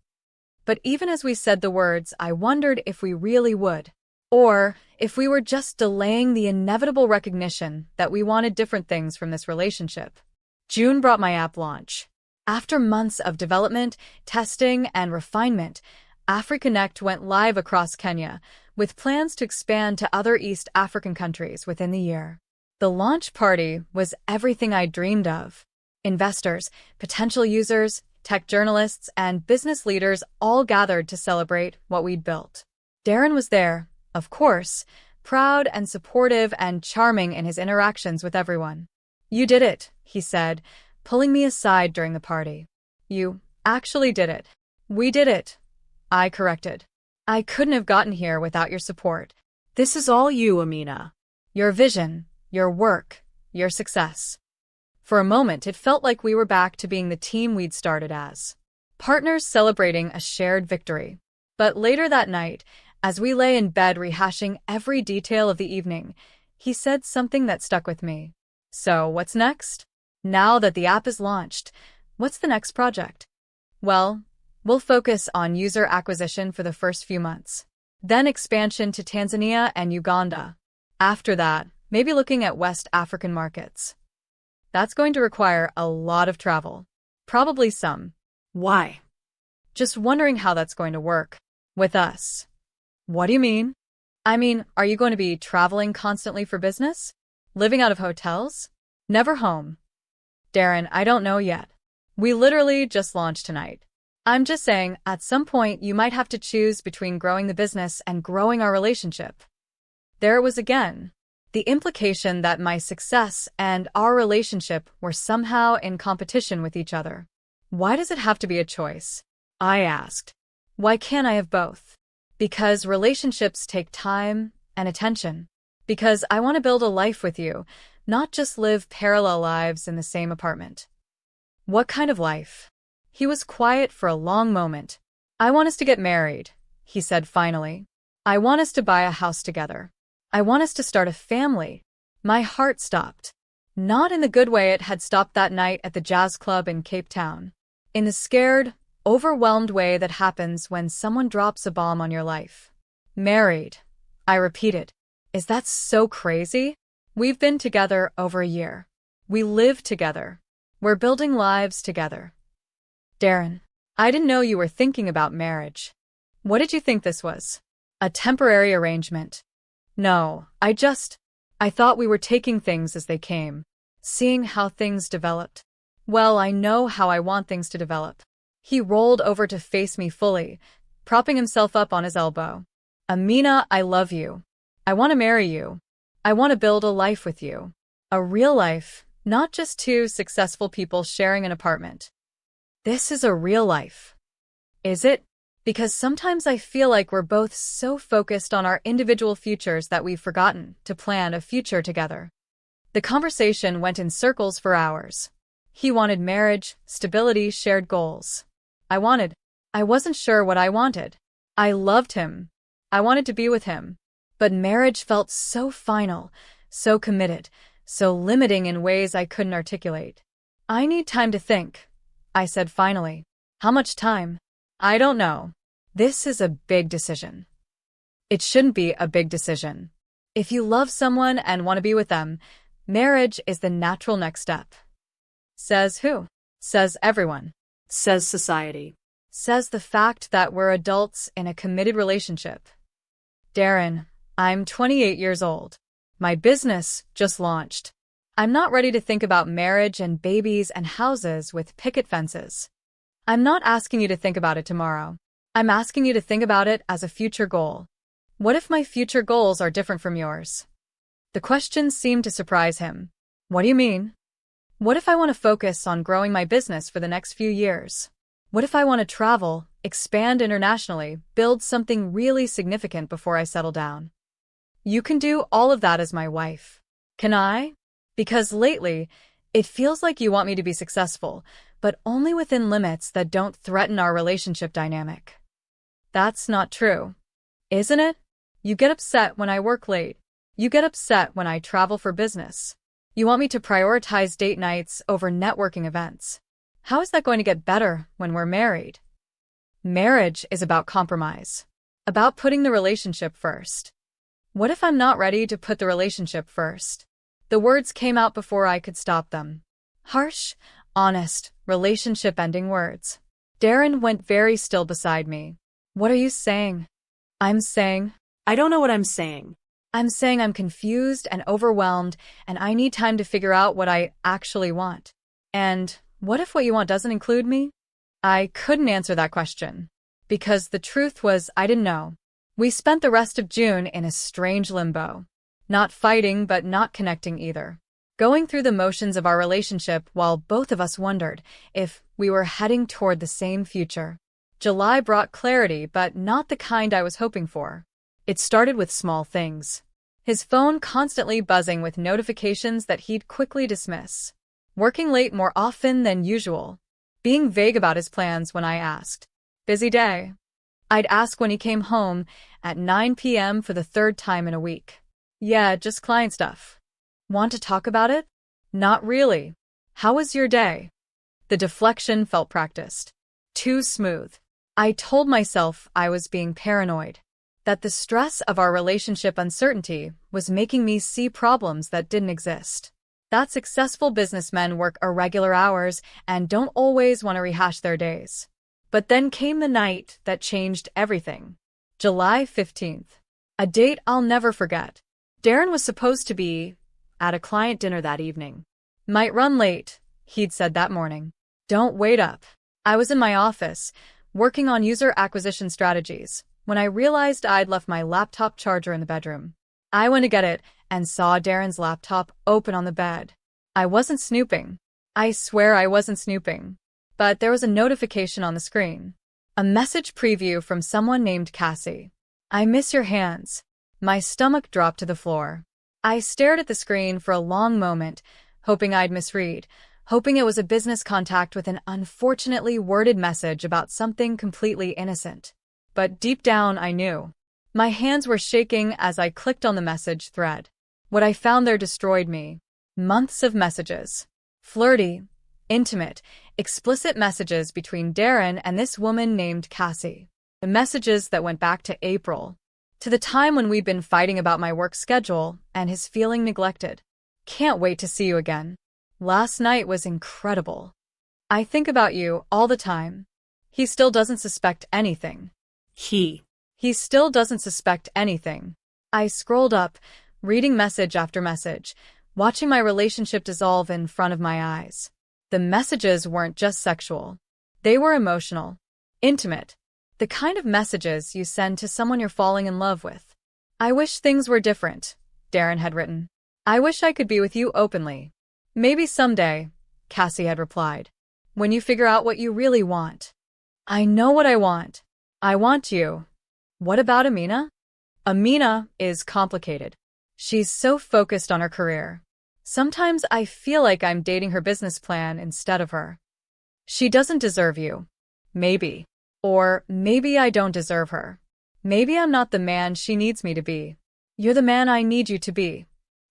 But even as we said the words, I wondered if we really would. Or if we were just delaying the inevitable recognition that we wanted different things from this relationship. June brought my app launch. After months of development, testing, and refinement, AfriConnect went live across Kenya, with plans to expand to other East African countries within the year. The launch party was everything I dreamed of. Investors, potential users, tech journalists, and business leaders all gathered to celebrate what we'd built. Darren was there, of course, proud and supportive and charming in his interactions with everyone. "You did it," he said, pulling me aside during the party. "You actually did it." "We did it," I corrected. "I couldn't have gotten here without your support. This is all you, Amina. Your vision, your work, your success." For a moment, it felt like we were back to being the team we'd started as, partners celebrating a shared victory. But later that night, as we lay in bed rehashing every detail of the evening, he said something that stuck with me. "So, what's next? Now that the app is launched, what's the next project?" "Well, we'll focus on user acquisition for the first few months. Then expansion to Tanzania and Uganda. After that, maybe looking at West African markets. That's going to require a lot of travel. Probably some." Why? "Just wondering how that's going to work. With us." "What do you mean?" "I mean, are you going to be traveling constantly for business? Living out of hotels? Never home?" "Darren, I don't know yet. We literally just launched tonight. I'm just saying, at some point you might have to choose between growing the business and growing our relationship." There it was again. The implication that my success and our relationship were somehow in competition with each other. "Why does it have to be a choice?" I asked. "Why can't I have both?" "Because relationships take time and attention. Because I want to build a life with you, not just live parallel lives in the same apartment." "What kind of life?" He was quiet for a long moment. "I want us to get married," he said finally. "I want us to buy a house together. I want us to start a family." My heart stopped. Not in the good way it had stopped that night at the jazz club in Cape Town. In the scared, overwhelmed way that happens when someone drops a bomb on your life. "Married," I repeated. "Is that so crazy? We've been together over a year. We live together. We're building lives together." "Darren, I didn't know you were thinking about marriage. What did you think this was? A temporary arrangement?" "No, I thought we were taking things as they came, seeing how things developed." "Well, I know how I want things to develop." He rolled over to face me fully, propping himself up on his elbow. "Amina, I love you. I want to marry you. I want to build a life with you. A real life, not just two successful people sharing an apartment. This is a real life." "Is it?" Because sometimes I feel like we're both so focused on our individual futures that we've forgotten to plan a future together. The conversation went in circles for hours. He wanted marriage, stability, shared goals. I wasn't sure what I wanted. I loved him. I wanted to be with him. But marriage felt so final, so committed, so limiting in ways I couldn't articulate. "I need time to think," I said finally. "How much time?" "I don't know. This is a big decision." "It shouldn't be a big decision. If you love someone and want to be with them, marriage is the natural next step." Says who? Says everyone. Says society. Says the fact that we're adults in a committed relationship. "Darren, I'm 28 years old. My business just launched. I'm not ready to think about marriage and babies and houses with picket fences. I'm not asking you to think about it tomorrow. I'm asking you to think about it as a future goal. What if my future goals are different from yours?" The question seemed to surprise him. "What do you mean?" "What if I want to focus on growing my business for the next few years? What if I want to travel, expand internationally, build something really significant before I settle down?" "You can do all of that as my wife." "Can I?" "Because lately, it feels like you want me to be successful, but only within limits that don't threaten our relationship dynamic." "That's not true. Isn't it? You get upset when I work late. You get upset when I travel for business. You want me to prioritize date nights over networking events. How is that going to get better when we're married?" Marriage is about compromise, about putting the relationship first. What if I'm not ready to put the relationship first? The words came out before I could stop them. Harsh, honest, relationship-ending words. Darren went very still beside me. "What are you saying?" I'm saying I don't know what I'm saying. I'm saying I'm confused and overwhelmed, and I need time to figure out what I actually want. And what if what you want doesn't include me? I couldn't answer that question. Because the truth was, I didn't know. We spent the rest of June in a strange limbo. Not fighting, but not connecting either. Going through the motions of our relationship while both of us wondered if we were heading toward the same future. July brought clarity, but not the kind I was hoping for. It started with small things. His phone constantly buzzing with notifications that he'd quickly dismiss. Working late more often than usual. Being vague about his plans when I asked. Busy day. I'd ask when he came home at 9 p.m. for the third time in a week. Yeah, just client stuff. Want to talk about it? Not really. How was your day? The deflection felt practiced. Too smooth. I told myself I was being paranoid. That the stress of our relationship uncertainty was making me see problems that didn't exist. That successful businessmen work irregular hours and don't always want to rehash their days. But then came the night that changed everything. July 15th. A date I'll never forget. Darren was supposed to be at a client dinner that evening. Might run late, he'd said that morning. Don't wait up. I was in my office, working on user acquisition strategies, when I realized I'd left my laptop charger in the bedroom. I went to get it and saw Darren's laptop open on the bed. I wasn't snooping. I swear I wasn't snooping. But there was a notification on the screen. A message preview from someone named Cassie. I miss your hands. My stomach dropped to the floor. I stared at the screen for a long moment, hoping I'd misread, hoping it was a business contact with an unfortunately worded message about something completely innocent. But deep down, I knew. My hands were shaking as I clicked on the message thread. What I found there destroyed me. Months of messages. Flirty, intimate, explicit messages between Darren and this woman named Cassie. The messages that went back to April. To the time when we'd been fighting about my work schedule and his feeling neglected. Can't wait to see you again. Last night was incredible. I think about you all the time. He still doesn't suspect anything. He still doesn't suspect anything. I scrolled up, reading message after message, watching my relationship dissolve in front of my eyes. The messages weren't just sexual. They were emotional, intimate. The kind of messages you send to someone you're falling in love with. I wish things were different, Darren had written. I wish I could be with you openly. Maybe someday, Cassie had replied. When you figure out what you really want. I know what I want. I want you. What about Amina? Amina is complicated. She's so focused on her career. Sometimes I feel like I'm dating her business plan instead of her. She doesn't deserve you. Maybe. Or maybe I don't deserve her. Maybe I'm not the man she needs me to be. You're the man I need you to be.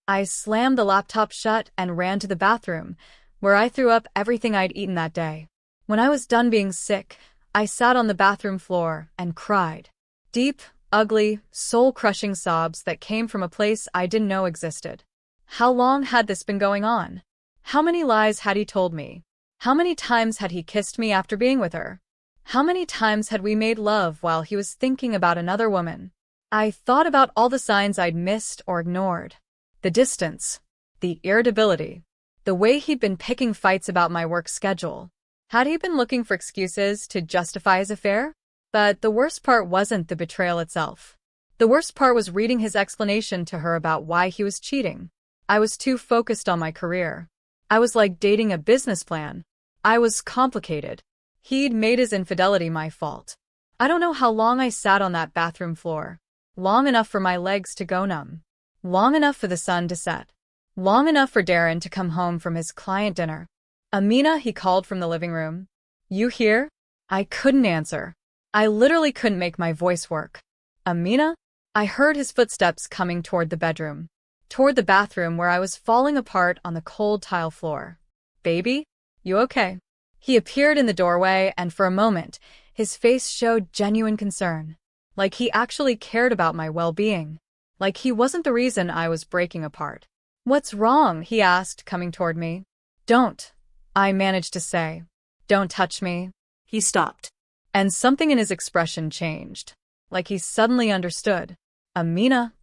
I slammed the laptop shut and ran to the bathroom, where I threw up everything I'd eaten that day. When I was done being sick, I sat on the bathroom floor and cried. Deep, ugly, soul-crushing sobs that came from a place I didn't know existed. How long had this been going on? How many lies had he told me? How many times had he kissed me after being with her? How many times had we made love while he was thinking about another woman? I thought about all the signs I'd missed or ignored. The distance, the irritability, the way he'd been picking fights about my work schedule. Had he been looking for excuses to justify his affair? But the worst part wasn't the betrayal itself. The worst part was reading his explanation to her about why he was cheating. I was too focused on my career. I was like dating a business plan. I was complicated. He'd made his infidelity my fault. I don't know how long I sat on that bathroom floor. Long enough for my legs to go numb. Long enough for the sun to set. Long enough for Darren to come home from his client dinner. Amina, he called from the living room. You here? I couldn't answer. I literally couldn't make my voice work. Amina? I heard his footsteps coming toward the bedroom. Toward the bathroom where I was falling apart on the cold tile floor. Baby? You okay? He appeared in the doorway and for a moment, his face showed genuine concern. Like he actually cared about my well-being. Like he wasn't the reason I was breaking apart. What's wrong? He asked, coming toward me. Don't. I managed to say. Don't touch me. He stopped. And something in his expression changed. Like he suddenly understood. Amina?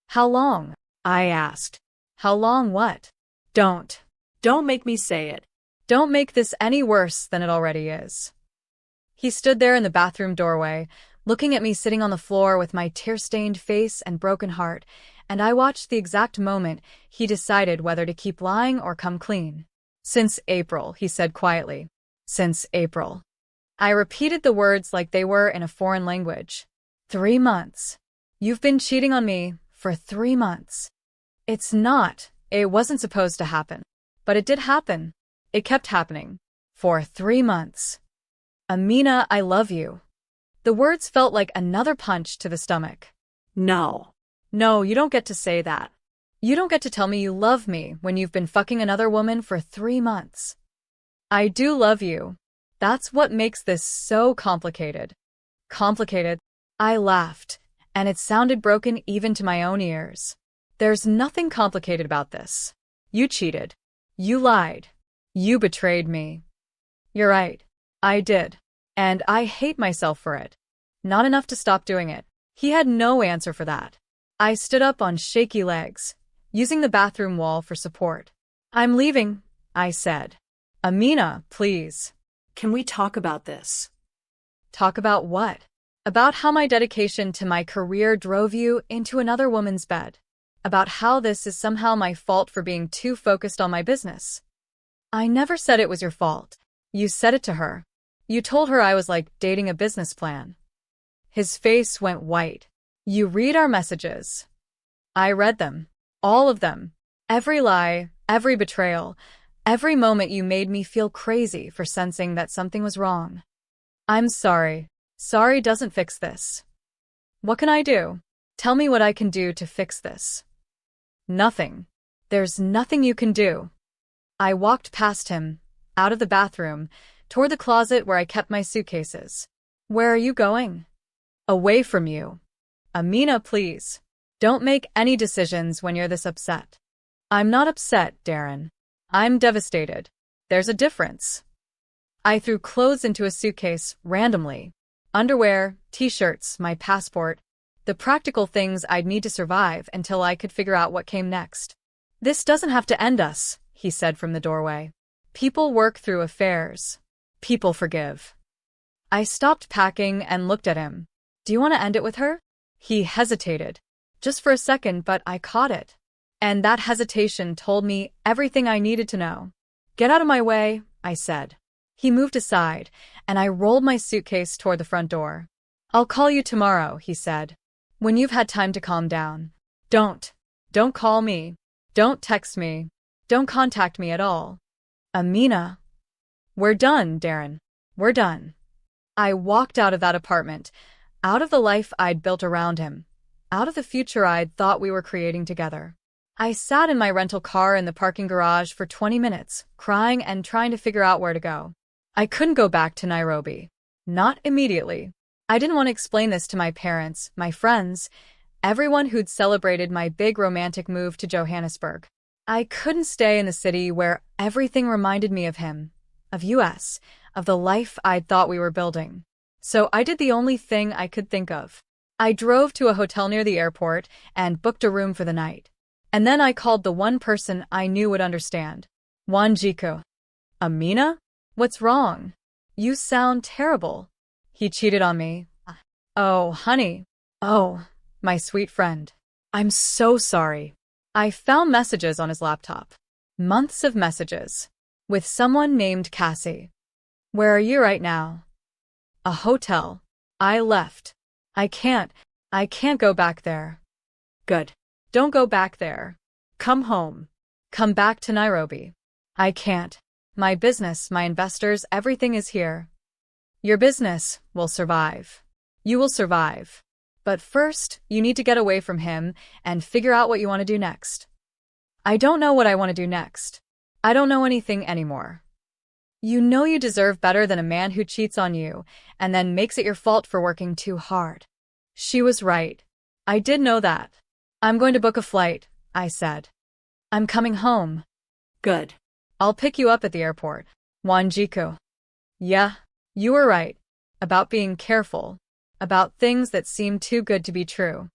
How long? I asked. How long what? Don't. Don't make me say it. Don't make this any worse than it already is. He stood there in the bathroom doorway, looking at me sitting on the floor with my tear-stained face and broken heart, and I watched the exact moment he decided whether to keep lying or come clean. "Since April," he said quietly. "Since April." I repeated the words like they were in a foreign language. 3 months. You've been cheating on me for 3 months. It wasn't supposed to happen. But it did happen. It kept happening. For 3 months. Amina, I love you. The words felt like another punch to the stomach. No. No, you don't get to say that. You don't get to tell me you love me when you've been fucking another woman for 3 months. I do love you. That's what makes this so complicated. Complicated? I laughed, and it sounded broken even to my own ears. There's nothing complicated about this. You cheated. You lied. You betrayed me. You're right. I did. And I hate myself for it. Not enough to stop doing it. He had no answer for that. I stood up on shaky legs, using the bathroom wall for support. I'm leaving, I said. Amina, please. Can we talk about this? Talk about what? About how my dedication to my career drove you into another woman's bed. About how this is somehow my fault for being too focused on my business. I never said it was your fault. You said it to her. You told her I was like dating a business plan. His face went white. You read our messages. I read them. All of them. Every lie, every betrayal, every moment you made me feel crazy for sensing that something was wrong. I'm sorry. Sorry doesn't fix this. What can I do? Tell me what I can do to fix this. Nothing. There's nothing you can do. I walked past him, out of the bathroom, toward the closet where I kept my suitcases. Where are you going? Away from you. Amina, please. Don't make any decisions when you're this upset. I'm not upset, Darren. I'm devastated. There's a difference. I threw clothes into a suitcase randomly. Underwear, t-shirts, my passport, the practical things I'd need to survive until I could figure out what came next. This doesn't have to end us, he said from the doorway. People work through affairs. People forgive. I stopped packing and looked at him. Do you want to end it with her? He hesitated. Just for a second, but I caught it. And that hesitation told me everything I needed to know. Get out of my way, I said. He moved aside, and I rolled my suitcase toward the front door. I'll call you tomorrow, he said. When you've had time to calm down. Don't call me. Don't text me. Don't contact me at all. Amina. We're done, Darren. We're done. I walked out of that apartment, out of the life I'd built around him, out of the future I'd thought we were creating together. I sat in my rental car in the parking garage for 20 minutes, crying and trying to figure out where to go. I couldn't go back to Nairobi. Not immediately. I didn't want to explain this to my parents, my friends, everyone who'd celebrated my big romantic move to Johannesburg. I couldn't stay in the city where everything reminded me of him, of US, of the life I'd thought we were building. So I did the only thing I could think of. I drove to a hotel near the airport and booked a room for the night. And then I called the one person I knew would understand. Wanjiku. Amina? What's wrong? You sound terrible. He cheated on me. Oh, honey. Oh, my sweet friend. I'm so sorry. I found messages on his laptop. Months of messages. With someone named Cassie. Where are you right now? A hotel. I left. I can't go back there. Good. Don't go back there. Come home. Come back to Nairobi. I can't. My business, my investors, everything is here. Your business will survive. You will survive. But first, you need to get away from him and figure out what you want to do next. I don't know what I want to do next. I don't know anything anymore. You know you deserve better than a man who cheats on you and then makes it your fault for working too hard. She was right. I did know that. I'm going to book a flight, I said. I'm coming home. Good. I'll pick you up at the airport. Wanjiku. Yeah, you were right. About being careful. About things that seem too good to be true.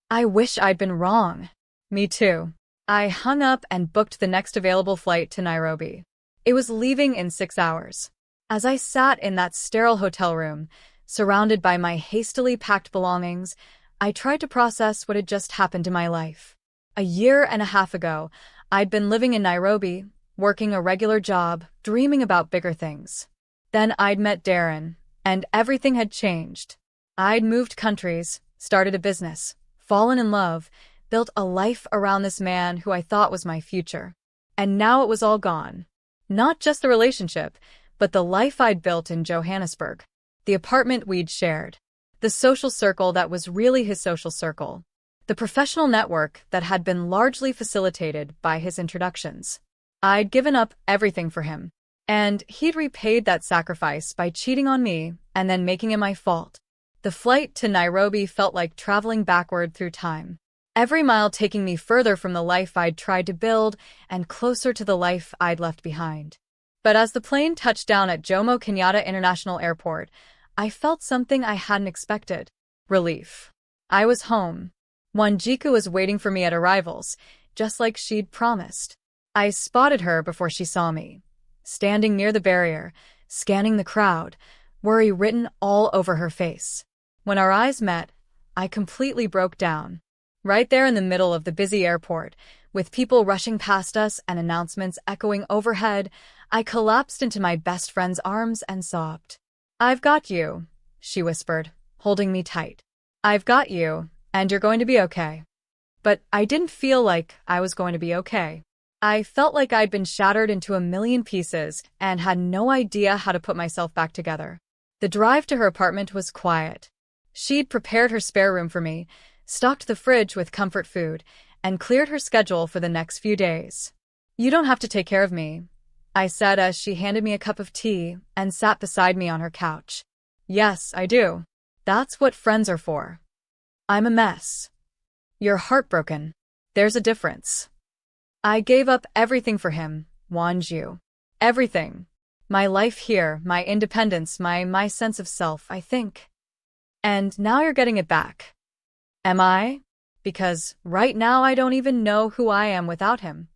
I wish I'd been wrong. Me too. I hung up and booked the next available flight to Nairobi. It was leaving in 6 hours. As I sat in that sterile hotel room, surrounded by my hastily packed belongings, I tried to process what had just happened to my life. A year and a half ago, I'd been living in Nairobi, working a regular job, dreaming about bigger things. Then I'd met Darren, and everything had changed. I'd moved countries, started a business, fallen in love, built a life around this man who I thought was my future. And now it was all gone. Not just the relationship, but the life I'd built in Johannesburg. The apartment we'd shared. The social circle that was really his social circle. The professional network that had been largely facilitated by his introductions. I'd given up everything for him. And he'd repaid that sacrifice by cheating on me and then making it my fault. The flight to Nairobi felt like traveling backward through time. Every mile taking me further from the life I'd tried to build and closer to the life I'd left behind. But as the plane touched down at Jomo Kenyatta International Airport, I felt something I hadn't expected. Relief. I was home. Wanjiku was waiting for me at arrivals, just like she'd promised. I spotted her before she saw me, standing near the barrier, scanning the crowd, worry written all over her face. When our eyes met, I completely broke down. Right there in the middle of the busy airport, with people rushing past us and announcements echoing overhead, I collapsed into my best friend's arms and sobbed. "I've got you," she whispered, holding me tight. "I've got you, and you're going to be okay." But I didn't feel like I was going to be okay. I felt like I'd been shattered into a million pieces and had no idea how to put myself back together. The drive to her apartment was quiet. She'd prepared her spare room for me, stocked the fridge with comfort food, and cleared her schedule for the next few days. "You don't have to take care of me," I said as she handed me a cup of tea and sat beside me on her couch. "Yes, I do. That's what friends are for." "I'm a mess." "You're heartbroken. There's a difference." I gave up everything for him, Wanju. Everything. My life here, my independence, my sense of self, I think. And now you're getting it back. Am I? Because right now I don't even know who I am without him.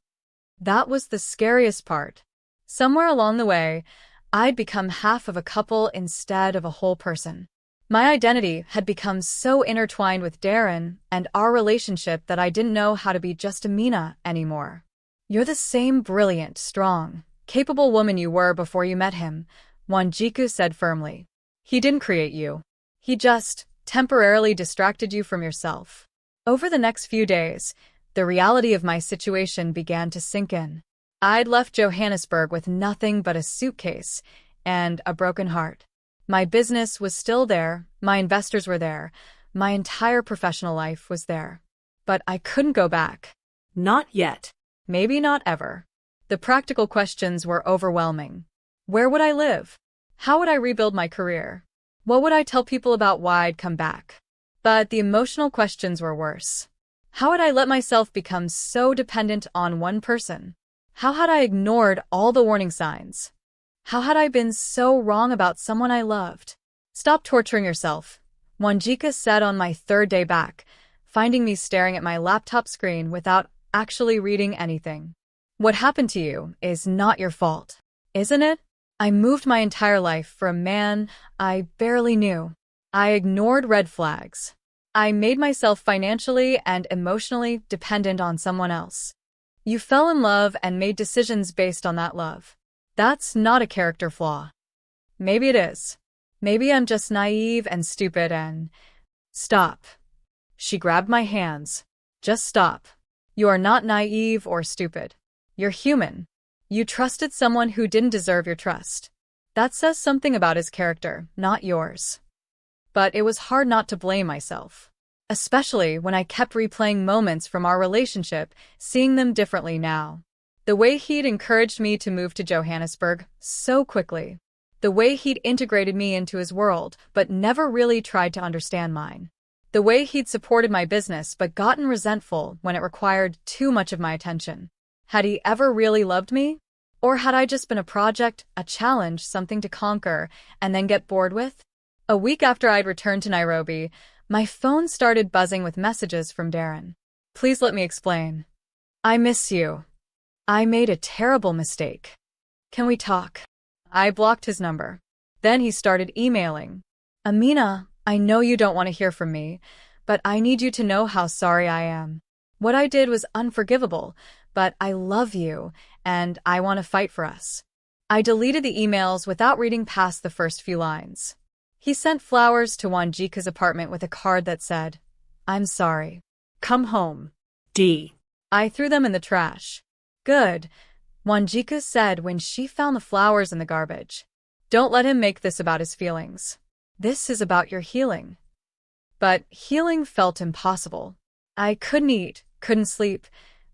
That was the scariest part. Somewhere along the way, I'd become half of a couple instead of a whole person. My identity had become so intertwined with Darren and our relationship that I didn't know how to be just Amina anymore. "You're the same brilliant, strong, capable woman you were before you met him," Wanjiku said firmly. "He didn't create you. He just temporarily distracted you from yourself." Over the next few days, the reality of my situation began to sink in. I'd left Johannesburg with nothing but a suitcase and a broken heart. My business was still there, my investors were there, my entire professional life was there. But I couldn't go back. Not yet. Maybe not ever. The practical questions were overwhelming. Where would I live? How would I rebuild my career? What would I tell people about why I'd come back? But the emotional questions were worse. How had I let myself become so dependent on one person? How had I ignored all the warning signs? How had I been so wrong about someone I loved? "Stop torturing yourself," Wanjika said on my third day back, finding me staring at my laptop screen without actually reading anything. "What happened to you is not your fault, isn't it? I moved my entire life for a man I barely knew. I ignored red flags. I made myself financially and emotionally dependent on someone else. You fell in love and made decisions based on that love. That's not a character flaw. Maybe it is. Maybe I'm just naive and stupid and—" "Stop." She grabbed my hands. "Just stop. You are not naive or stupid. You're human. You trusted someone who didn't deserve your trust. That says something about his character, not yours." But it was hard not to blame myself. Especially when I kept replaying moments from our relationship, seeing them differently now. The way he'd encouraged me to move to Johannesburg so quickly. The way he'd integrated me into his world, but never really tried to understand mine. The way he'd supported my business but gotten resentful when it required too much of my attention. Had he ever really loved me? Or had I just been a project, a challenge, something to conquer, and then get bored with? A week after I'd returned to Nairobi, my phone started buzzing with messages from Darren. "Please let me explain. I miss you. I made a terrible mistake. Can we talk?" I blocked his number. Then he started emailing. Amina, I know you don't want to hear from me, but I need you to know how sorry I am. What I did was unforgivable, but I love you, and I want to fight for us. I deleted the emails without reading past the first few lines. He sent flowers to Wanjika's apartment with a card that said, I'm sorry. Come home. D. I threw them in the trash. Good, Wanjika said when she found the flowers in the garbage. Don't let him make this about his feelings. This is about your healing. But healing felt impossible. I couldn't eat, couldn't sleep,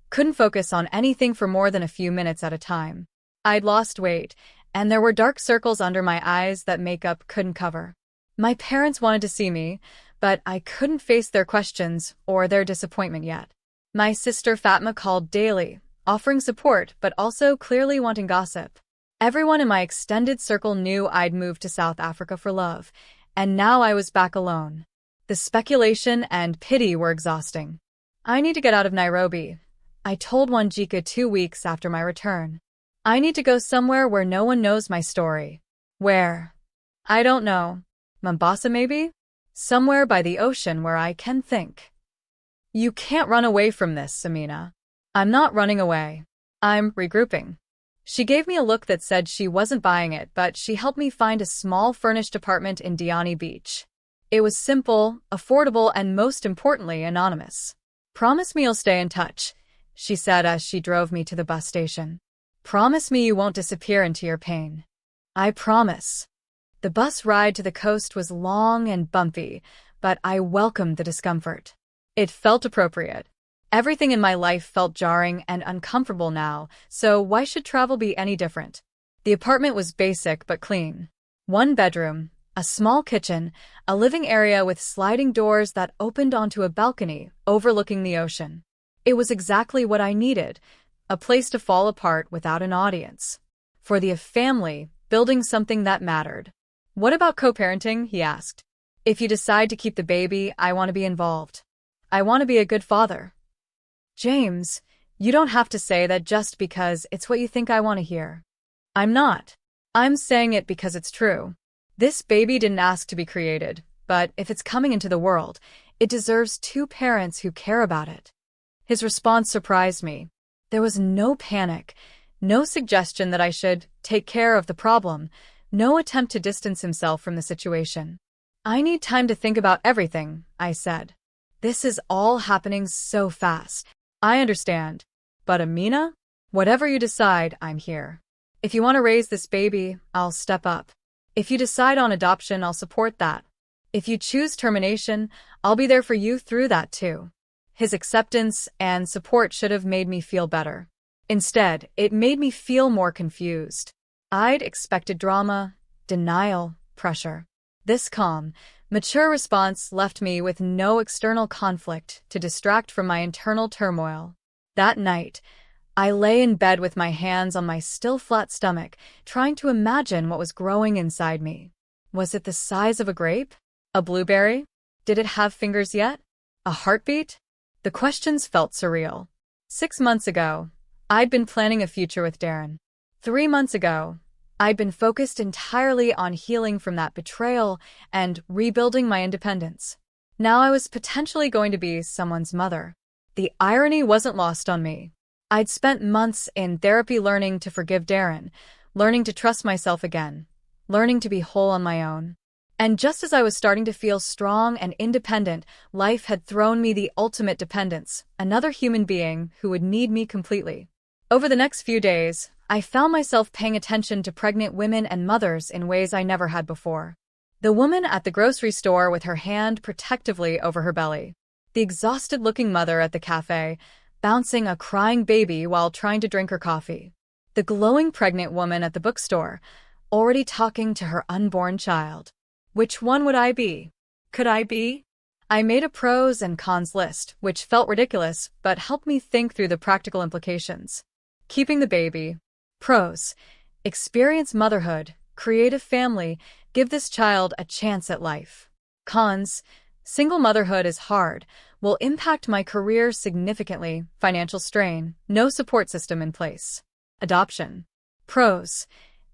couldn't focus on anything for more than a few minutes at a time. I'd lost weight, and there were dark circles under my eyes that makeup couldn't cover. My parents wanted to see me, but I couldn't face their questions or their disappointment yet. My sister Fatma called daily, offering support but also clearly wanting gossip. Everyone in my extended circle knew I'd moved to South Africa for love, and now I was back alone. The speculation and pity were exhausting. I need to get out of Nairobi, I told Wanjika 2 weeks after my return. I need to go somewhere where no one knows my story. Where? I don't know. Mombasa maybe? Somewhere by the ocean where I can think. You can't run away from this, Amina. I'm not running away. I'm regrouping. She gave me a look that said she wasn't buying it, but she helped me find a small furnished apartment in Diani Beach. It was simple, affordable, and most importantly, anonymous. Promise me you'll stay in touch, she said as she drove me to the bus station. Promise me you won't disappear into your pain. I promise. The bus ride to the coast was long and bumpy, but I welcomed the discomfort. It felt appropriate. Everything in my life felt jarring and uncomfortable now, so why should travel be any different? The apartment was basic but clean. 1 bedroom, a small kitchen, a living area with sliding doors that opened onto a balcony overlooking the ocean. It was exactly what I needed, a place to fall apart without an audience. For the family, building something that mattered. What about co-parenting? He asked. If you decide to keep the baby, I want to be involved. I want to be a good father. James, you don't have to say that just because it's what you think I want to hear. I'm not. I'm saying it because it's true. This baby didn't ask to be created, but if it's coming into the world, it deserves 2 parents who care about it. His response surprised me. There was no panic, no suggestion that I should take care of the problem, no attempt to distance himself from the situation. I need time to think about everything, I said. This is all happening so fast. I understand. But Amina, whatever you decide, I'm here. If you want to raise this baby, I'll step up. If you decide on adoption, I'll support that. If you choose termination, I'll be there for you through that too. His acceptance and support should have made me feel better. Instead, it made me feel more confused. I'd expected drama, denial, pressure. This calm, mature response left me with no external conflict to distract from my internal turmoil. That night, I lay in bed with my hands on my still flat stomach, trying to imagine what was growing inside me. Was it the size of a grape? A blueberry? Did it have fingers yet? A heartbeat? The questions felt surreal. 6 months ago, I'd been planning a future with Darren. 3 months ago, I'd been focused entirely on healing from that betrayal and rebuilding my independence. Now I was potentially going to be someone's mother. The irony wasn't lost on me. I'd spent months in therapy learning to forgive Darren, learning to trust myself again, learning to be whole on my own. And just as I was starting to feel strong and independent, life had thrown me the ultimate dependence, another human being who would need me completely. Over the next few days, I found myself paying attention to pregnant women and mothers in ways I never had before. The woman at the grocery store with her hand protectively over her belly. The exhausted-looking mother at the cafe, bouncing a crying baby while trying to drink her coffee. The glowing pregnant woman at the bookstore, already talking to her unborn child. Which one would I be? Could I be? I made a pros and cons list, which felt ridiculous, but helped me think through the practical implications. Keeping the baby. Pros: experience motherhood, create a family, give this child a chance at life. Cons: single motherhood is hard, will impact my career significantly, financial strain, no support system in place. Adoption. Pros: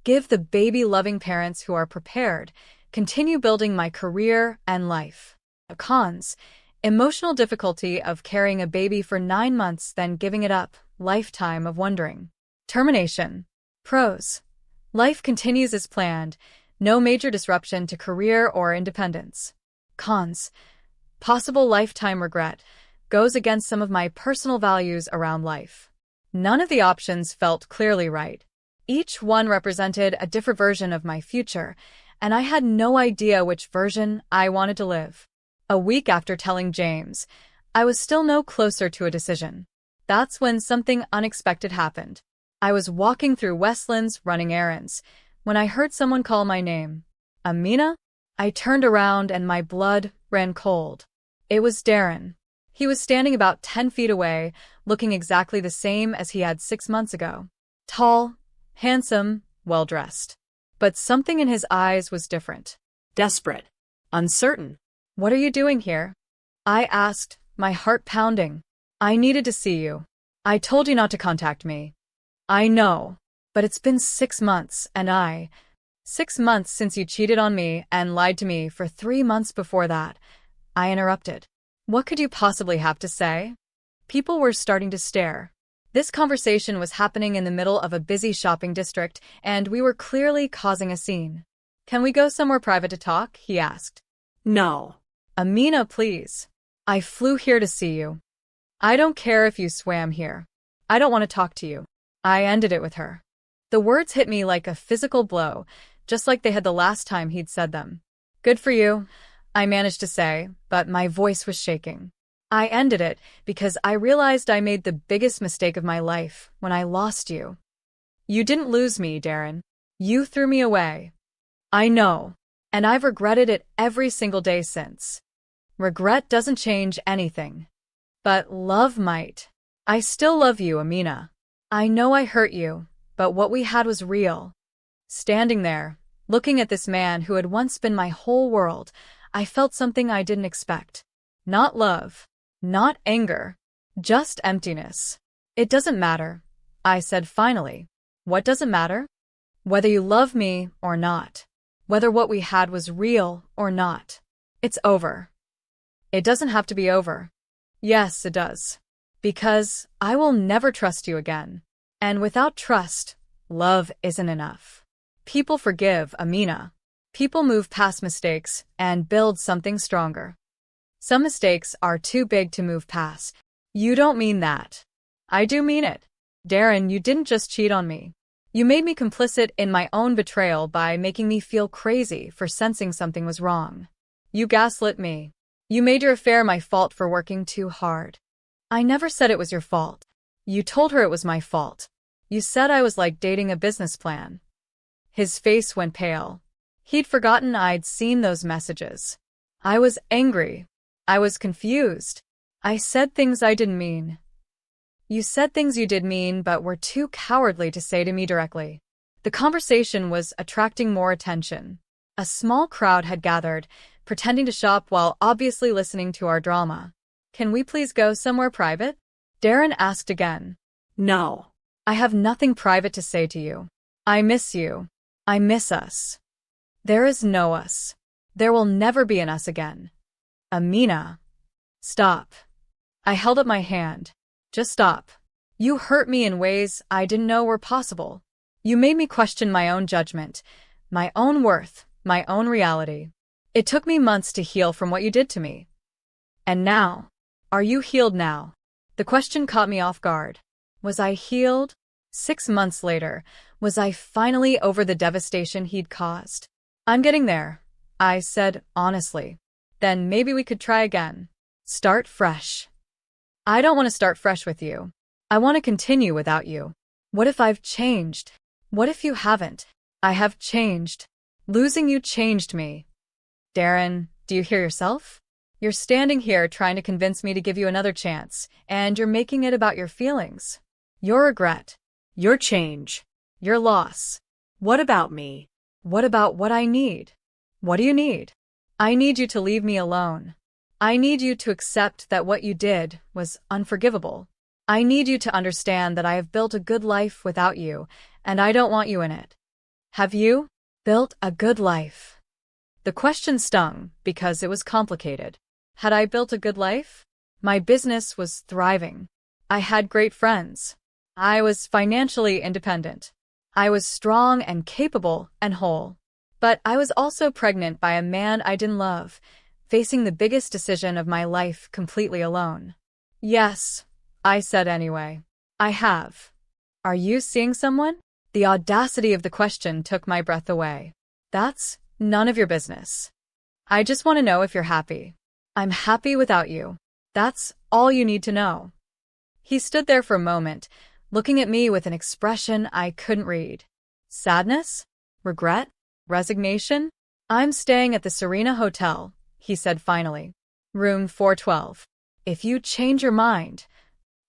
give the baby-loving parents who are prepared, continue building my career and life. Cons: emotional difficulty of carrying a baby for 9 months, then giving it up, lifetime of wondering. Termination. Pros: life continues as planned, no major disruption to career or independence. Cons: possible lifetime regret, goes against some of my personal values around life. None of the options felt clearly right. Each one represented a different version of my future, and I had no idea which version I wanted to live. A week after telling James, I was still no closer to a decision. That's when something unexpected happened. I was walking through Westlands running errands when I heard someone call my name. Amina? I turned around and my blood ran cold. It was Darren. He was standing about 10 feet away, looking exactly the same as he had 6 months ago. Tall, handsome, well-dressed. But something in his eyes was different. Desperate. Uncertain. "What are you doing here?" I asked, my heart pounding. "I needed to see you. I told you not to contact me." "I know, but it's been 6 months and 6 months since you cheated on me and lied to me for 3 months before that," I interrupted. What could you possibly have to say? People were starting to stare. This conversation was happening in the middle of a busy shopping district, and we were clearly causing a scene. "Can we go somewhere private to talk?" he asked. No. "Amina, please. I flew here to see you. I don't care if you swam here. I don't want to talk to you." I ended it with her. The words hit me like a physical blow, just like they had the last time he'd said them. "Good for you," I managed to say, but my voice was shaking. I ended it because I realized I made the biggest mistake of my life when I lost you. You didn't lose me, Darren. You threw me away. I know, and I've regretted it every single day since. Regret doesn't change anything. But love might. I still love you, Amina. I know I hurt you, but what we had was real. Standing there, looking at this man who had once been my whole world, I felt something I didn't expect. Not love. Not anger. Just emptiness. "It doesn't matter," I said finally. "What doesn't matter? Whether you love me or not. Whether what we had was real or not. It's over." "It doesn't have to be over." "Yes, it does. Because I will never trust you again. And without trust, love isn't enough. People forgive, Amina. People move past mistakes and build something stronger. Some mistakes are too big to move past." "You don't mean that." "I do mean it. Darren, you didn't just cheat on me. You made me complicit in my own betrayal by making me feel crazy for sensing something was wrong. You gaslit me. You made your affair my fault for working too hard. I never said it was your fault. You told her it was my fault. You said I was like dating a business plan." His face went pale. He'd forgotten I'd seen those messages. I was angry. I was confused. I said things I didn't mean. You said things you did mean but were too cowardly to say to me directly. The conversation was attracting more attention. A small crowd had gathered, pretending to shop while obviously listening to our drama. "Can we please go somewhere private?" Darren asked again. No. "I have nothing private to say to you. I miss you. I miss us. There is no us. There will never be an us again. Amina." "Stop." I held up my hand. "Just stop. You hurt me in ways I didn't know were possible. You made me question my own judgment, my own worth, my own reality. It took me months to heal from what you did to me. And now, are you healed now?" The question caught me off guard. Was I healed? 6 months later, was I finally over the devastation he'd caused? "I'm getting there," I said honestly. "Then maybe we could try again. Start fresh." "I don't want to start fresh with you. I want to continue without you. What if I've changed? What if you haven't? I have changed. Losing you changed me." "Darren, do you hear yourself? You're standing here trying to convince me to give you another chance, and you're making it about your feelings. Your regret. Your change. Your loss. What about me? What about what I need? What do you need?" "I need you to leave me alone. I need you to accept that what you did was unforgivable. I need you to understand that I have built a good life without you, and I don't want you in it. Have you built a good life? The question stung because it was complicated. Had I built a good life? My business was thriving. I had great friends. I was financially independent. I was strong and capable and whole. But I was also pregnant by a man I didn't love, facing the biggest decision of my life completely alone. Yes, I said anyway. I have. Are you seeing someone? The audacity of the question took my breath away. That's none of your business. I just want to know if you're happy. I'm happy without you. That's all you need to know. He stood there for a moment, looking at me with an expression I couldn't read. Sadness? Regret? Resignation? I'm staying at the Serena Hotel, he said finally. Room 412. If you change your mind,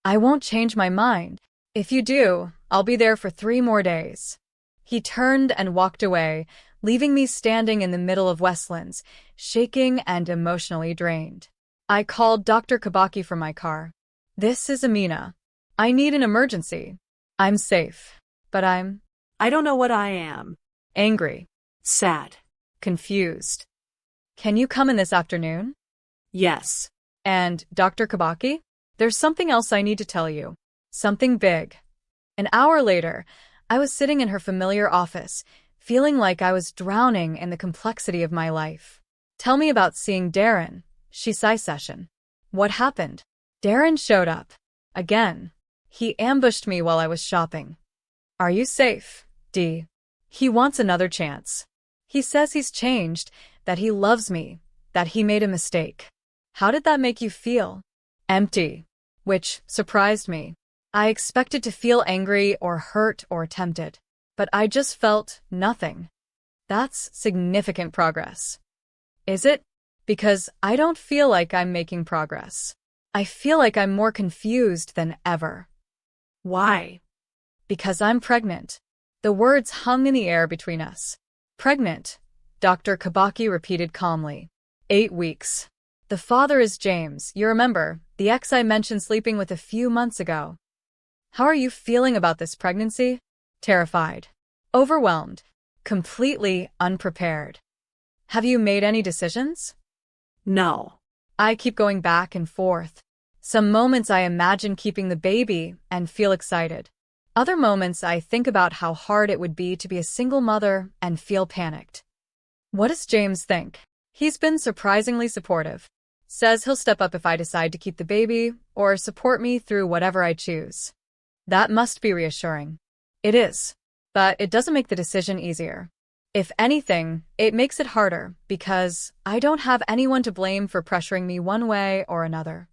I won't change my mind. If you do, I'll be there for 3 more days. He turned and walked away, leaving me standing in the middle of Westlands, shaking and emotionally drained. I called Dr. Kabaki from my car. This is Amina. I need an emergency. I'm safe, but I don't know what I am. angry, Sad. confused. Can you come in this afternoon? Yes. And Dr. Kabaki, there's something else I need to tell you. Something big. An hour later, I was sitting in her familiar office, feeling like I was drowning in the complexity of my life. Tell me about seeing Darren, she session. What happened? Darren showed up. Again. He ambushed me while I was shopping. Are you safe, Dee? He wants another chance. He says he's changed, that he loves me, that he made a mistake. How did that make you feel? Empty. Which surprised me. I expected to feel angry or hurt or tempted, but I just felt nothing. That's significant progress. Is it? Because I don't feel like I'm making progress. I feel like I'm more confused than ever. Why? Because I'm pregnant. The words hung in the air between us. Pregnant, Dr. Kabaki repeated calmly. 8 weeks. The father is James, you remember, the ex I mentioned sleeping with a few months ago. How are you feeling about this pregnancy? Terrified. Overwhelmed. Completely unprepared. Have you made any decisions? No. I keep going back and forth. Some moments I imagine keeping the baby and feel excited. Other moments I think about how hard it would be to be a single mother and feel panicked. What does James think? He's been surprisingly supportive. Says he'll step up if I decide to keep the baby or support me through whatever I choose. That must be reassuring. It is. But it doesn't make the decision easier. If anything, it makes it harder because I don't have anyone to blame for pressuring me one way or another.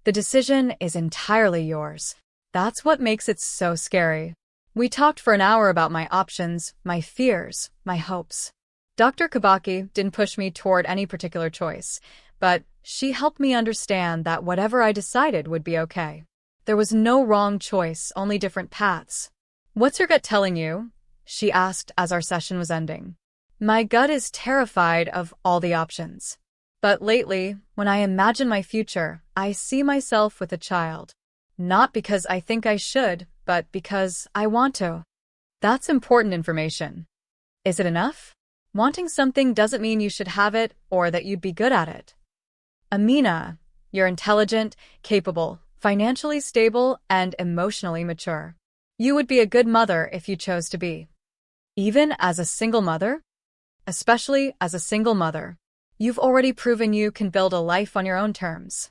The decision is entirely yours. That's what makes it so scary. We talked for an hour about my options, my fears, my hopes. Dr. Kabaki didn't push me toward any particular choice, but she helped me understand that whatever I decided would be okay. There was no wrong choice, only different paths. What's your gut telling you? She asked as our session was ending. My gut is terrified of all the options. But lately, when I imagine my future, I see myself with a child. Not because I think I should, but because I want to. That's important information. Is it enough? Wanting something doesn't mean you should have it or that you'd be good at it. Amina, you're intelligent, capable, financially stable, and emotionally mature. You would be a good mother if you chose to be. Even as a single mother? Especially as a single mother. You've already proven you can build a life on your own terms.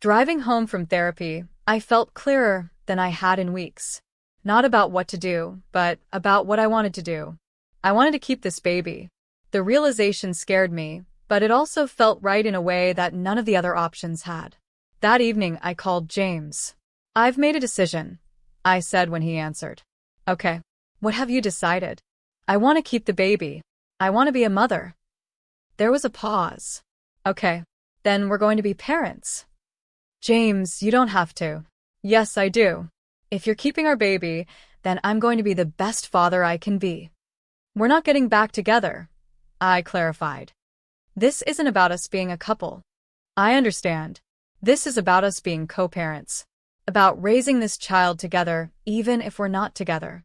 Driving home from therapy, I felt clearer than I had in weeks. Not about what to do, but about what I wanted to do. I wanted to keep this baby. The realization scared me, but it also felt right in a way that none of the other options had. That evening, I called James. I've made a decision, I said when he answered. Okay. What have you decided? I want to keep the baby. I want to be a mother. There was a pause. Okay. Then we're going to be parents. James, you don't have to. Yes, I do. If you're keeping our baby, then I'm going to be the best father I can be. We're not getting back together, I clarified. This isn't about us being a couple. I understand. This is about us being co-parents. About raising this child together, even if we're not together.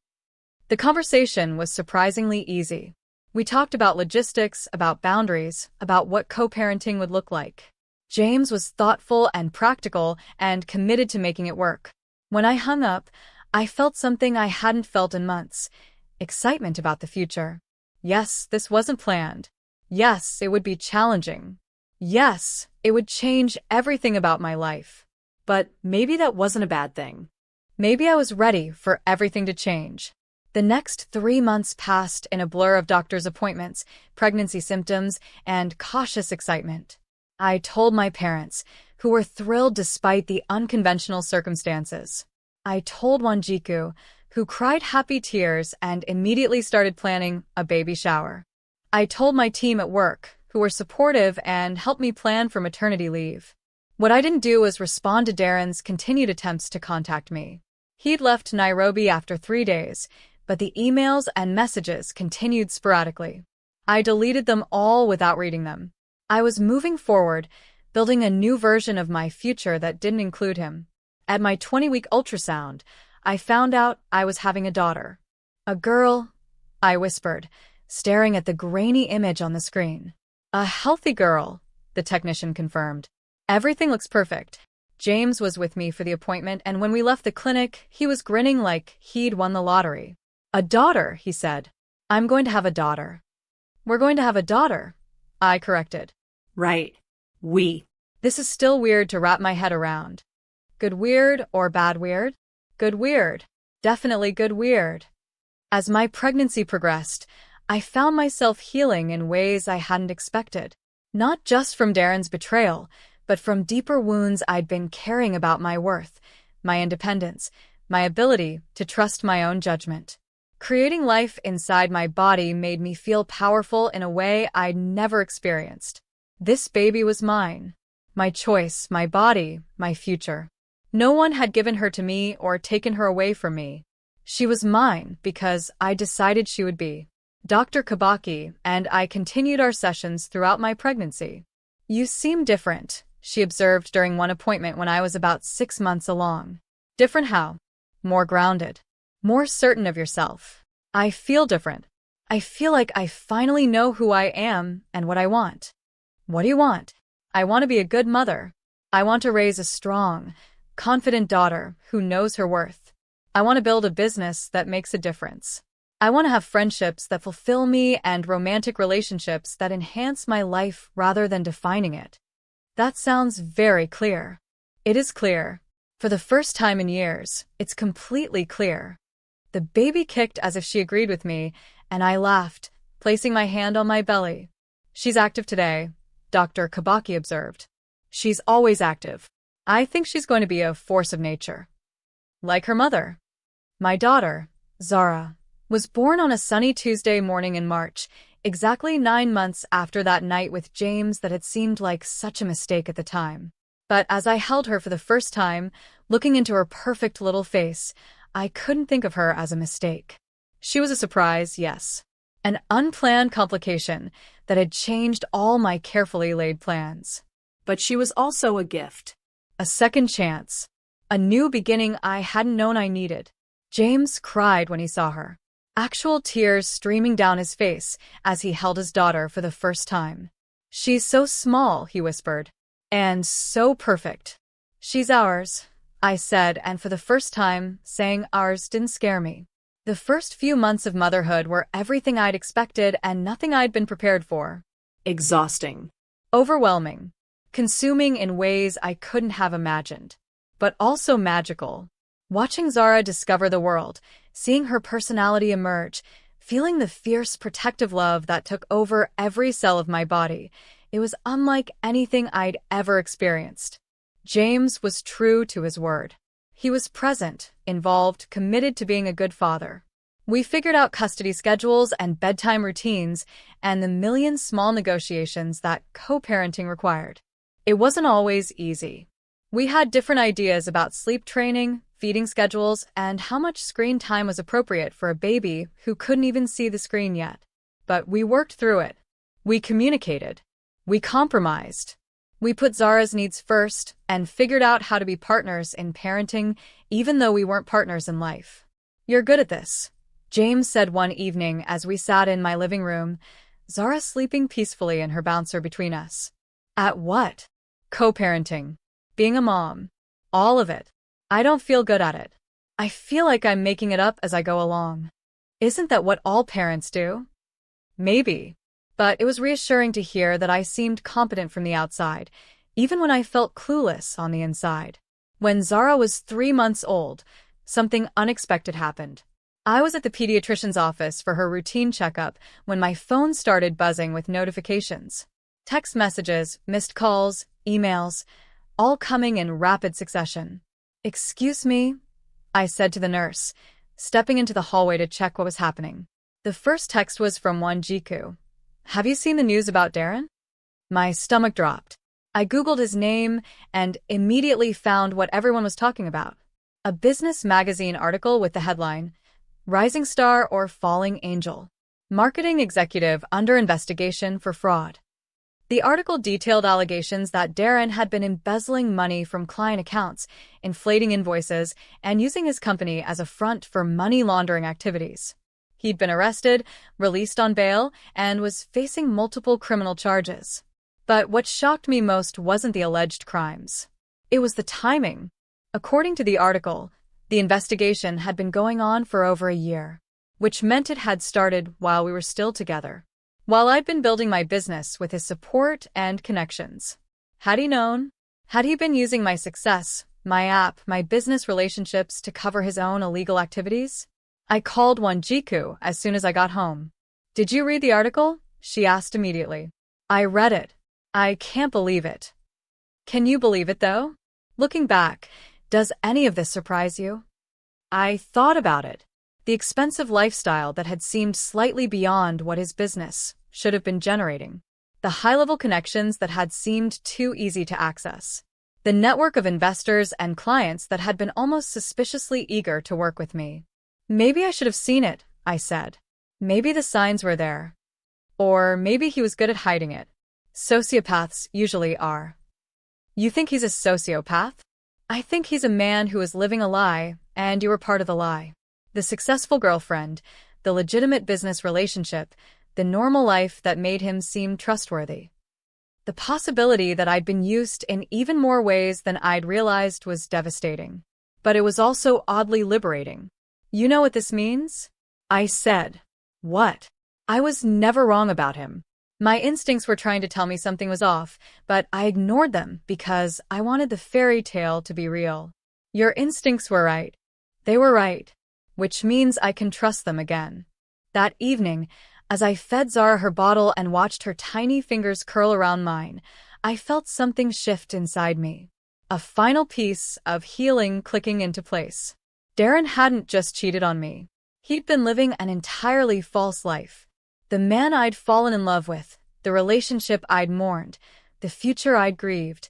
The conversation was surprisingly easy. We talked about logistics, about boundaries, about what co-parenting would look like. James was thoughtful and practical and committed to making it work. When I hung up, I felt something I hadn't felt in months: excitement about the future. Yes, this wasn't planned. Yes, it would be challenging. Yes, it would change everything about my life. But maybe that wasn't a bad thing. Maybe I was ready for everything to change. The next 3 months passed in a blur of doctor's appointments, pregnancy symptoms, and cautious excitement. I told my parents, who were thrilled despite the unconventional circumstances. I told Wanjiku, who cried happy tears and immediately started planning a baby shower. I told my team at work, who were supportive and helped me plan for maternity leave. What I didn't do was respond to Darren's continued attempts to contact me. He'd left Nairobi after 3 days, but the emails and messages continued sporadically. I deleted them all without reading them. I was moving forward, building a new version of my future that didn't include him. At my 20-week ultrasound, I found out I was having a daughter. A girl, I whispered, staring at the grainy image on the screen. A healthy girl, the technician confirmed. Everything looks perfect. James was with me for the appointment, and when we left the clinic, he was grinning like he'd won the lottery. A daughter, he said. I'm going to have a daughter. We're going to have a daughter, I corrected. Right. This is still weird to wrap my head around. Good weird or bad weird? Good weird. Definitely good weird. As my pregnancy progressed, I found myself healing in ways I hadn't expected. Not just from Darren's betrayal, but from deeper wounds I'd been carrying about my worth, my independence, my ability to trust my own judgment. Creating life inside my body made me feel powerful in a way I'd never experienced. This baby was mine. My choice, my body, my future. No one had given her to me or taken her away from me. She was mine because I decided she would be. Dr. Kabaki and I continued our sessions throughout my pregnancy. You seem different, she observed during one appointment when I was about 6 months along. Different how? More grounded. More certain of yourself. I feel different. I feel like I finally know who I am and what I want. What do you want? I want to be a good mother. I want to raise a strong, confident daughter who knows her worth. I want to build a business that makes a difference. I want to have friendships that fulfill me and romantic relationships that enhance my life rather than defining it. That sounds very clear. It is clear. For the first time in years, it's completely clear. The baby kicked as if she agreed with me, and I laughed, placing my hand on my belly. She's active today, Dr. Kabaki observed. She's always active. I think she's going to be a force of nature. Like her mother. My daughter, Zara, was born on a sunny Tuesday morning in March, exactly 9 months after that night with James that had seemed like such a mistake at the time. But as I held her for the first time, looking into her perfect little face, I couldn't think of her as a mistake. She was a surprise, yes. An unplanned complication that had changed all my carefully laid plans. But she was also a gift. A second chance. A new beginning I hadn't known I needed. James cried when he saw her. Actual tears streaming down his face as he held his daughter for the first time. She's so small, he whispered. And so perfect. She's ours, I said, and for the first time, saying ours didn't scare me. The first few months of motherhood were everything I'd expected and nothing I'd been prepared for. Exhausting. Overwhelming. Consuming in ways I couldn't have imagined. But also magical. Watching Zara discover the world, seeing her personality emerge, feeling the fierce protective love that took over every cell of my body, it was unlike anything I'd ever experienced. James was true to his word. He was present, involved, committed to being a good father. We figured out custody schedules and bedtime routines and the million small negotiations that co-parenting required. It wasn't always easy. We had different ideas about sleep training, feeding schedules, and how much screen time was appropriate for a baby who couldn't even see the screen yet. But we worked through it. We communicated. We compromised. We put Zara's needs first and figured out how to be partners in parenting, even though we weren't partners in life. You're good at this, James said one evening as we sat in my living room, Zara sleeping peacefully in her bouncer between us. At what? Co-parenting. Being a mom. All of it. I don't feel good at it. I feel like I'm making it up as I go along. Isn't that what all parents do? Maybe. But it was reassuring to hear that I seemed competent from the outside, even when I felt clueless on the inside. When Zara was 3 months old, something unexpected happened. I was at the pediatrician's office for her routine checkup when my phone started buzzing with notifications. Text messages, missed calls, emails, all coming in rapid succession. "Excuse me," I said to the nurse, stepping into the hallway to check what was happening. The first text was from one Jiku. "Have you seen the news about Darren?" My stomach dropped. I Googled his name and immediately found what everyone was talking about. A business magazine article with the headline, "Rising Star or Falling Angel. Marketing Executive Under Investigation for Fraud." The article detailed allegations that Darren had been embezzling money from client accounts, inflating invoices, and using his company as a front for money laundering activities. He'd been arrested, released on bail, and was facing multiple criminal charges. But what shocked me most wasn't the alleged crimes. It was the timing. According to the article, the investigation had been going on for over a year, which meant it had started while we were still together. While I'd been building my business with his support and connections. Had he known? Had he been using my success, my app, my business relationships to cover his own illegal activities? I called one Jiku as soon as I got home. "Did you read the article?" she asked immediately. "I read it. I can't believe it." Can you believe it, though? Looking back, does any of this surprise you? I thought about it. The expensive lifestyle that had seemed slightly beyond what his business should have been generating. The high-level connections that had seemed too easy to access. The network of investors and clients that had been almost suspiciously eager to work with me. Maybe I should have seen it, I said. Maybe the signs were there. Or maybe he was good at hiding it. Sociopaths usually are. You think he's a sociopath? I think he's a man who is living a lie, and you were part of the lie. The successful girlfriend, the legitimate business relationship, the normal life that made him seem trustworthy. The possibility that I'd been used in even more ways than I'd realized was devastating. But it was also oddly liberating. You know what this means? I said. What? I was never wrong about him. My instincts were trying to tell me something was off, but I ignored them because I wanted the fairy tale to be real. Your instincts were right. They were right, which means I can trust them again. That evening, as I fed Zara her bottle and watched her tiny fingers curl around mine, I felt something shift inside me. A final piece of healing clicking into place. Darren hadn't just cheated on me. He'd been living an entirely false life. The man I'd fallen in love with, the relationship I'd mourned, the future I'd grieved,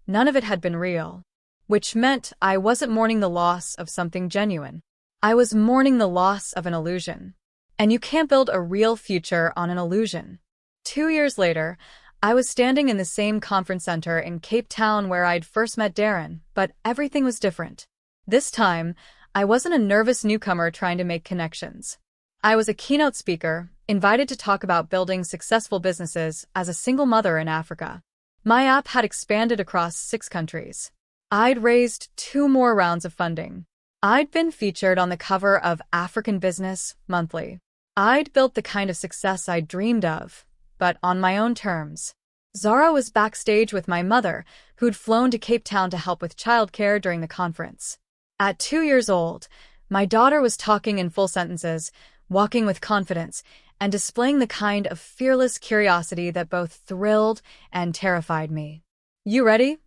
none of it had been real. Which meant I wasn't mourning the loss of something genuine. I was mourning the loss of an illusion. And you can't build a real future on an illusion. 2 years later, I was standing in the same conference center in Cape Town where I'd first met Darren, but everything was different. This time, I wasn't a nervous newcomer trying to make connections. I was a keynote speaker, invited to talk about building successful businesses as a single mother in Africa. My app had expanded across 6 countries. I'd raised 2 more rounds of funding. I'd been featured on the cover of African Business Monthly. I'd built the kind of success I dreamed of, but on my own terms. Zara was backstage with my mother, who'd flown to Cape Town to help with childcare during the conference. At 2 years old, my daughter was talking in full sentences, walking with confidence, and displaying the kind of fearless curiosity that both thrilled and terrified me. "You ready?"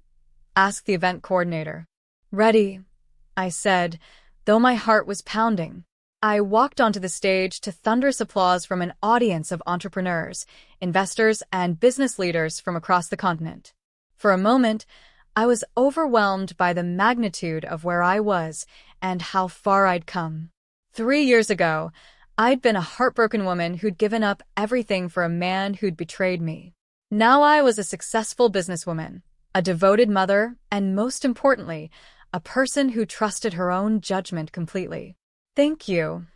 asked the event coordinator. "Ready," I said, though my heart was pounding. I walked onto the stage to thunderous applause from an audience of entrepreneurs, investors, and business leaders from across the continent. For a moment, I was overwhelmed by the magnitude of where I was and how far I'd come. 3 years ago, I'd been a heartbroken woman who'd given up everything for a man who'd betrayed me. Now I was a successful businesswoman, a devoted mother, and most importantly, a person who trusted her own judgment completely. "Thank you,"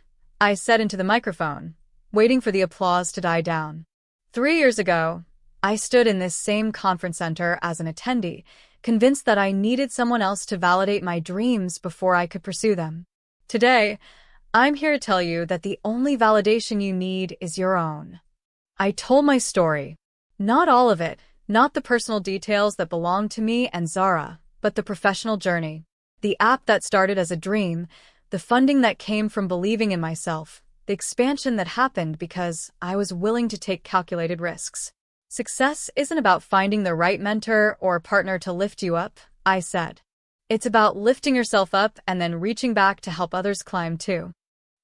I said into the microphone, waiting for the applause to die down. 3 years ago, I stood in this same conference center as an attendee, convinced that I needed someone else to validate my dreams before I could pursue them. Today, I'm here to tell you that the only validation you need is your own. I told my story. Not all of it, not the personal details that belong to me and Zara, but the professional journey. The app that started as a dream, the funding that came from believing in myself, the expansion that happened because I was willing to take calculated risks. Success isn't about finding the right mentor or partner to lift you up, I said. It's about lifting yourself up and then reaching back to help others climb too.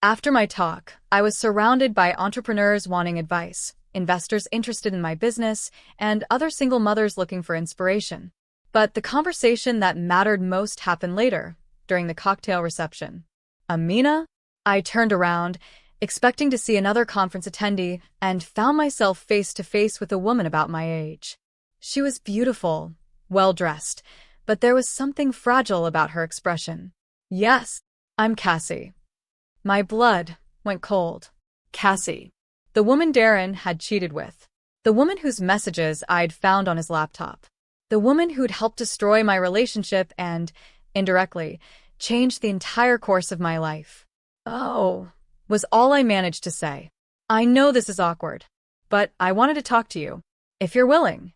After my talk, I was surrounded by entrepreneurs wanting advice, investors interested in my business, and other single mothers looking for inspiration. But the conversation that mattered most happened later, during the cocktail reception. Amina? I turned around, expecting to see another conference attendee, and found myself face to face with a woman about my age. She was beautiful, well-dressed, but there was something fragile about her expression. Yes, I'm Cassie. My blood went cold. Cassie. The woman Darren had cheated with. The woman whose messages I'd found on his laptop. The woman who'd helped destroy my relationship and, indirectly, changed the entire course of my life. Oh, was all I managed to say. I know this is awkward, but I wanted to talk to you, if you're willing.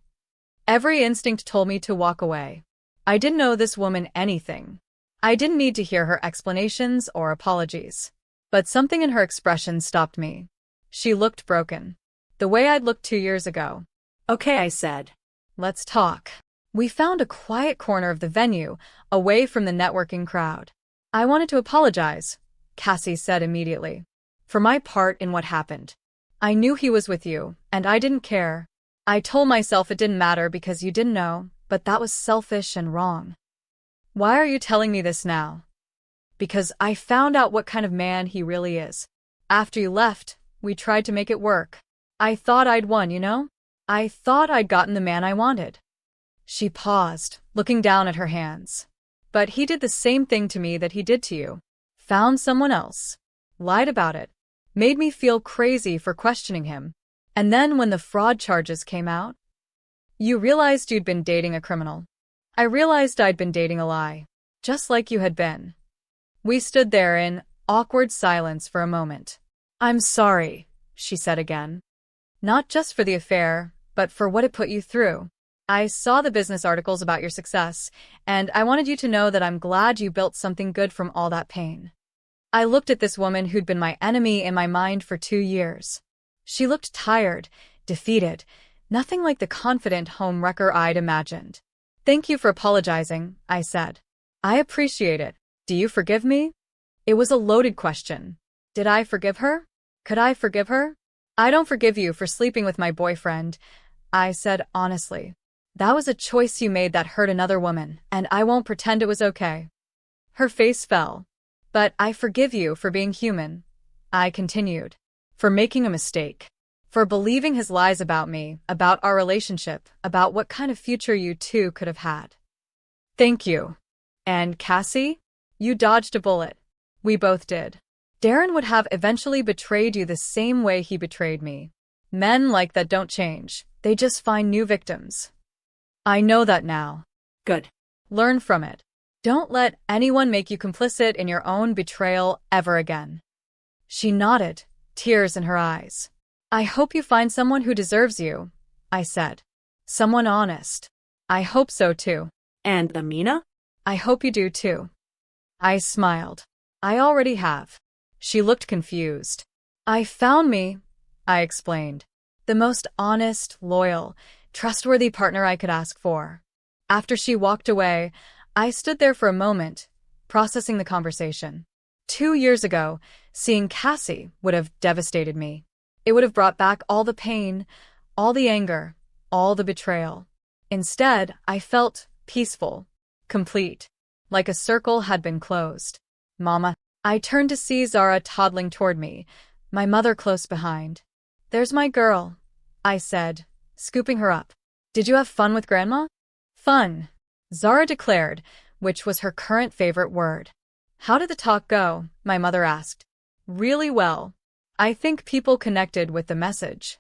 Every instinct told me to walk away. I didn't owe this woman anything. I didn't need to hear her explanations or apologies. But something in her expression stopped me. She looked broken. The way I'd looked 2 years ago. Okay, I said. Let's talk. We found a quiet corner of the venue, away from the networking crowd. I wanted to apologize, Cassie said immediately, for my part in what happened. I knew he was with you, and I didn't care. I told myself it didn't matter because you didn't know, but that was selfish and wrong. Why are you telling me this now? Because I found out what kind of man he really is. After you left, we tried to make it work. I thought I'd won, you know? I thought I'd gotten the man I wanted. She paused, looking down at her hands. But he did the same thing to me that he did to you. Found someone else. Lied about it. Made me feel crazy for questioning him. And then when the fraud charges came out, you realized you'd been dating a criminal. I realized I'd been dating a lie. Just like you had been. We stood there in awkward silence for a moment. I'm sorry, she said again. Not just for the affair, but for what it put you through. I saw the business articles about your success, and I wanted you to know that I'm glad you built something good from all that pain. I looked at this woman who'd been my enemy in my mind for 2 years. She looked tired, defeated, nothing like the confident homewrecker I'd imagined. Thank you for apologizing, I said. I appreciate it. Do you forgive me? It was a loaded question. Did I forgive her? Could I forgive her? I don't forgive you for sleeping with my boyfriend, I said honestly. That was a choice you made that hurt another woman, and I won't pretend it was okay. Her face fell. But I forgive you for being human, I continued. For making a mistake. For believing his lies about me, about our relationship, about what kind of future you two could have had. Thank you. And Cassie? You dodged a bullet. We both did. Darren would have eventually betrayed you the same way he betrayed me. Men like that don't change. They just find new victims. I know that now. Good. Learn from it. Don't let anyone make you complicit in your own betrayal ever again. She nodded, tears in her eyes. I hope you find someone who deserves you, I said. Someone honest. I hope so too. And Amina? I hope you do too. I smiled. I already have. She looked confused. I found me, I explained. The most honest, loyal, trustworthy partner I could ask for. After she walked away, I stood there for a moment, processing the conversation. 2 years ago, seeing Cassie would have devastated me. It would have brought back all the pain, all the anger, all the betrayal. Instead, I felt peaceful, complete, like a circle had been closed. Mama. I turned to see Zara toddling toward me, my mother close behind. There's my girl, I said, scooping her up. Did you have fun with Grandma? Fun, Zara declared, which was her current favorite word. How did the talk go? My mother asked. Really well. I think people connected with the message.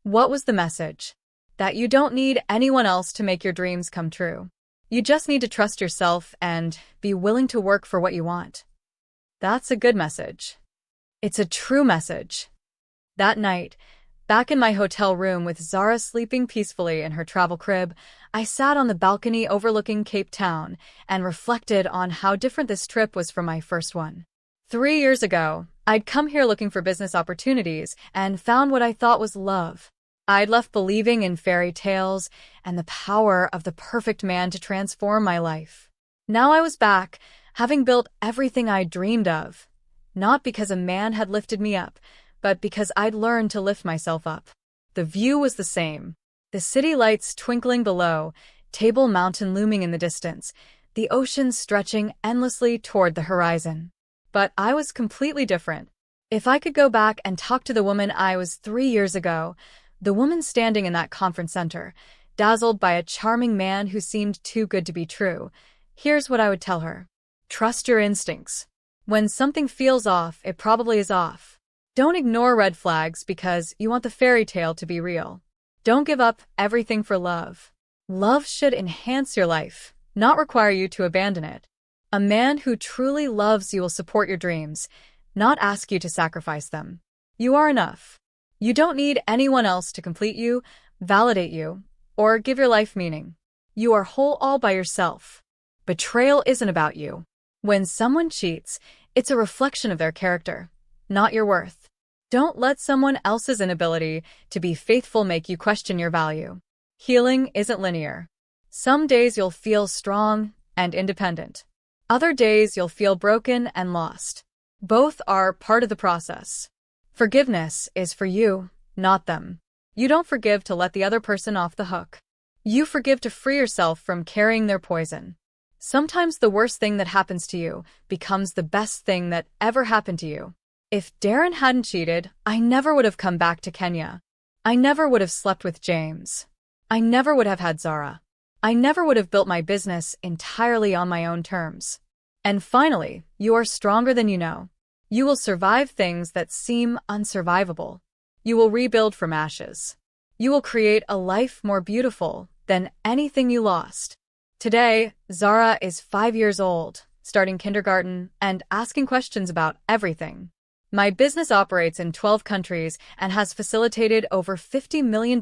What was the message? That you don't need anyone else to make your dreams come true. You just need to trust yourself and be willing to work for what you want. That's a good message. It's a true message. That night, back in my hotel room with Zara sleeping peacefully in her travel crib, I sat on the balcony overlooking Cape Town and reflected on how different this trip was from my first one. 3 years ago, I'd come here looking for business opportunities and found what I thought was love. I'd left believing in fairy tales and the power of the perfect man to transform my life. Now I was back, having built everything I dreamed of. Not because a man had lifted me up, but because I'd learned to lift myself up. The view was the same. The city lights twinkling below, Table Mountain looming in the distance, the ocean stretching endlessly toward the horizon. But I was completely different. If I could go back and talk to the woman I was 3 years ago, the woman standing in that conference center, dazzled by a charming man who seemed too good to be true, here's what I would tell her. Trust your instincts. When something feels off, it probably is off. Don't ignore red flags because you want the fairy tale to be real. Don't give up everything for love. Love should enhance your life, not require you to abandon it. A man who truly loves you will support your dreams, not ask you to sacrifice them. You are enough. You don't need anyone else to complete you, validate you, or give your life meaning. You are whole all by yourself. Betrayal isn't about you. When someone cheats, it's a reflection of their character, not your worth. Don't let someone else's inability to be faithful make you question your value. Healing isn't linear. Some days you'll feel strong and independent. Other days you'll feel broken and lost. Both are part of the process. Forgiveness is for you, not them. You don't forgive to let the other person off the hook. You forgive to free yourself from carrying their poison. Sometimes the worst thing that happens to you becomes the best thing that ever happened to you. If Darren hadn't cheated, I never would have come back to Kenya. I never would have slept with James. I never would have had Zara. I never would have built my business entirely on my own terms. And finally, you are stronger than you know. You will survive things that seem unsurvivable. You will rebuild from ashes. You will create a life more beautiful than anything you lost. Today, Zara is 5 years old, starting kindergarten and asking questions about everything. My business operates in 12 countries and has facilitated over $50 million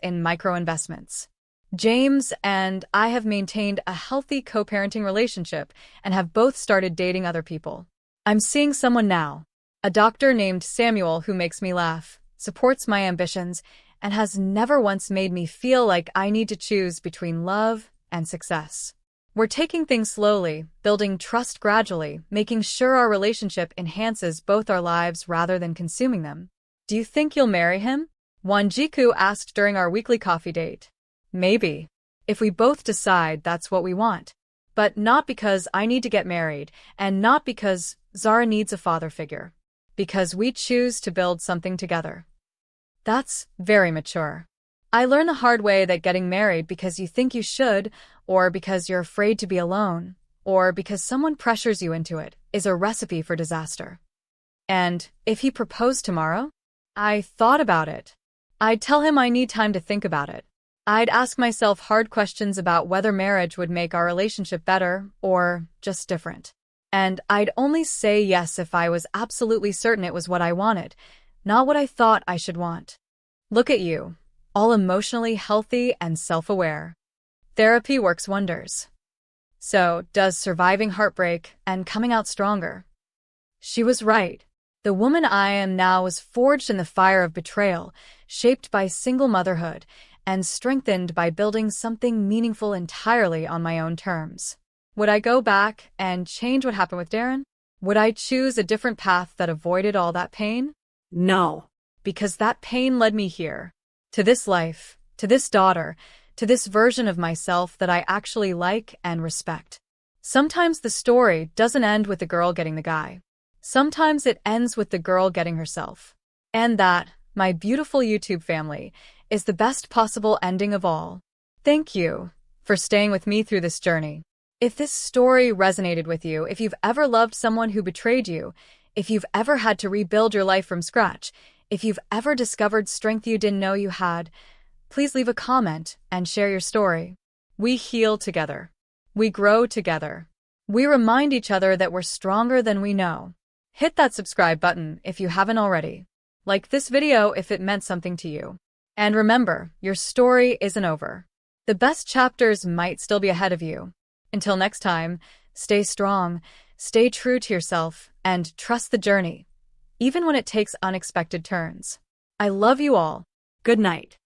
in micro-investments. James and I have maintained a healthy co-parenting relationship and have both started dating other people. I'm seeing someone now, a doctor named Samuel who makes me laugh, supports my ambitions, and has never once made me feel like I need to choose between love and success. We're taking things slowly, building trust gradually, making sure our relationship enhances both our lives rather than consuming them. Do you think you'll marry him? Wanjiku asked during our weekly coffee date. Maybe. If we both decide that's what we want. But not because I need to get married, and not because Zara needs a father figure. Because we choose to build something together. That's very mature. I learned the hard way that getting married because you think you should, or because you're afraid to be alone, or because someone pressures you into it, is a recipe for disaster. And if he proposed tomorrow? I thought about it. I'd tell him I need time to think about it. I'd ask myself hard questions about whether marriage would make our relationship better or just different. And I'd only say yes if I was absolutely certain it was what I wanted, not what I thought I should want. Look at you, all emotionally healthy and self-aware. Therapy works wonders. So, does surviving heartbreak and coming out stronger? She was right. The woman I am now was forged in the fire of betrayal, shaped by single motherhood, and strengthened by building something meaningful entirely on my own terms. Would I go back and change what happened with Darren? Would I choose a different path that avoided all that pain? No. Because that pain led me here. To this life, to this daughter, to this version of myself that I actually like and respect. Sometimes the story doesn't end with the girl getting the guy. Sometimes it ends with the girl getting herself. And that, my beautiful YouTube family, is the best possible ending of all. Thank you for staying with me through this journey. If this story resonated with you, if you've ever loved someone who betrayed you, If you've ever had to rebuild your life from scratch, if you've ever discovered strength you didn't know you had, please leave a comment and share your story. We heal together. We grow together. We remind each other that we're stronger than we know. Hit that subscribe button if you haven't already. Like this video if it meant something to you. And remember, your story isn't over. The best chapters might still be ahead of you. Until next time, stay strong, stay true to yourself, and trust the journey, even when it takes unexpected turns. I love you all. Good night.